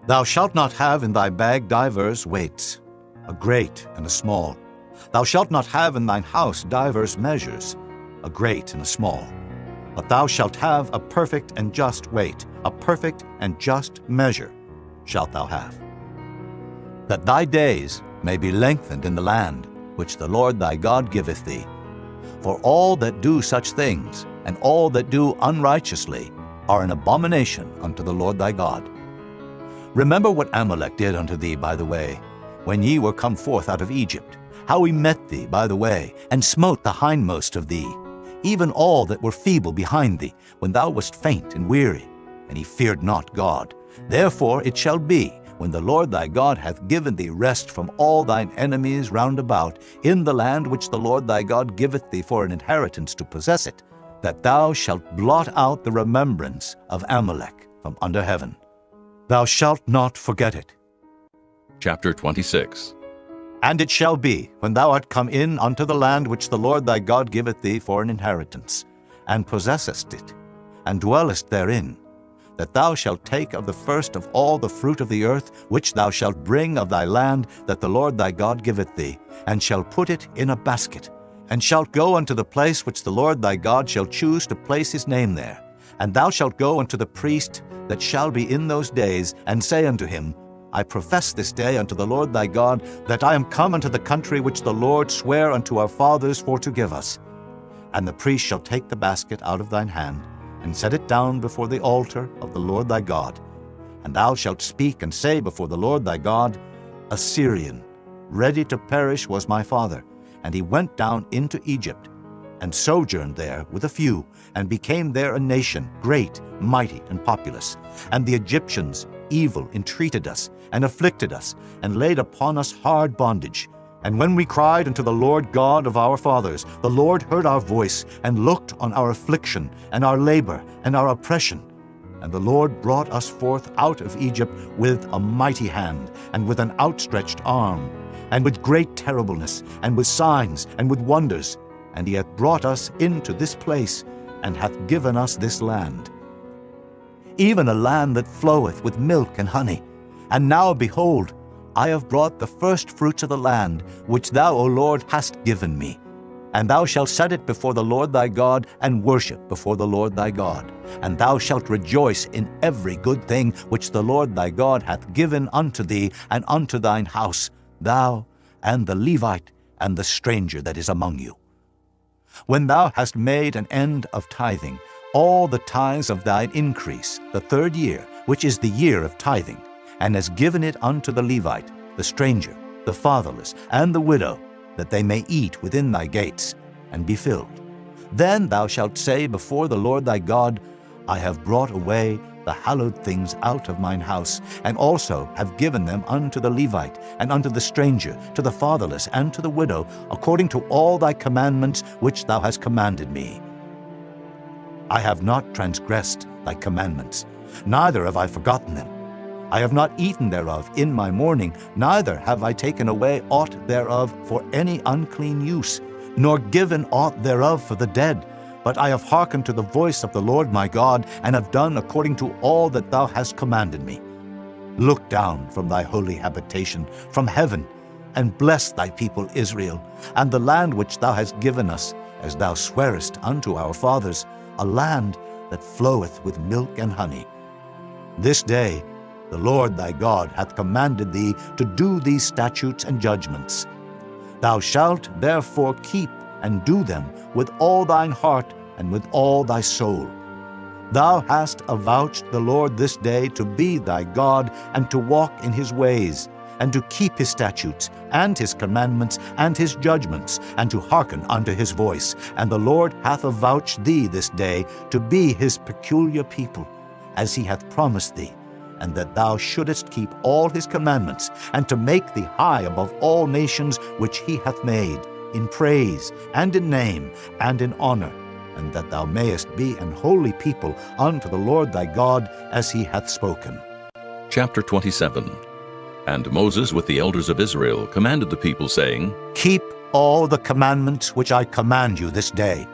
Thou shalt not have in thy bag divers weights, a great and a small. Thou shalt not have in thine house divers measures, a great and a small. But thou shalt have a perfect and just weight, a perfect and just measure shalt thou have. that thy days may be lengthened in the land which the Lord thy God giveth thee. For all that do such things, and all that do unrighteously, are an abomination unto the Lord thy God. Remember what Amalek did unto thee by the way, when ye were come forth out of Egypt, how he met thee by the way, and smote the hindmost of thee, even all that were feeble behind thee, when thou wast faint and weary, and he feared not God. Therefore it shall be, when the Lord thy God hath given thee rest from all thine enemies round about, in the land which the Lord thy God giveth thee for an inheritance to possess it, that thou shalt blot out the remembrance of Amalek from under heaven. Thou shalt not forget it. Chapter 26. And it shall be, when thou art come in unto the land which the Lord thy God giveth thee for an inheritance, and possessest it, and dwellest therein, that thou shalt take of the first of all the fruit of the earth, which thou shalt bring of thy land that the Lord thy God giveth thee, and shalt put it in a basket, and shalt go unto the place which the Lord thy God shall choose to place his name there. And thou shalt go unto the priest that shall be in those days, and say unto him, I profess this day unto the Lord thy God, that I am come unto the country which the Lord sware unto our fathers for to give us. And the priest shall take the basket out of thine hand, and set it down before the altar of the Lord thy God. And thou shalt speak and say before the Lord thy God, A Syrian, ready to perish, was my father, and he went down into Egypt, and sojourned there with a few, and became there a nation, great, mighty, and populous. And the Egyptians evil entreated us, and afflicted us, and laid upon us hard bondage. And when we cried unto the Lord God of our fathers, the Lord heard our voice, and looked on our affliction, and our labor, and our oppression. And the Lord brought us forth out of Egypt with a mighty hand, and with an outstretched arm, and with great terribleness, and with signs, and with wonders. And he hath brought us into this place, and hath given us this land, even a land that floweth with milk and honey. And now, behold, I have brought the first fruits of the land, which thou, O Lord, hast given me. And thou shalt set it before the Lord thy God, and worship before the Lord thy God. And thou shalt rejoice in every good thing which the Lord thy God hath given unto thee and unto thine house, thou and the Levite and the stranger that is among you. When thou hast made an end of tithing, all the tithes of thine increase, the third year, which is the year of tithing, and hast given it unto the Levite, the stranger, the fatherless, and the widow, that they may eat within thy gates, and be filled. Then thou shalt say before the Lord thy God, I have brought away the hallowed things out of mine house, and also have given them unto the Levite, and unto the stranger, to the fatherless, and to the widow, according to all thy commandments which thou hast commanded me. I have not transgressed thy commandments, neither have I forgotten them. I have not eaten thereof in my mourning, neither have I taken away aught thereof for any unclean use, nor given aught thereof for the dead. But I have hearkened to the voice of the Lord my God, and have done according to all that thou hast commanded me. Look down from thy holy habitation, from heaven, and bless thy people Israel, and the land which thou hast given us, as thou swarest unto our fathers, a land that floweth with milk and honey. This day the Lord thy God hath commanded thee to do these statutes and judgments. Thou shalt therefore keep and do them with all thine heart and with all thy soul. Thou hast avouched the Lord this day to be thy God, and to walk in his ways, and to keep his statutes, and his commandments, and his judgments, and to hearken unto his voice. And the Lord hath avouched thee this day to be his peculiar people, as he hath promised thee, and that thou shouldest keep all his commandments, and to make thee high above all nations which he hath made, in praise, and in name, and in honor, and that thou mayest be an holy people unto the Lord thy God, as he hath spoken. Chapter 27. And Moses with the elders of Israel commanded the people, saying, Keep all the commandments which I command you this day.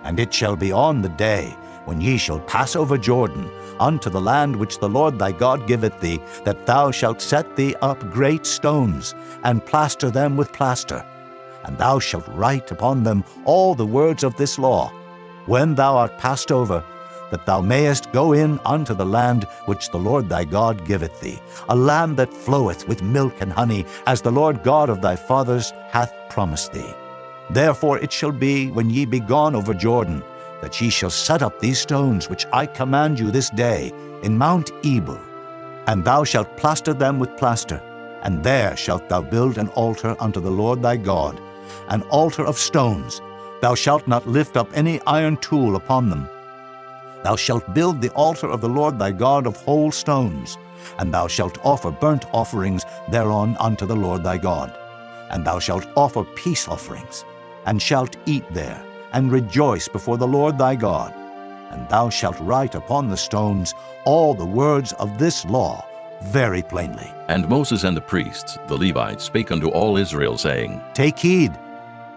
And it shall be on the day when ye shall pass over Jordan unto the land which the Lord thy God giveth thee, that thou shalt set thee up great stones, and plaster them with plaster. And thou shalt write upon them all the words of this law. When thou art passed over, that thou mayest go in unto the land which the Lord thy God giveth thee, a land that floweth with milk and honey, as the Lord God of thy fathers hath promised thee. Therefore it shall be, when ye be gone over Jordan, that ye shall set up these stones which I command you this day in Mount Ebal, and thou shalt plaster them with plaster, and there shalt thou build an altar unto the Lord thy God, an altar of stones. Thou shalt not lift up any iron tool upon them. Thou shalt build the altar of the Lord thy God of whole stones, and thou shalt offer burnt offerings thereon unto the Lord thy God. And thou shalt offer peace offerings, and shalt eat there, and rejoice before the Lord thy God. And thou shalt write upon the stones all the words of this law very plainly. And Moses and the priests, the Levites, spake unto all Israel, saying, Take heed,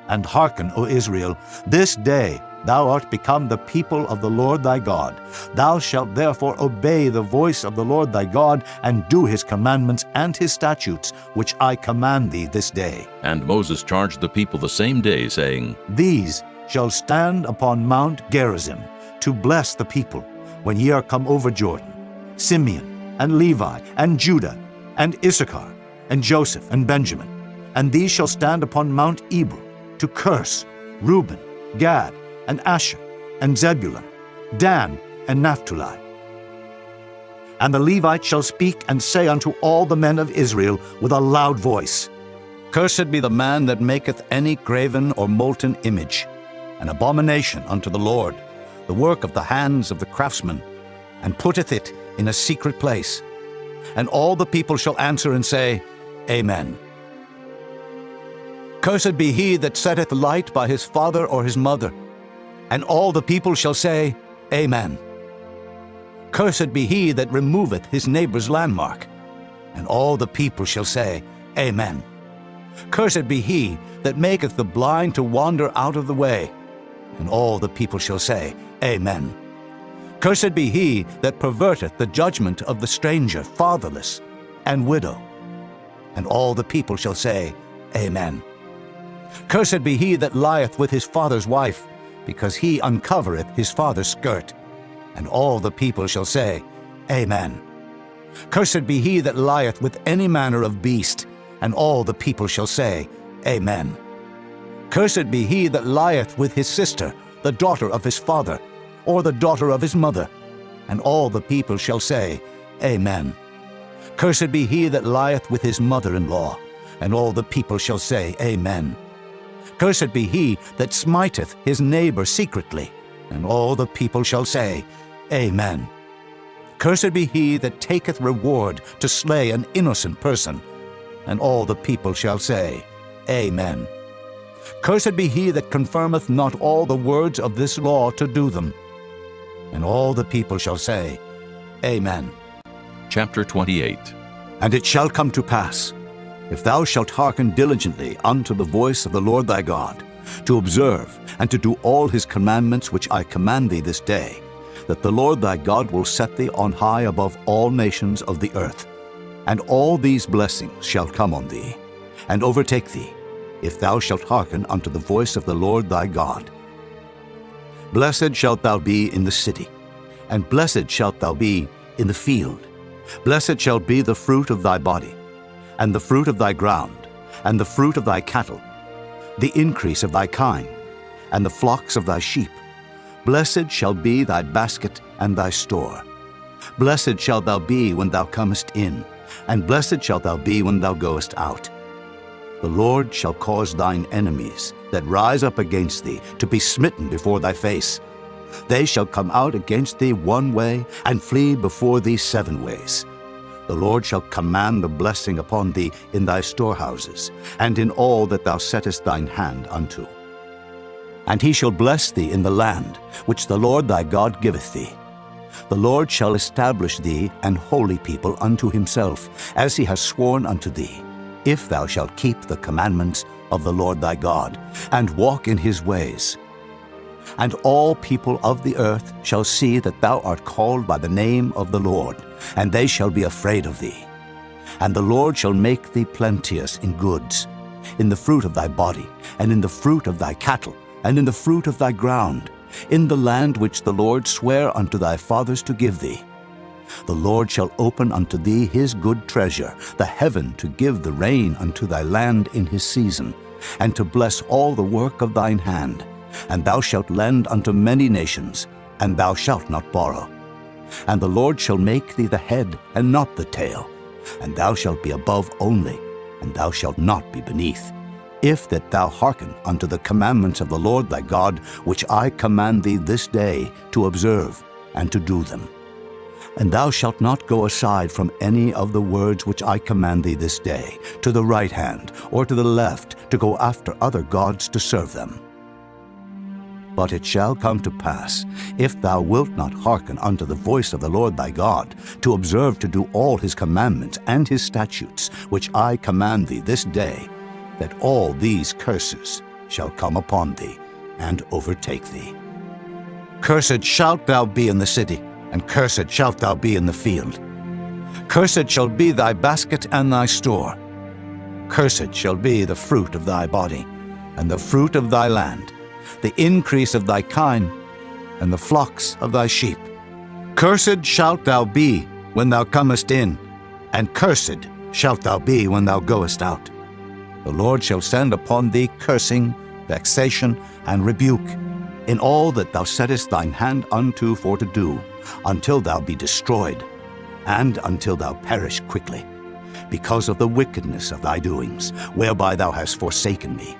and hearken, O Israel, this day thou art become the people of the Lord thy God. Thou shalt therefore obey the voice of the Lord thy God, and do his commandments and his statutes, which I command thee this day. And Moses charged the people the same day, saying, These shall stand upon Mount Gerizim, to bless the people, when ye are come over Jordan, Simeon, and Levi, and Judah, and Issachar, and Joseph, and Benjamin. And these shall stand upon Mount Ebal, to curse Reuben, Gad, and Asher, and Zebulun, Dan, and Naphtali. And the Levites shall speak and say unto all the men of Israel with a loud voice, Cursed be the man that maketh any graven or molten image, an abomination unto the Lord, the work of the hands of the craftsman, and putteth it in a secret place. And all the people shall answer and say, Amen. Cursed be he that setteth light by his father or his mother. And all the people shall say, Amen. Cursed be he that removeth his neighbor's landmark. And all the people shall say, Amen. Cursed be he that maketh the blind to wander out of the way. And all the people shall say, Amen. Cursed be he that perverteth the judgment of the stranger, fatherless, and widow. And all the people shall say, Amen. Cursed be he that lieth with his father's wife, because he uncovereth his father's skirt. And all the people shall say, Amen. Cursed be he that lieth with any manner of beast, and all the people shall say, Amen. Cursed be he that lieth with his sister, the daughter of his father, or the daughter of his mother. And all the people shall say, Amen. Cursed be he that lieth with his mother-in-law, and all the people shall say, Amen. Cursed be he that smiteth his neighbor secretly, and all the people shall say, Amen. Cursed be he that taketh reward to slay an innocent person, and all the people shall say, Amen. Cursed be he that confirmeth not all the words of this law to do them. And all the people shall say, Amen. Chapter 28. And it shall come to pass, if thou shalt hearken diligently unto the voice of the Lord thy God, to observe and to do all his commandments which I command thee this day, that the Lord thy God will set thee on high above all nations of the earth. And all these blessings shall come on thee, and overtake thee, if thou shalt hearken unto the voice of the Lord thy God. Blessed shalt thou be in the city, and blessed shalt thou be in the field. Blessed shall be the fruit of thy body, and the fruit of thy ground, and the fruit of thy cattle, the increase of thy kine, and the flocks of thy sheep. Blessed shall be thy basket and thy store. Blessed shalt thou be when thou comest in, and blessed shalt thou be when thou goest out. The Lord shall cause thine enemies that rise up against thee to be smitten before thy face. They shall come out against thee one way, and flee before thee 7 ways. The Lord shall command the blessing upon thee in thy storehouses, and in all that thou settest thine hand unto. And he shall bless thee in the land which the Lord thy God giveth thee. The Lord shall establish thee an holy people unto himself, as he has sworn unto thee, if thou shalt keep the commandments of the Lord thy God, and walk in his ways. And all people of the earth shall see that thou art called by the name of the Lord, and they shall be afraid of thee. And the Lord shall make thee plenteous in goods, in the fruit of thy body, and in the fruit of thy cattle, and in the fruit of thy ground, in the land which the Lord sware unto thy fathers to give thee. The Lord shall open unto thee his good treasure, the heaven to give the rain unto thy land in his season, and to bless all the work of thine hand. And thou shalt lend unto many nations, and thou shalt not borrow. And the Lord shall make thee the head, and not the tail. And thou shalt be above only, and thou shalt not be beneath, if that thou hearken unto the commandments of the Lord thy God, which I command thee this day to observe and to do them. And thou shalt not go aside from any of the words which I command thee this day, to the right hand or to the left, to go after other gods to serve them. But it shall come to pass, if thou wilt not hearken unto the voice of the Lord thy God, to observe to do all his commandments and his statutes, which I command thee this day, that all these curses shall come upon thee and overtake thee. Cursed shalt thou be in the city, and cursed shalt thou be in the field. Cursed shall be thy basket and thy store. Cursed shall be the fruit of thy body, and the fruit of thy land, the increase of thy kine, and the flocks of thy sheep. Cursed shalt thou be when thou comest in, and cursed shalt thou be when thou goest out. The Lord shall send upon thee cursing, vexation, and rebuke, in all that thou settest thine hand unto for to do, until thou be destroyed, and until thou perish quickly, because of the wickedness of thy doings, whereby thou hast forsaken me.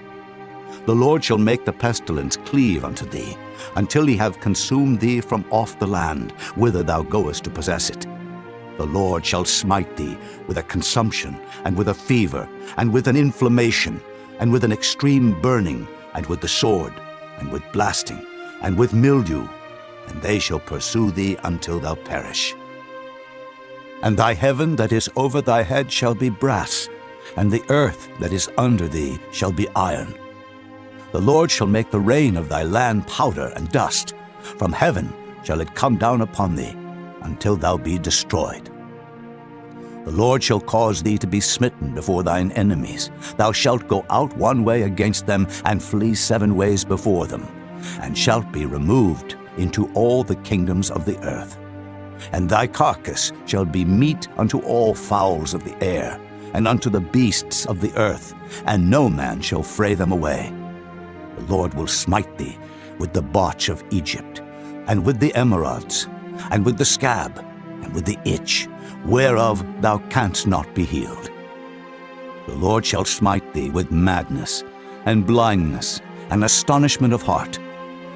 The Lord shall make the pestilence cleave unto thee, until he have consumed thee from off the land, whither thou goest to possess it. The Lord shall smite thee with a consumption, and with a fever, and with an inflammation, and with an extreme burning, and with the sword, and with blasting, and with mildew, and they shall pursue thee until thou perish. And thy heaven that is over thy head shall be brass, and the earth that is under thee shall be iron. The Lord shall make the rain of thy land powder and dust. From heaven shall it come down upon thee, until thou be destroyed. The Lord shall cause thee to be smitten before thine enemies. Thou shalt go out one way against them, and flee 7 ways before them, and shalt be removed into all the kingdoms of the earth. And thy carcass shall be meat unto all fowls of the air, and unto the beasts of the earth, and no man shall fray them away. The Lord will smite thee with the botch of Egypt, and with the emerods, and with the scab, and with the itch, whereof thou canst not be healed. The Lord shall smite thee with madness, and blindness, and astonishment of heart.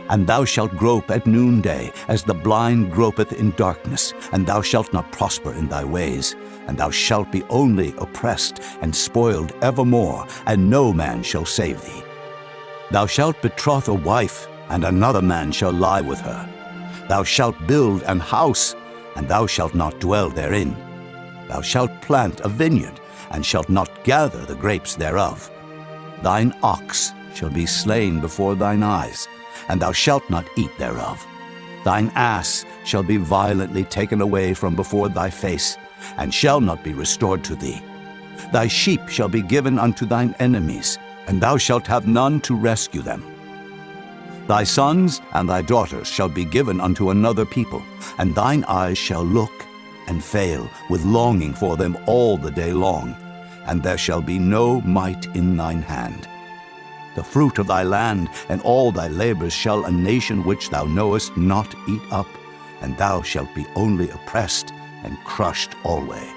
And thou shalt grope at noonday, as the blind gropeth in darkness, and thou shalt not prosper in thy ways, and thou shalt be only oppressed and spoiled evermore, and no man shall save thee. Thou shalt betroth a wife, and another man shall lie with her. Thou shalt build an house, and thou shalt not dwell therein. Thou shalt plant a vineyard, and shalt not gather the grapes thereof. Thine ox shall be slain before thine eyes, and thou shalt not eat thereof. Thine ass shall be violently taken away from before thy face, and shall not be restored to thee. Thy sheep shall be given unto thine enemies, and thou shalt have none to rescue them. Thy sons and thy daughters shall be given unto another people, and thine eyes shall look and fail with longing for them all the day long, and there shall be no might in thine hand. The fruit of thy land and all thy labors shall a nation which thou knowest not eat up, and thou shalt be only oppressed and crushed alway.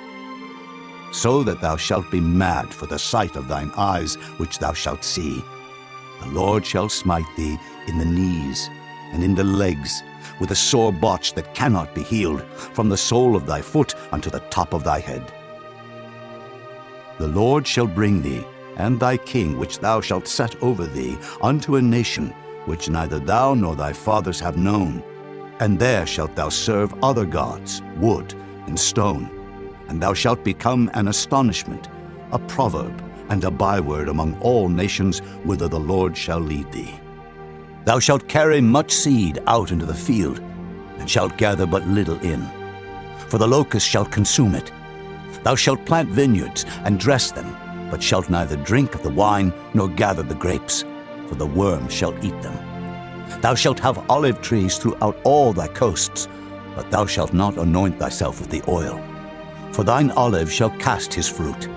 So that thou shalt be mad for the sight of thine eyes which thou shalt see. The Lord shall smite thee in the knees and in the legs, with a sore botch that cannot be healed, from the sole of thy foot unto the top of thy head. The Lord shall bring thee, and thy king which thou shalt set over thee, unto a nation which neither thou nor thy fathers have known. And there shalt thou serve other gods, wood and stone, and thou shalt become an astonishment, a proverb, and a byword among all nations whither the Lord shall lead thee. Thou shalt carry much seed out into the field, and shalt gather but little in, for the locust shall consume it. Thou shalt plant vineyards and dress them, but shalt neither drink of the wine nor gather the grapes, for the worm shall eat them. Thou shalt have olive trees throughout all thy coasts, but thou shalt not anoint thyself with the oil, for thine olive shall cast his fruit.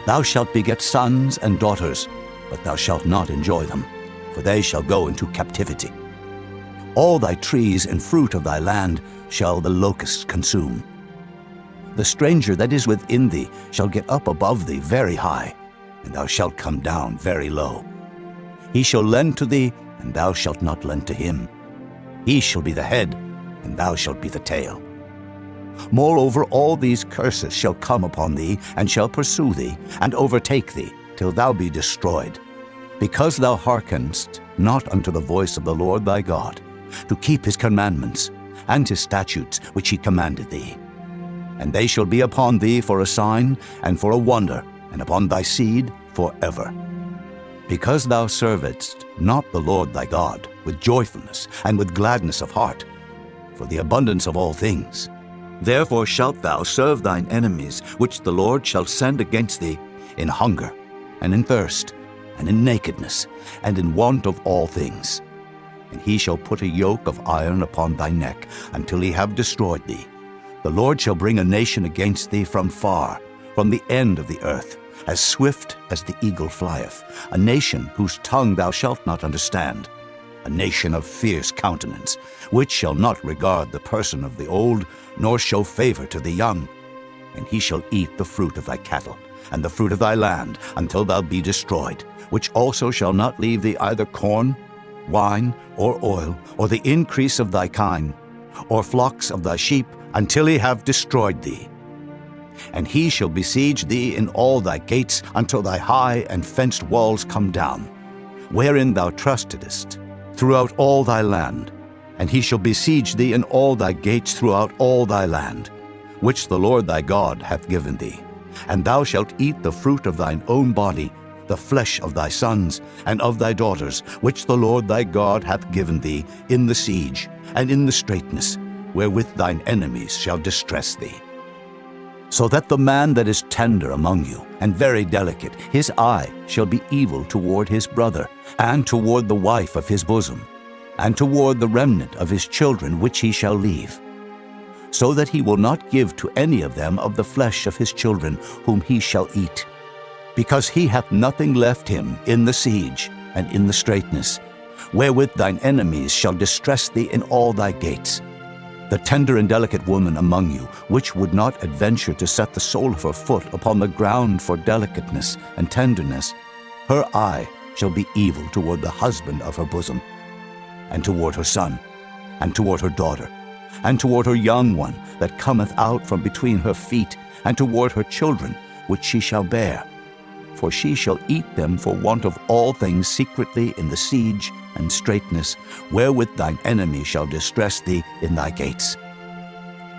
Thou shalt beget sons and daughters, but thou shalt not enjoy them, for they shall go into captivity. All thy trees and fruit of thy land shall the locusts consume. The stranger that is within thee shall get up above thee very high, and thou shalt come down very low. He shall lend to thee, and thou shalt not lend to him. He shall be the head, and thou shalt be the tail. Moreover, all these curses shall come upon thee, and shall pursue thee, and overtake thee, till thou be destroyed, because thou hearkenest not unto the voice of the Lord thy God, to keep his commandments, and his statutes which he commanded thee. And they shall be upon thee for a sign, and for a wonder, and upon thy seed forever. Because thou servedst not the Lord thy God with joyfulness and with gladness of heart, for the abundance of all things, therefore shalt thou serve thine enemies, which the Lord shall send against thee, in hunger, and in thirst, and in nakedness, and in want of all things. And he shall put a yoke of iron upon thy neck, until he have destroyed thee. The Lord shall bring a nation against thee from far, from the end of the earth, as swift as the eagle flieth, a nation whose tongue thou shalt not understand, a nation of fierce countenance, which shall not regard the person of the old, nor show favor to the young. And he shall eat the fruit of thy cattle, and the fruit of thy land, until thou be destroyed, which also shall not leave thee either corn, wine, or oil, or the increase of thy kine, or flocks of thy sheep, until he have destroyed thee. And he shall besiege thee in all thy gates, until thy high and fenced walls come down, wherein thou trustedest, throughout all thy land. And he shall besiege thee in all thy gates throughout all thy land, which the Lord thy God hath given thee. And thou shalt eat the fruit of thine own body, the flesh of thy sons and of thy daughters, which the Lord thy God hath given thee in the siege and in the straitness, wherewith thine enemies shall distress thee. So that the man that is tender among you, and very delicate, his eye shall be evil toward his brother, and toward the wife of his bosom, and toward the remnant of his children which he shall leave, so that he will not give to any of them of the flesh of his children whom he shall eat, because he hath nothing left him in the siege and in the straitness, wherewith thine enemies shall distress thee in all thy gates. The tender and delicate woman among you, which would not adventure to set the sole of her foot upon the ground for delicateness and tenderness, her eye shall be evil toward the husband of her bosom, and toward her son, and toward her daughter, and toward her young one that cometh out from between her feet, and toward her children which she shall bear. For she shall eat them for want of all things secretly in the siege and straitness, wherewith thine enemy shall distress thee in thy gates.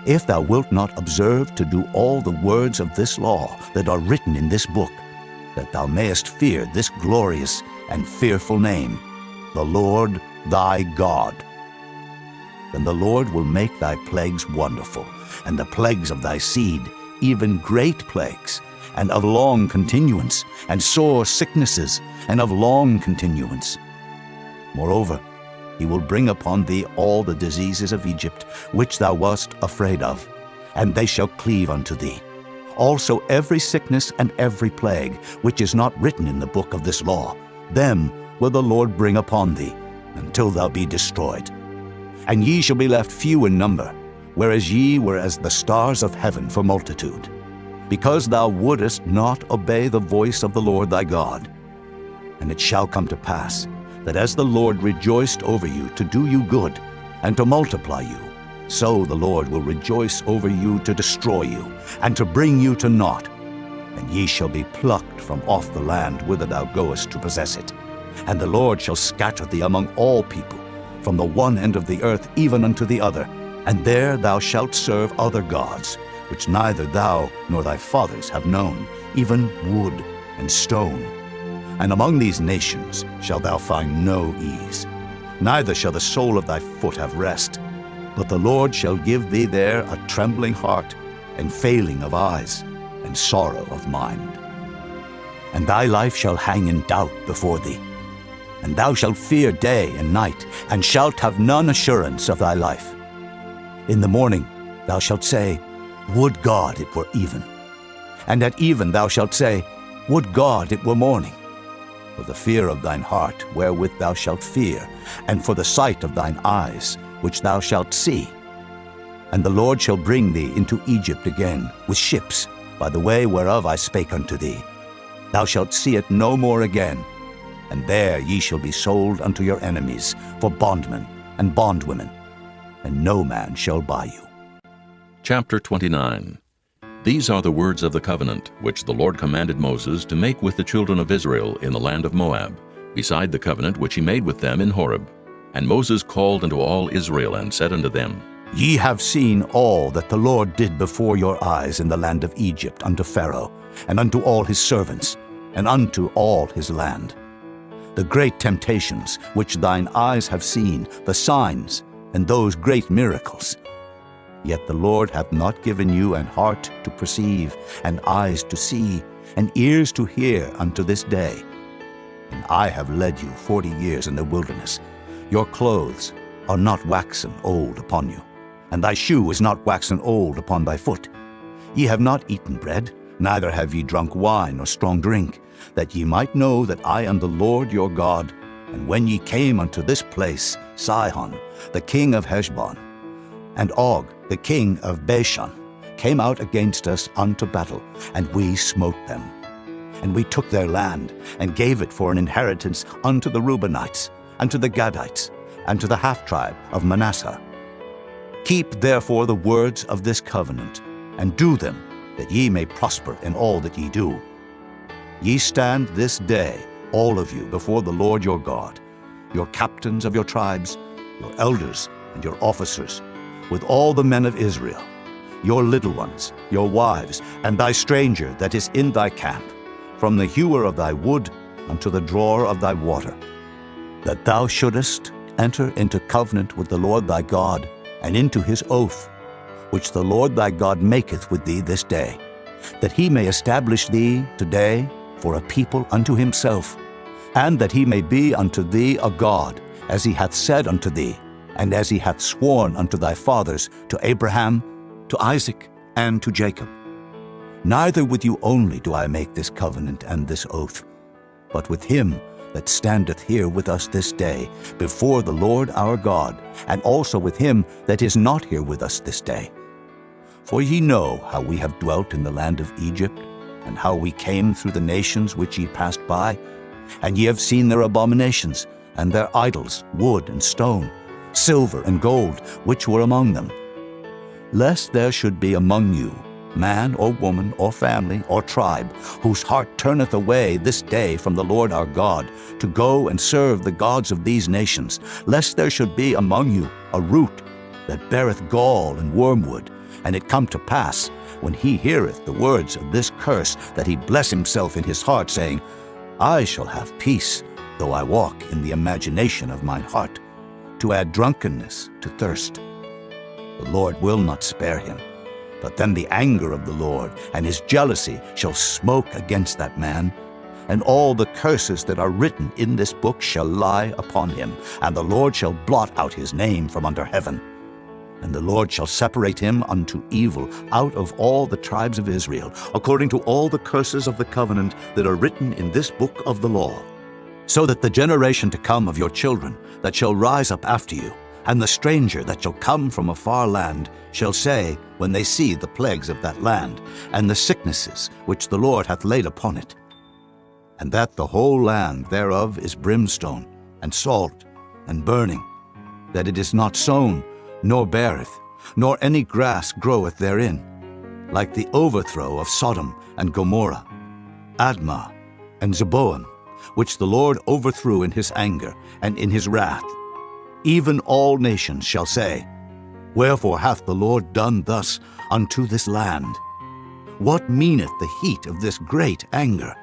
If thou wilt not observe to do all the words of this law that are written in this book, that thou mayest fear this glorious and fearful name, the Lord thy God, then the Lord will make thy plagues wonderful, and the plagues of thy seed, even great plagues, and of long continuance, and sore sicknesses, and of long continuance. Moreover, he will bring upon thee all the diseases of Egypt, which thou wast afraid of, and they shall cleave unto thee. Also every sickness and every plague, which is not written in the book of this law, them will the Lord bring upon thee, until thou be destroyed. And ye shall be left few in number, whereas ye were as the stars of heaven for multitude, because thou wouldest not obey the voice of the Lord thy God. And it shall come to pass, that as the Lord rejoiced over you to do you good, and to multiply you, so the Lord will rejoice over you to destroy you, and to bring you to naught. And ye shall be plucked from off the land whither thou goest to possess it. And the Lord shall scatter thee among all people, from the one end of the earth even unto the other, and there thou shalt serve other gods, which neither thou nor thy fathers have known, even wood and stone. And among these nations shalt thou find no ease, neither shall the sole of thy foot have rest. But the Lord shall give thee there a trembling heart, and failing of eyes, and sorrow of mind. And thy life shall hang in doubt before thee. and thou shalt fear day and night, and shalt have none assurance of thy life. In the morning thou shalt say, Would God it were even. And at even thou shalt say, Would God it were morning. For the fear of thine heart wherewith thou shalt fear, and for the sight of thine eyes which thou shalt see. And the Lord shall bring thee into Egypt again with ships, by the way whereof I spake unto thee. Thou shalt see it no more again. And there ye shall be sold unto your enemies for bondmen and bondwomen, and no man shall buy you. Chapter 29. These are the words of the covenant which the Lord commanded Moses to make with the children of Israel in the land of Moab, beside the covenant which he made with them in Horeb. And Moses called unto all Israel and said unto them, Ye have seen all that the Lord did before your eyes in the land of Egypt unto Pharaoh, and unto all his servants, and unto all his land. The great temptations which thine eyes have seen, the signs, and those great miracles. Yet the Lord hath not given you an heart to perceive, and eyes to see, and ears to hear unto this day. And I have led you 40 years in the wilderness. Your clothes are not waxen old upon you, and thy shoe is not waxen old upon thy foot. Ye have not eaten bread, neither have ye drunk wine or strong drink, that ye might know that I am the Lord your God. And when ye came unto this place, Sihon, the king of Heshbon, and Og, the king of Bashan, came out against us unto battle, and we smote them. And we took their land, and gave it for an inheritance unto the Reubenites, and to the Gadites, and to the half-tribe of Manasseh. Keep therefore the words of this covenant, and do them, that ye may prosper in all that ye do. Ye stand this day, all of you, before the Lord your God, your captains of your tribes, your elders, and your officers, with all the men of Israel, your little ones, your wives, and thy stranger that is in thy camp, from the hewer of thy wood unto the drawer of thy water, that thou shouldest enter into covenant with the Lord thy God, and into his oath, which the Lord thy God maketh with thee this day, that he may establish thee today for a people unto himself, and that he may be unto thee a God, as he hath said unto thee, and as he hath sworn unto thy fathers, to Abraham, to Isaac, and to Jacob. Neither with you only do I make this covenant and this oath, but with him that standeth here with us this day before the Lord our God, and also with him that is not here with us this day. For ye know how we have dwelt in the land of Egypt, and how we came through the nations which ye passed by, and ye have seen their abominations, and their idols, wood and stone, silver and gold, which were among them. Lest there should be among you man or woman or family or tribe, whose heart turneth away this day from the Lord our God, to go and serve the gods of these nations, lest there should be among you a root that beareth gall and wormwood, and it come to pass, when he heareth the words of this curse, that he bless himself in his heart, saying, I shall have peace, though I walk in the imagination of mine heart, to add drunkenness to thirst. The Lord will not spare him, but then the anger of the Lord and his jealousy shall smoke against that man, and all the curses that are written in this book shall lie upon him, and the Lord shall blot out his name from under heaven. And the Lord shall separate him unto evil out of all the tribes of Israel, according to all the curses of the covenant that are written in this book of the law, so that the generation to come of your children that shall rise up after you, and the stranger that shall come from a far land, shall say, when they see the plagues of that land, and the sicknesses which the Lord hath laid upon it, and that the whole land thereof is brimstone, and salt, and burning, that it is not sown, nor beareth, nor any grass groweth therein, like the overthrow of Sodom and Gomorrah, Admah, and Zeboim, which the Lord overthrew in his anger and in his wrath. Even all nations shall say, Wherefore hath the Lord done thus unto this land? What meaneth the heat of this great anger?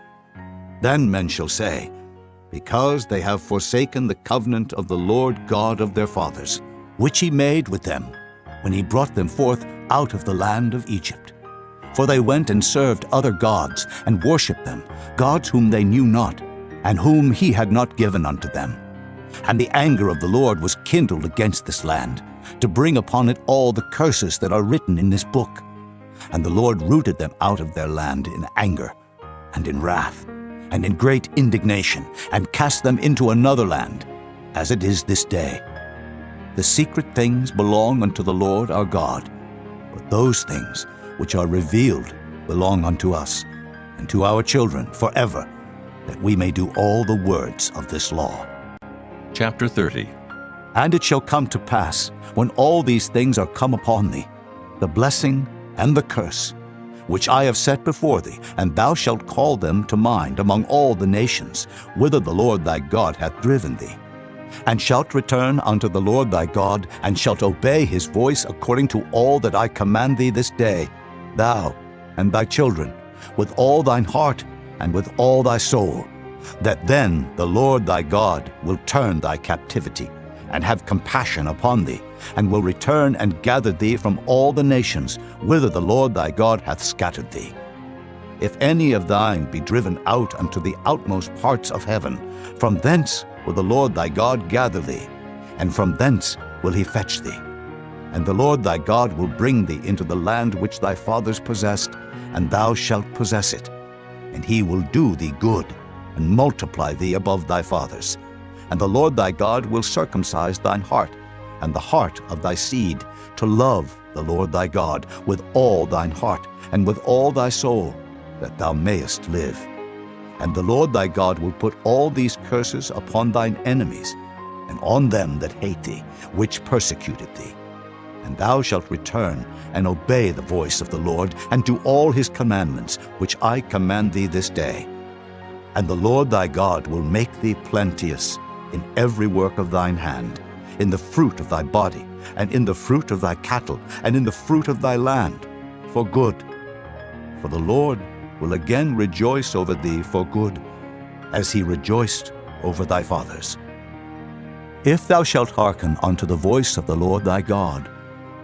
Then men shall say, Because they have forsaken the covenant of the Lord God of their fathers, which he made with them, when he brought them forth out of the land of Egypt. For they went and served other gods, and worshipped them, gods whom they knew not, and whom he had not given unto them. And the anger of the Lord was kindled against this land, to bring upon it all the curses that are written in this book. And the Lord rooted them out of their land in anger, and in wrath, and in great indignation, and cast them into another land, as it is this day. The secret things belong unto the Lord our God, but those things which are revealed belong unto us, and to our children forever, that we may do all the words of this law. Chapter 30. And it shall come to pass, when all these things are come upon thee, the blessing and the curse, which I have set before thee, and thou shalt call them to mind among all the nations, whither the Lord thy God hath driven thee, and shalt return unto the Lord thy God, and shalt obey his voice according to all that I command thee this day, thou and thy children, with all thine heart and with all thy soul, that then the Lord thy God will turn thy captivity, and have compassion upon thee, and will return and gather thee from all the nations whither the Lord thy God hath scattered thee. If any of thine be driven out unto the outmost parts of heaven, from thence will the Lord thy God gather thee, and from thence will he fetch thee. And the Lord thy God will bring thee into the land which thy fathers possessed, and thou shalt possess it. And he will do thee good, and multiply thee above thy fathers. And the Lord thy God will circumcise thine heart, and the heart of thy seed, to love the Lord thy God with all thine heart, and with all thy soul, that thou mayest live. And the Lord thy God will put all these curses upon thine enemies, and on them that hate thee, which persecuted thee. And thou shalt return and obey the voice of the Lord, and do all his commandments, which I command thee this day. And the Lord thy God will make thee plenteous in every work of thine hand, in the fruit of thy body, and in the fruit of thy cattle, and in the fruit of thy land, for good. For the Lord will again rejoice over thee for good, as he rejoiced over thy fathers. If thou shalt hearken unto the voice of the Lord thy God,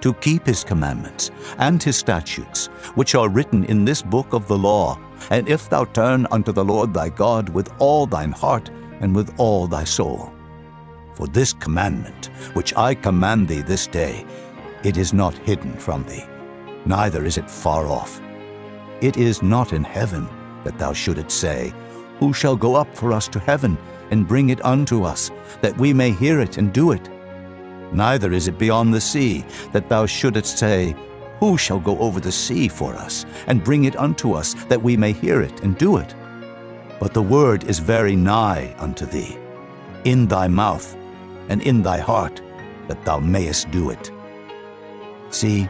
to keep his commandments and his statutes, which are written in this book of the law, and if thou turn unto the Lord thy God with all thine heart and with all thy soul. For this commandment, which I command thee this day, it is not hidden from thee, neither is it far off. It is not in heaven, that thou shouldest say, Who shall go up for us to heaven, and bring it unto us, that we may hear it and do it? Neither is it beyond the sea, that thou shouldest say, Who shall go over the sea for us, and bring it unto us, that we may hear it and do it? But the word is very nigh unto thee, in thy mouth and in thy heart, that thou mayest do it. See,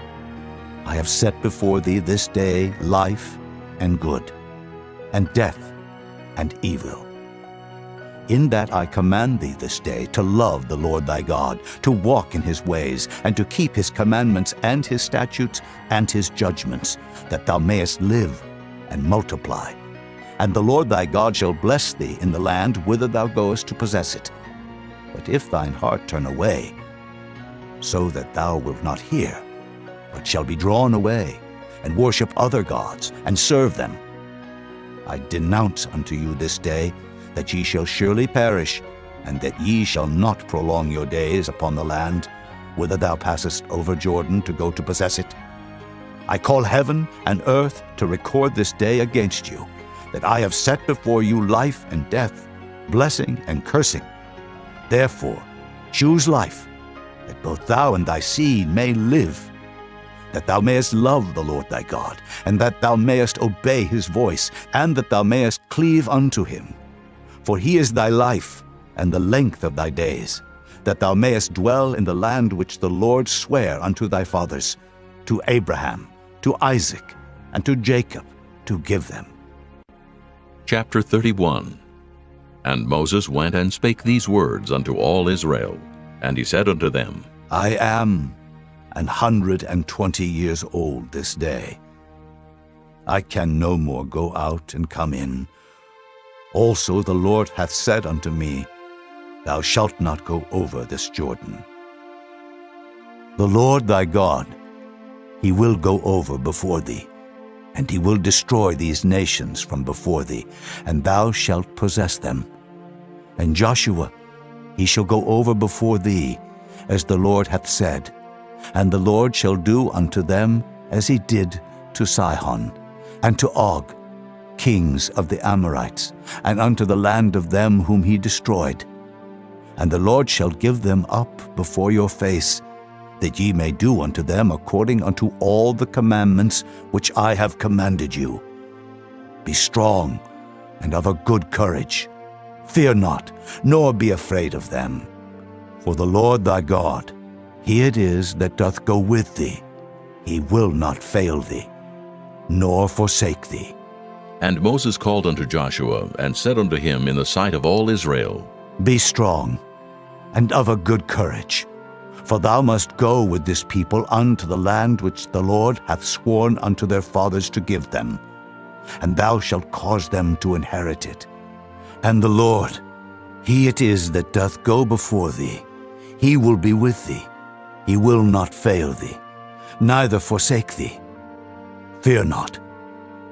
I have set before thee this day life and good, and death and evil. In that I command thee this day to love the Lord thy God, to walk in his ways, and to keep his commandments and his statutes and his judgments, that thou mayest live and multiply. And the Lord thy God shall bless thee in the land whither thou goest to possess it. But if thine heart turn away, so that thou wilt not hear, but shall be drawn away, and worship other gods, and serve them, I denounce unto you this day that ye shall surely perish, and that ye shall not prolong your days upon the land, whither thou passest over Jordan to go to possess it. I call heaven and earth to record this day against you, that I have set before you life and death, blessing and cursing. Therefore choose life, that both thou and thy seed may live, that thou mayest love the Lord thy God, and that thou mayest obey his voice, and that thou mayest cleave unto him. For he is thy life and the length of thy days, that thou mayest dwell in the land which the Lord sware unto thy fathers, to Abraham, to Isaac, and to Jacob, to give them. Chapter 31. And Moses went and spake these words unto all Israel. And he said unto them, I am 120 years old this day. I can no more go out and come in. Also the Lord hath said unto me, Thou shalt not go over this Jordan. The Lord thy God, he will go over before thee, and he will destroy these nations from before thee, and thou shalt possess them, And Joshua, he shall go over before thee, as the Lord hath said, and the Lord shall do unto them as he did to Sihon, and to Og, kings of the Amorites, and unto the land of them whom he destroyed. And the Lord shall give them up before your face, that ye may do unto them according unto all the commandments which I have commanded you. Be strong and of a good courage. Fear not, nor be afraid of them. For the Lord thy God, he it is that doth go with thee. He will not fail thee, nor forsake thee. And Moses called unto Joshua, and said unto him in the sight of all Israel, Be strong and of a good courage, for thou must go with this people unto the land which the Lord hath sworn unto their fathers to give them, and thou shalt cause them to inherit it. And the Lord, he it is that doth go before thee. He will be with thee. He will not fail thee, neither forsake thee. Fear not,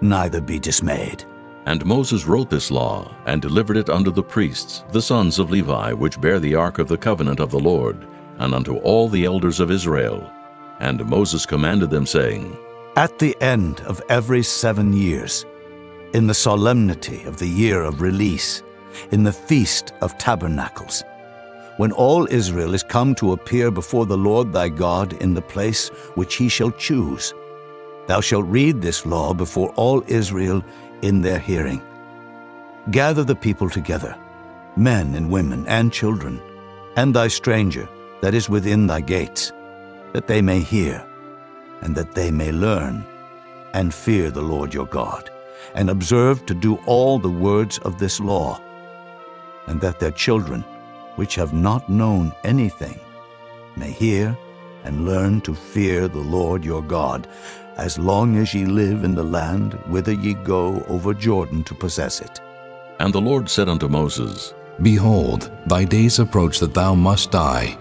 neither be dismayed. And Moses wrote this law, and delivered it unto the priests, the sons of Levi, which bear the ark of the covenant of the Lord, and unto all the elders of Israel. And Moses commanded them, saying, At the end of every 7 years, in the solemnity of the year of release, in the feast of tabernacles, when all Israel is come to appear before the Lord thy God in the place which he shall choose, thou shalt read this law before all Israel in their hearing. Gather the people together, men and women and children, and thy stranger that is within thy gates, that they may hear, and that they may learn, and fear the Lord your God, and observe to do all the words of this law, and that their children, which have not known anything, may hear and learn to fear the Lord your God, as long as ye live in the land whither ye go over Jordan to possess it. And the Lord said unto Moses, Behold, thy days approach that thou must die.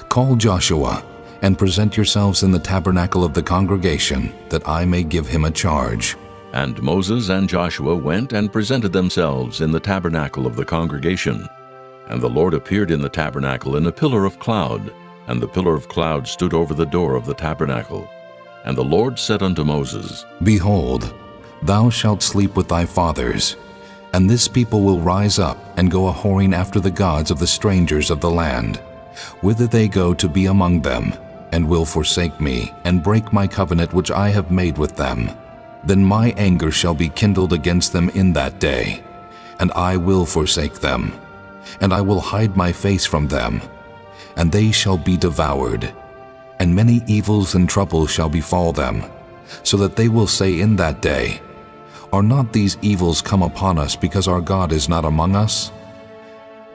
Call Joshua, and present yourselves in the tabernacle of the congregation, that I may give him a charge. And Moses and Joshua went and presented themselves in the tabernacle of the congregation. And the Lord appeared in the tabernacle in a pillar of cloud, and the pillar of cloud stood over the door of the tabernacle. And the Lord said unto Moses, Behold, thou shalt sleep with thy fathers, and this people will rise up and go a-whoring after the gods of the strangers of the land, whither they go to be among them, and will forsake me, and break my covenant which I have made with them. Then my anger shall be kindled against them in that day, and I will forsake them, and I will hide my face from them, and they shall be devoured. And many evils and troubles shall befall them, so that they will say in that day, Are not these evils come upon us because our God is not among us?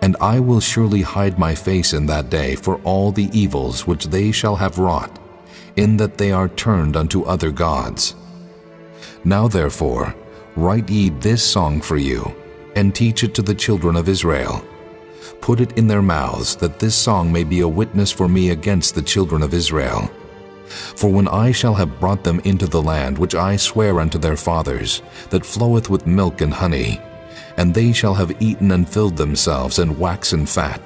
And I will surely hide my face in that day for all the evils which they shall have wrought, in that they are turned unto other gods. Now therefore, write ye this song for you, and teach it to the children of Israel. Put it in their mouths, that this song may be a witness for me against the children of Israel. For when I shall have brought them into the land which I swear unto their fathers, that floweth with milk and honey, and they shall have eaten and filled themselves and waxen fat,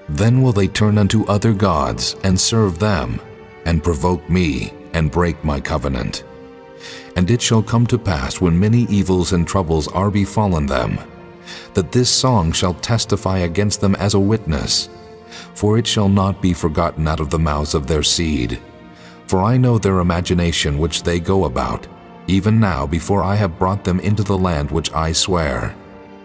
then will they turn unto other gods and serve them, and provoke me, and break my covenant. And it shall come to pass, when many evils and troubles are befallen them, that this song shall testify against them as a witness, for it shall not be forgotten out of the mouths of their seed. For I know their imagination which they go about, even now before I have brought them into the land which I swear.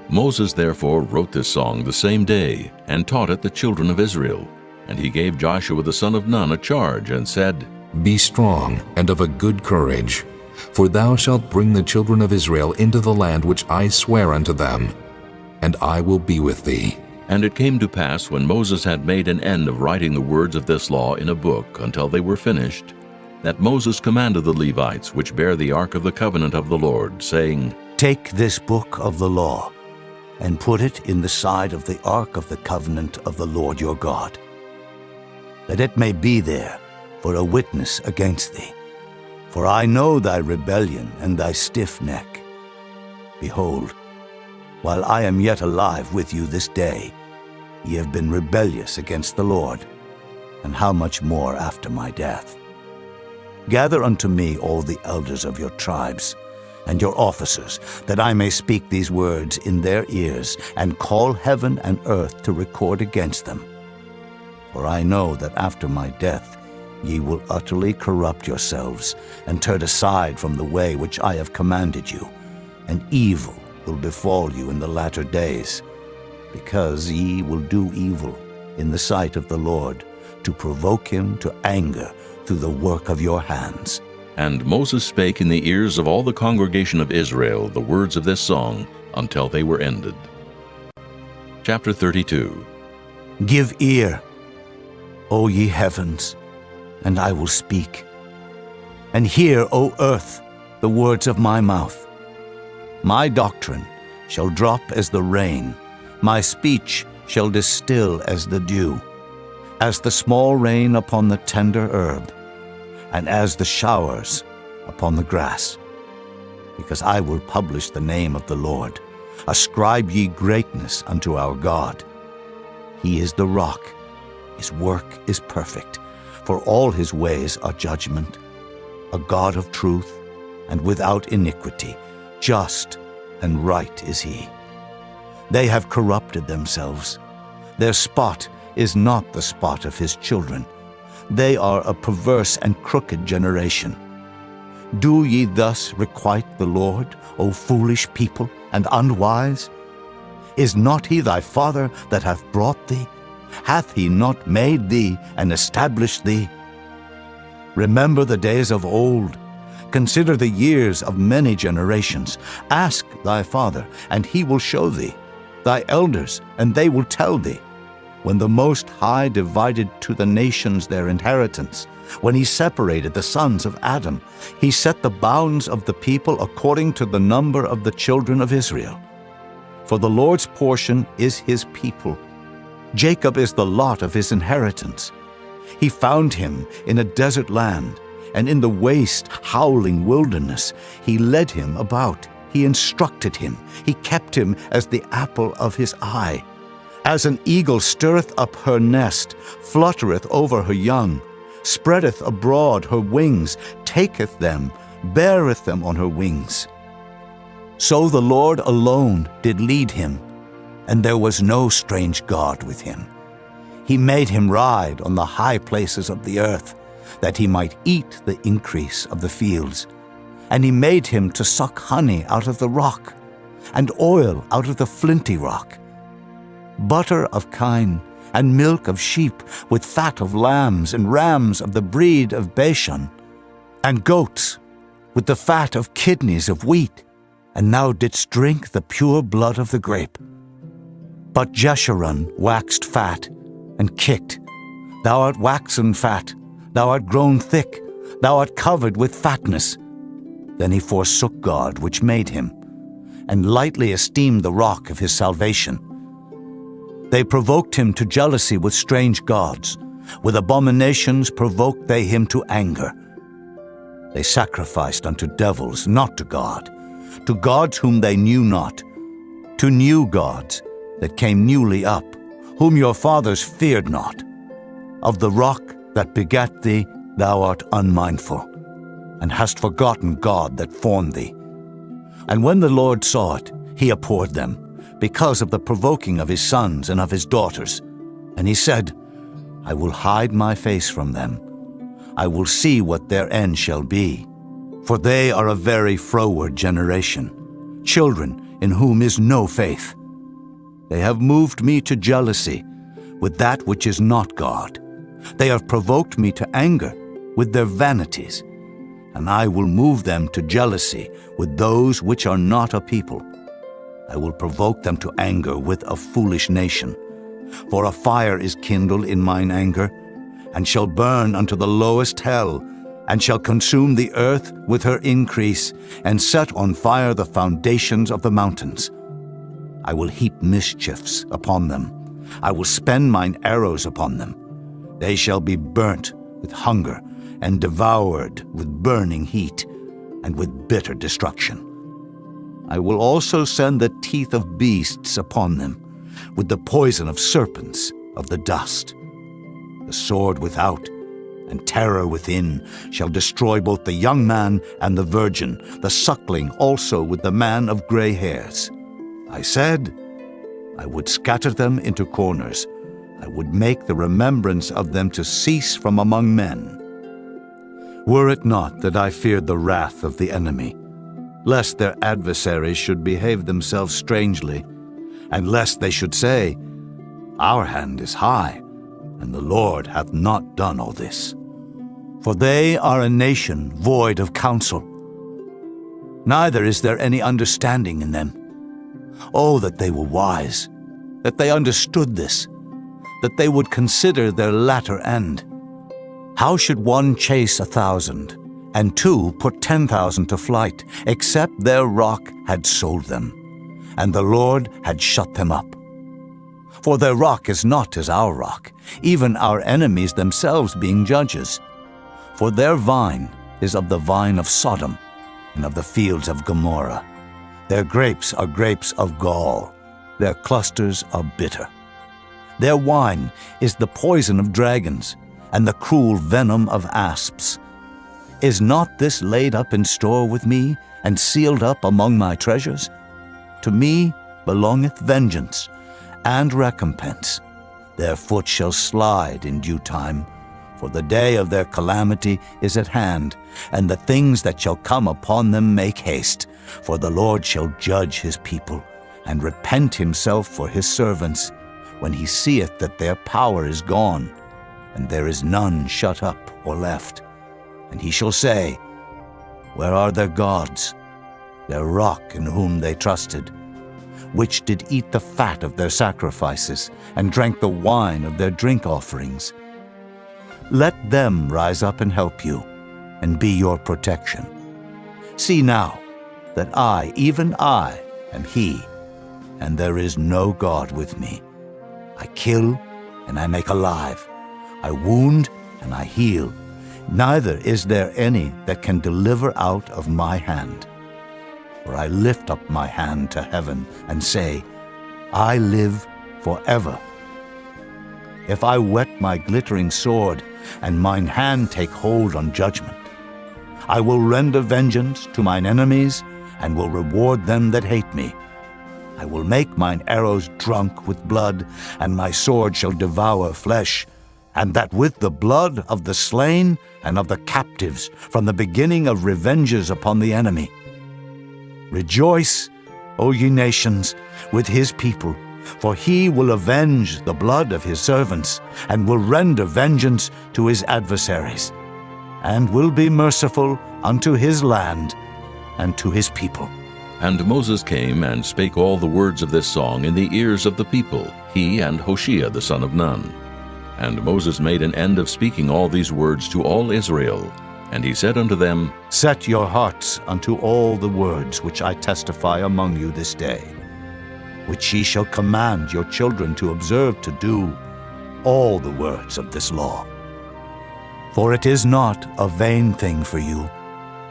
Moses therefore wrote this song the same day, and taught it the children of Israel. And he gave Joshua the son of Nun a charge, and said, Be strong and of a good courage, for thou shalt bring the children of Israel into the land which I swear unto them, and I will be with thee. And it came to pass, when Moses had made an end of writing the words of this law in a book until they were finished, that Moses commanded the Levites, which bear the ark of the covenant of the Lord, saying, Take this book of the law, and put it in the side of the ark of the covenant of the Lord your God, that it may be there for a witness against thee. For I know thy rebellion and thy stiff neck. Behold, while I am yet alive with you this day, ye have been rebellious against the Lord, and how much more after my death? Gather unto me all the elders of your tribes, and your officers, that I may speak these words in their ears, and call heaven and earth to record against them. For I know that after my death ye will utterly corrupt yourselves, and turn aside from the way which I have commanded you, and evil will befall you in the latter days, because ye will do evil in the sight of the Lord, to provoke him to anger through the work of your hands. And Moses spake in the ears of all the congregation of Israel the words of this song until they were ended. Chapter 32. Give ear, O ye heavens, and I will speak. And hear, O earth, the words of my mouth. My doctrine shall drop as the rain, my speech shall distill as the dew, as the small rain upon the tender herb, and as the showers upon the grass. Because I will publish the name of the Lord. Ascribe ye greatness unto our God. He is the rock, his work is perfect, for all his ways are judgment. A God of truth, and without iniquity, just and right is he. They have corrupted themselves. Their spot is not the spot of his children. They are a perverse and crooked generation. Do ye thus requite the Lord, O foolish people, and unwise? Is not he thy father that hath brought thee? Hath he not made thee and established thee? Remember the days of old. Consider the years of many generations. Ask thy father, and he will show thee, thy elders, and they will tell thee. When the Most High divided to the nations their inheritance, when he separated the sons of Adam, he set the bounds of the people according to the number of the children of Israel. For the Lord's portion is his people. Jacob is the lot of his inheritance. He found him in a desert land, and in the waste, howling wilderness. He led him about. He instructed him. He kept him as the apple of his eye. As an eagle stirreth up her nest, fluttereth over her young, spreadeth abroad her wings, taketh them, beareth them on her wings. So the Lord alone did lead him, and there was no strange God with him. He made him ride on the high places of the earth, that he might eat the increase of the fields. And he made him to suck honey out of the rock, and oil out of the flinty rock. Butter of kine, and milk of sheep, with fat of lambs, and rams of the breed of Bashan, and goats, with the fat of kidneys of wheat, and thou didst drink the pure blood of the grape. But Jeshurun waxed fat, and kicked. Thou art waxen fat, thou art grown thick, thou art covered with fatness. Then he forsook God which made him, and lightly esteemed the rock of his salvation. They provoked him to jealousy with strange gods. With abominations provoked they him to anger. They sacrificed unto devils, not to gods whom they knew not, to new gods that came newly up, whom your fathers feared not. Of the rock that begat thee thou art unmindful, and hast forgotten God that formed thee. And when the Lord saw it, he abhorred them, because of the provoking of his sons and of his daughters. And he said, I will hide my face from them. I will see what their end shall be. For they are a very froward generation, children in whom is no faith. They have moved me to jealousy with that which is not God. They have provoked me to anger with their vanities, and I will move them to jealousy with those which are not a people. I will provoke them to anger with a foolish nation. For a fire is kindled in mine anger, and shall burn unto the lowest hell, and shall consume the earth with her increase, and set on fire the foundations of the mountains. I will heap mischiefs upon them. I will spend mine arrows upon them. They shall be burnt with hunger, and devoured with burning heat, and with bitter destruction. I will also send the teeth of beasts upon them, with the poison of serpents of the dust. The sword without and terror within shall destroy both the young man and the virgin, the suckling also with the man of gray hairs. I said, I would scatter them into corners. I would make the remembrance of them to cease from among men. Were it not that I feared the wrath of the enemy, lest their adversaries should behave themselves strangely, and lest they should say, Our hand is high, and the Lord hath not done all this. For they are a nation void of counsel, neither is there any understanding in them. Oh, that they were wise, that they understood this, that they would consider their latter end. How should one chase 1,000, and two put 10,000 to flight, except their rock had sold them, and the Lord had shut them up? For their rock is not as our rock, even our enemies themselves being judges. For their vine is of the vine of Sodom, and of the fields of Gomorrah. Their grapes are grapes of gall, their clusters are bitter. Their wine is the poison of dragons, and the cruel venom of asps. Is not this laid up in store with me, and sealed up among my treasures? To me belongeth vengeance and recompense. Their foot shall slide in due time, for the day of their calamity is at hand, and the things that shall come upon them make haste. For the Lord shall judge his people, and repent himself for his servants, when he seeth that their power is gone, and there is none shut up or left. And he shall say, Where are their gods, their rock in whom they trusted, which did eat the fat of their sacrifices, and drank the wine of their drink offerings? Let them rise up and help you, and be your protection. See now that I, even I, am he, and there is no God with me. I kill, and I make alive. I wound, and I heal. Neither is there any that can deliver out of my hand. For I lift up my hand to heaven, and say, I live forever. If I whet my glittering sword, and mine hand take hold on judgment, I will render vengeance to mine enemies, and will reward them that hate me. I will make mine arrows drunk with blood, and my sword shall devour flesh, and that with the blood of the slain and of the captives, from the beginning of revenges upon the enemy. Rejoice, O ye nations, with his people, for he will avenge the blood of his servants, and will render vengeance to his adversaries, and will be merciful unto his land and to his people. And Moses came and spake all the words of this song in the ears of the people, he and Hoshea the son of Nun. And Moses made an end of speaking all these words to all Israel. And he said unto them, Set your hearts unto all the words which I testify among you this day, which ye shall command your children to observe to do, all the words of this law. For it is not a vain thing for you,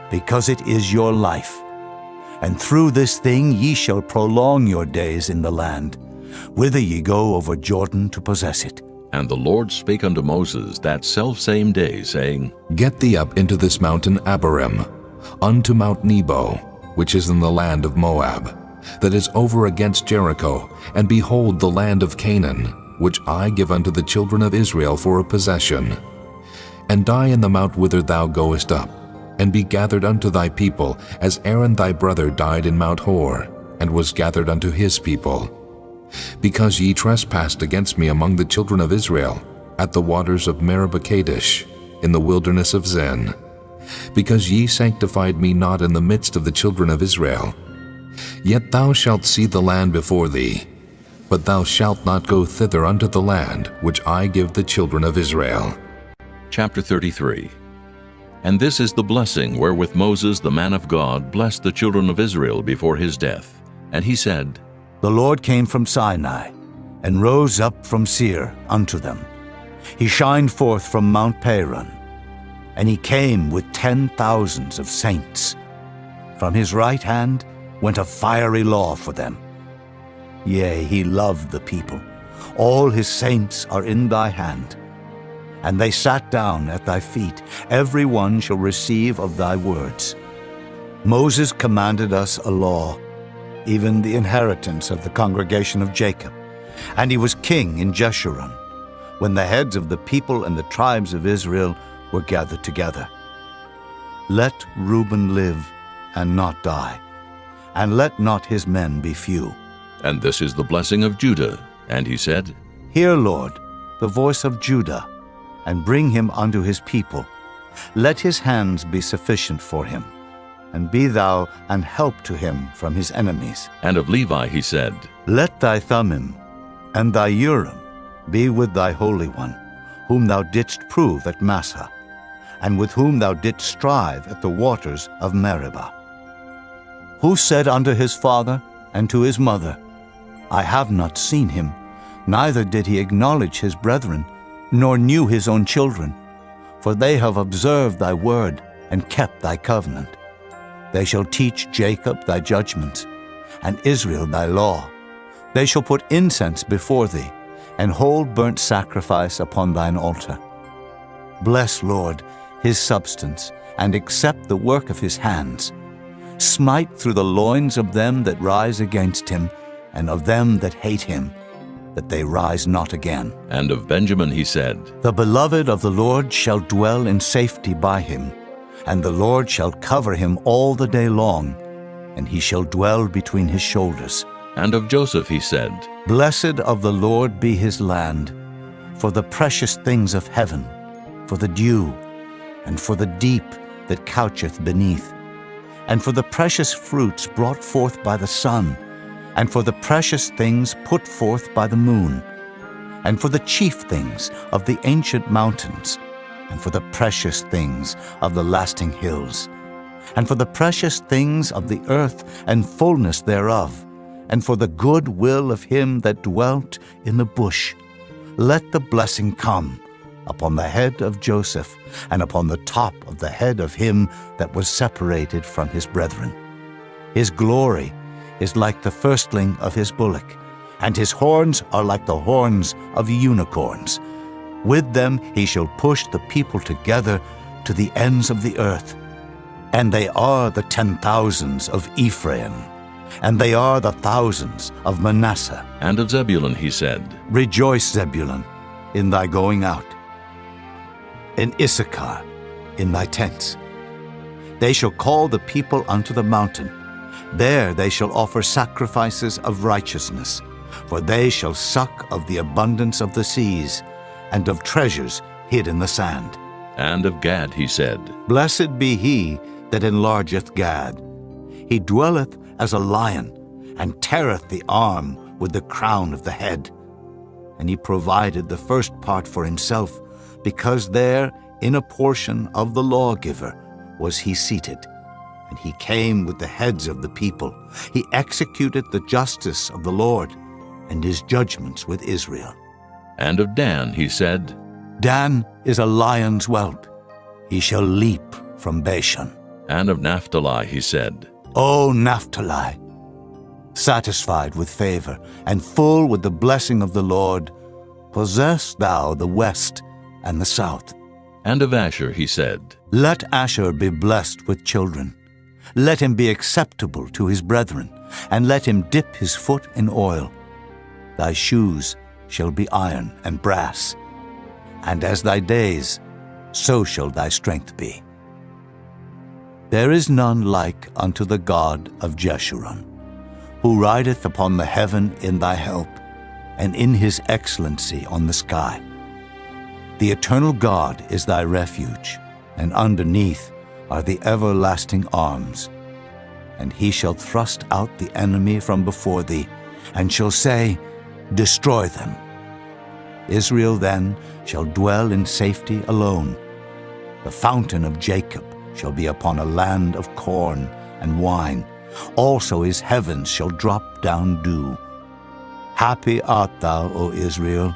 because it is your life. And through this thing ye shall prolong your days in the land, whither ye go over Jordan to possess it. And the Lord spake unto Moses that selfsame day, saying, Get thee up into this mountain Abarim, unto Mount Nebo, which is in the land of Moab, that is over against Jericho, and behold the land of Canaan, which I give unto the children of Israel for a possession. And die in the mount whither thou goest up, and be gathered unto thy people, as Aaron thy brother died in Mount Hor, and was gathered unto his people. Because ye trespassed against me among the children of Israel, at the waters of Meribah Kadesh, in the wilderness of Zin, because ye sanctified me not in the midst of the children of Israel. Yet thou shalt see the land before thee, but thou shalt not go thither unto the land which I give the children of Israel. Chapter 33. And this is the blessing wherewith Moses the man of God blessed the children of Israel before his death. And he said, The Lord came from Sinai, and rose up from Seir unto them. He shined forth from Mount Paran, and he came with 10,000s of saints. From his right hand went a fiery law for them. Yea, he loved the people. All his saints are in thy hand. And they sat down at thy feet. Every one shall receive of thy words. Moses commanded us a law, even the inheritance of the congregation of Jacob. And he was king in Jeshurun, when the heads of the people and the tribes of Israel were gathered together. Let Reuben live and not die, and let not his men be few. And this is the blessing of Judah. And he said, Hear, Lord, the voice of Judah, and bring him unto his people. Let his hands be sufficient for him, and be thou an help to him from his enemies. And of Levi he said, Let thy Thummim and thy Urim be with thy Holy One, whom thou didst prove at Massah, and with whom thou didst strive at the waters of Meribah. Who said unto his father and to his mother, I have not seen him, neither did he acknowledge his brethren, nor knew his own children. For they have observed thy word, and kept thy covenant. They shall teach Jacob thy judgments, and Israel thy law. They shall put incense before thee, and hold burnt sacrifice upon thine altar. Bless, Lord, his substance, and accept the work of his hands. Smite through the loins of them that rise against him, and of them that hate him, that they rise not again. And of Benjamin he said, The beloved of the Lord shall dwell in safety by him, and the Lord shall cover him all the day long, and he shall dwell between his shoulders. And of Joseph he said, Blessed of the Lord be his land, for the precious things of heaven, for the dew, and for the deep that coucheth beneath, and for the precious fruits brought forth by the sun, and for the precious things put forth by the moon, and for the chief things of the ancient mountains, and for the precious things of the lasting hills, and for the precious things of the earth and fullness thereof, and for the good will of him that dwelt in the bush. Let the blessing come upon the head of Joseph, and upon the top of the head of him that was separated from his brethren. His glory is like the firstling of his bullock, and his horns are like the horns of unicorns. With them he shall push the people together to the ends of the earth. And they are the 10,000s of Ephraim, and they are the thousands of Manasseh. And of Zebulun he said, Rejoice, Zebulun, in thy going out, in Issachar, in thy tents. They shall call the people unto the mountain. There they shall offer sacrifices of righteousness, for they shall suck of the abundance of the seas, and of treasures hid in the sand. And of Gad he said, Blessed be he that enlargeth Gad. He dwelleth as a lion, and teareth the arm with the crown of the head. And he provided the first part for himself, because there in a portion of the lawgiver was he seated. And he came with the heads of the people. He executed the justice of the Lord, and his judgments with Israel. And of Dan he said, Dan is a lion's whelp. He shall leap from Bashan. And of Naphtali he said, O Naphtali, satisfied with favor, and full with the blessing of the Lord, possess thou the west and the south. And of Asher he said, Let Asher be blessed with children. Let him be acceptable to his brethren, and let him dip his foot in oil. Thy shoes shall be iron and brass, and as thy days, so shall thy strength be. There is none like unto the God of Jeshurun, who rideth upon the heaven in thy help, and in his excellency on the sky. The eternal God is thy refuge, and underneath are the everlasting arms. And he shall thrust out the enemy from before thee, and shall say, Destroy them. Israel then shall dwell in safety alone. The fountain of Jacob shall be upon a land of corn and wine. Also his heavens shall drop down dew. Happy art thou, O Israel.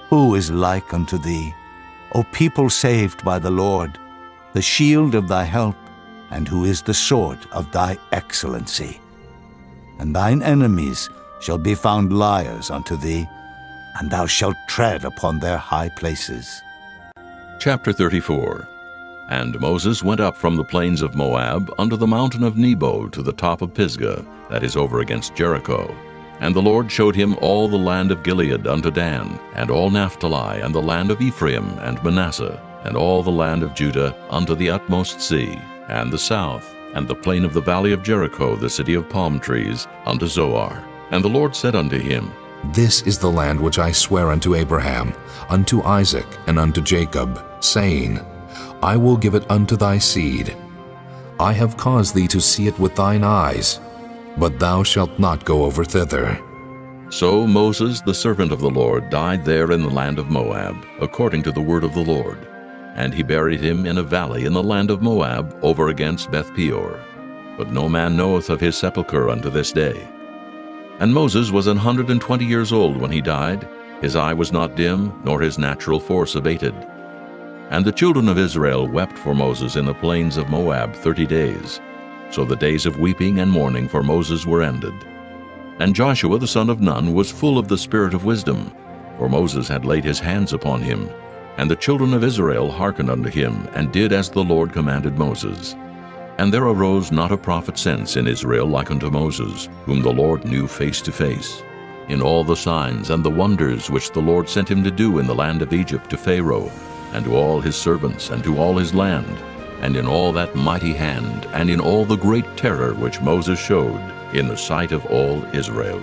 Who is like unto thee? O people saved by the Lord, the shield of thy help, and who is the sword of thy excellency. and thine enemies shall be found liars unto thee, and thou shalt tread upon their high places. Chapter 34. And Moses went up from the plains of Moab unto the mountain of Nebo to the top of Pisgah, that is over against Jericho. And the Lord showed him all the land of Gilead unto Dan, and all Naphtali, and the land of Ephraim and Manasseh, and all the land of Judah unto the utmost sea, and the south, and the plain of the valley of Jericho, the city of palm trees, unto Zoar. And the Lord said unto him, This is the land which I swear unto Abraham, unto Isaac, and unto Jacob, saying, I will give it unto thy seed. I have caused thee to see it with thine eyes, but thou shalt not go over thither. So Moses, the servant of the Lord, died there in the land of Moab, according to the word of the Lord. And he buried him in a valley in the land of Moab, over against Beth-peor. But no man knoweth of his sepulchre unto this day. And Moses was 120 years old when he died. His eye was not dim, nor his natural force abated. And the children of Israel wept for Moses in the plains of Moab 30 days. So the days of weeping and mourning for Moses were ended. And Joshua the son of Nun was full of the spirit of wisdom, for Moses had laid his hands upon him. And the children of Israel hearkened unto him, and did as the Lord commanded Moses. And there arose not a prophet since in Israel like unto Moses, whom the Lord knew face to face, in all the signs and the wonders which the Lord sent him to do in the land of Egypt to Pharaoh, and to all his servants, and to all his land, and in all that mighty hand, and in all the great terror which Moses showed in the sight of all Israel.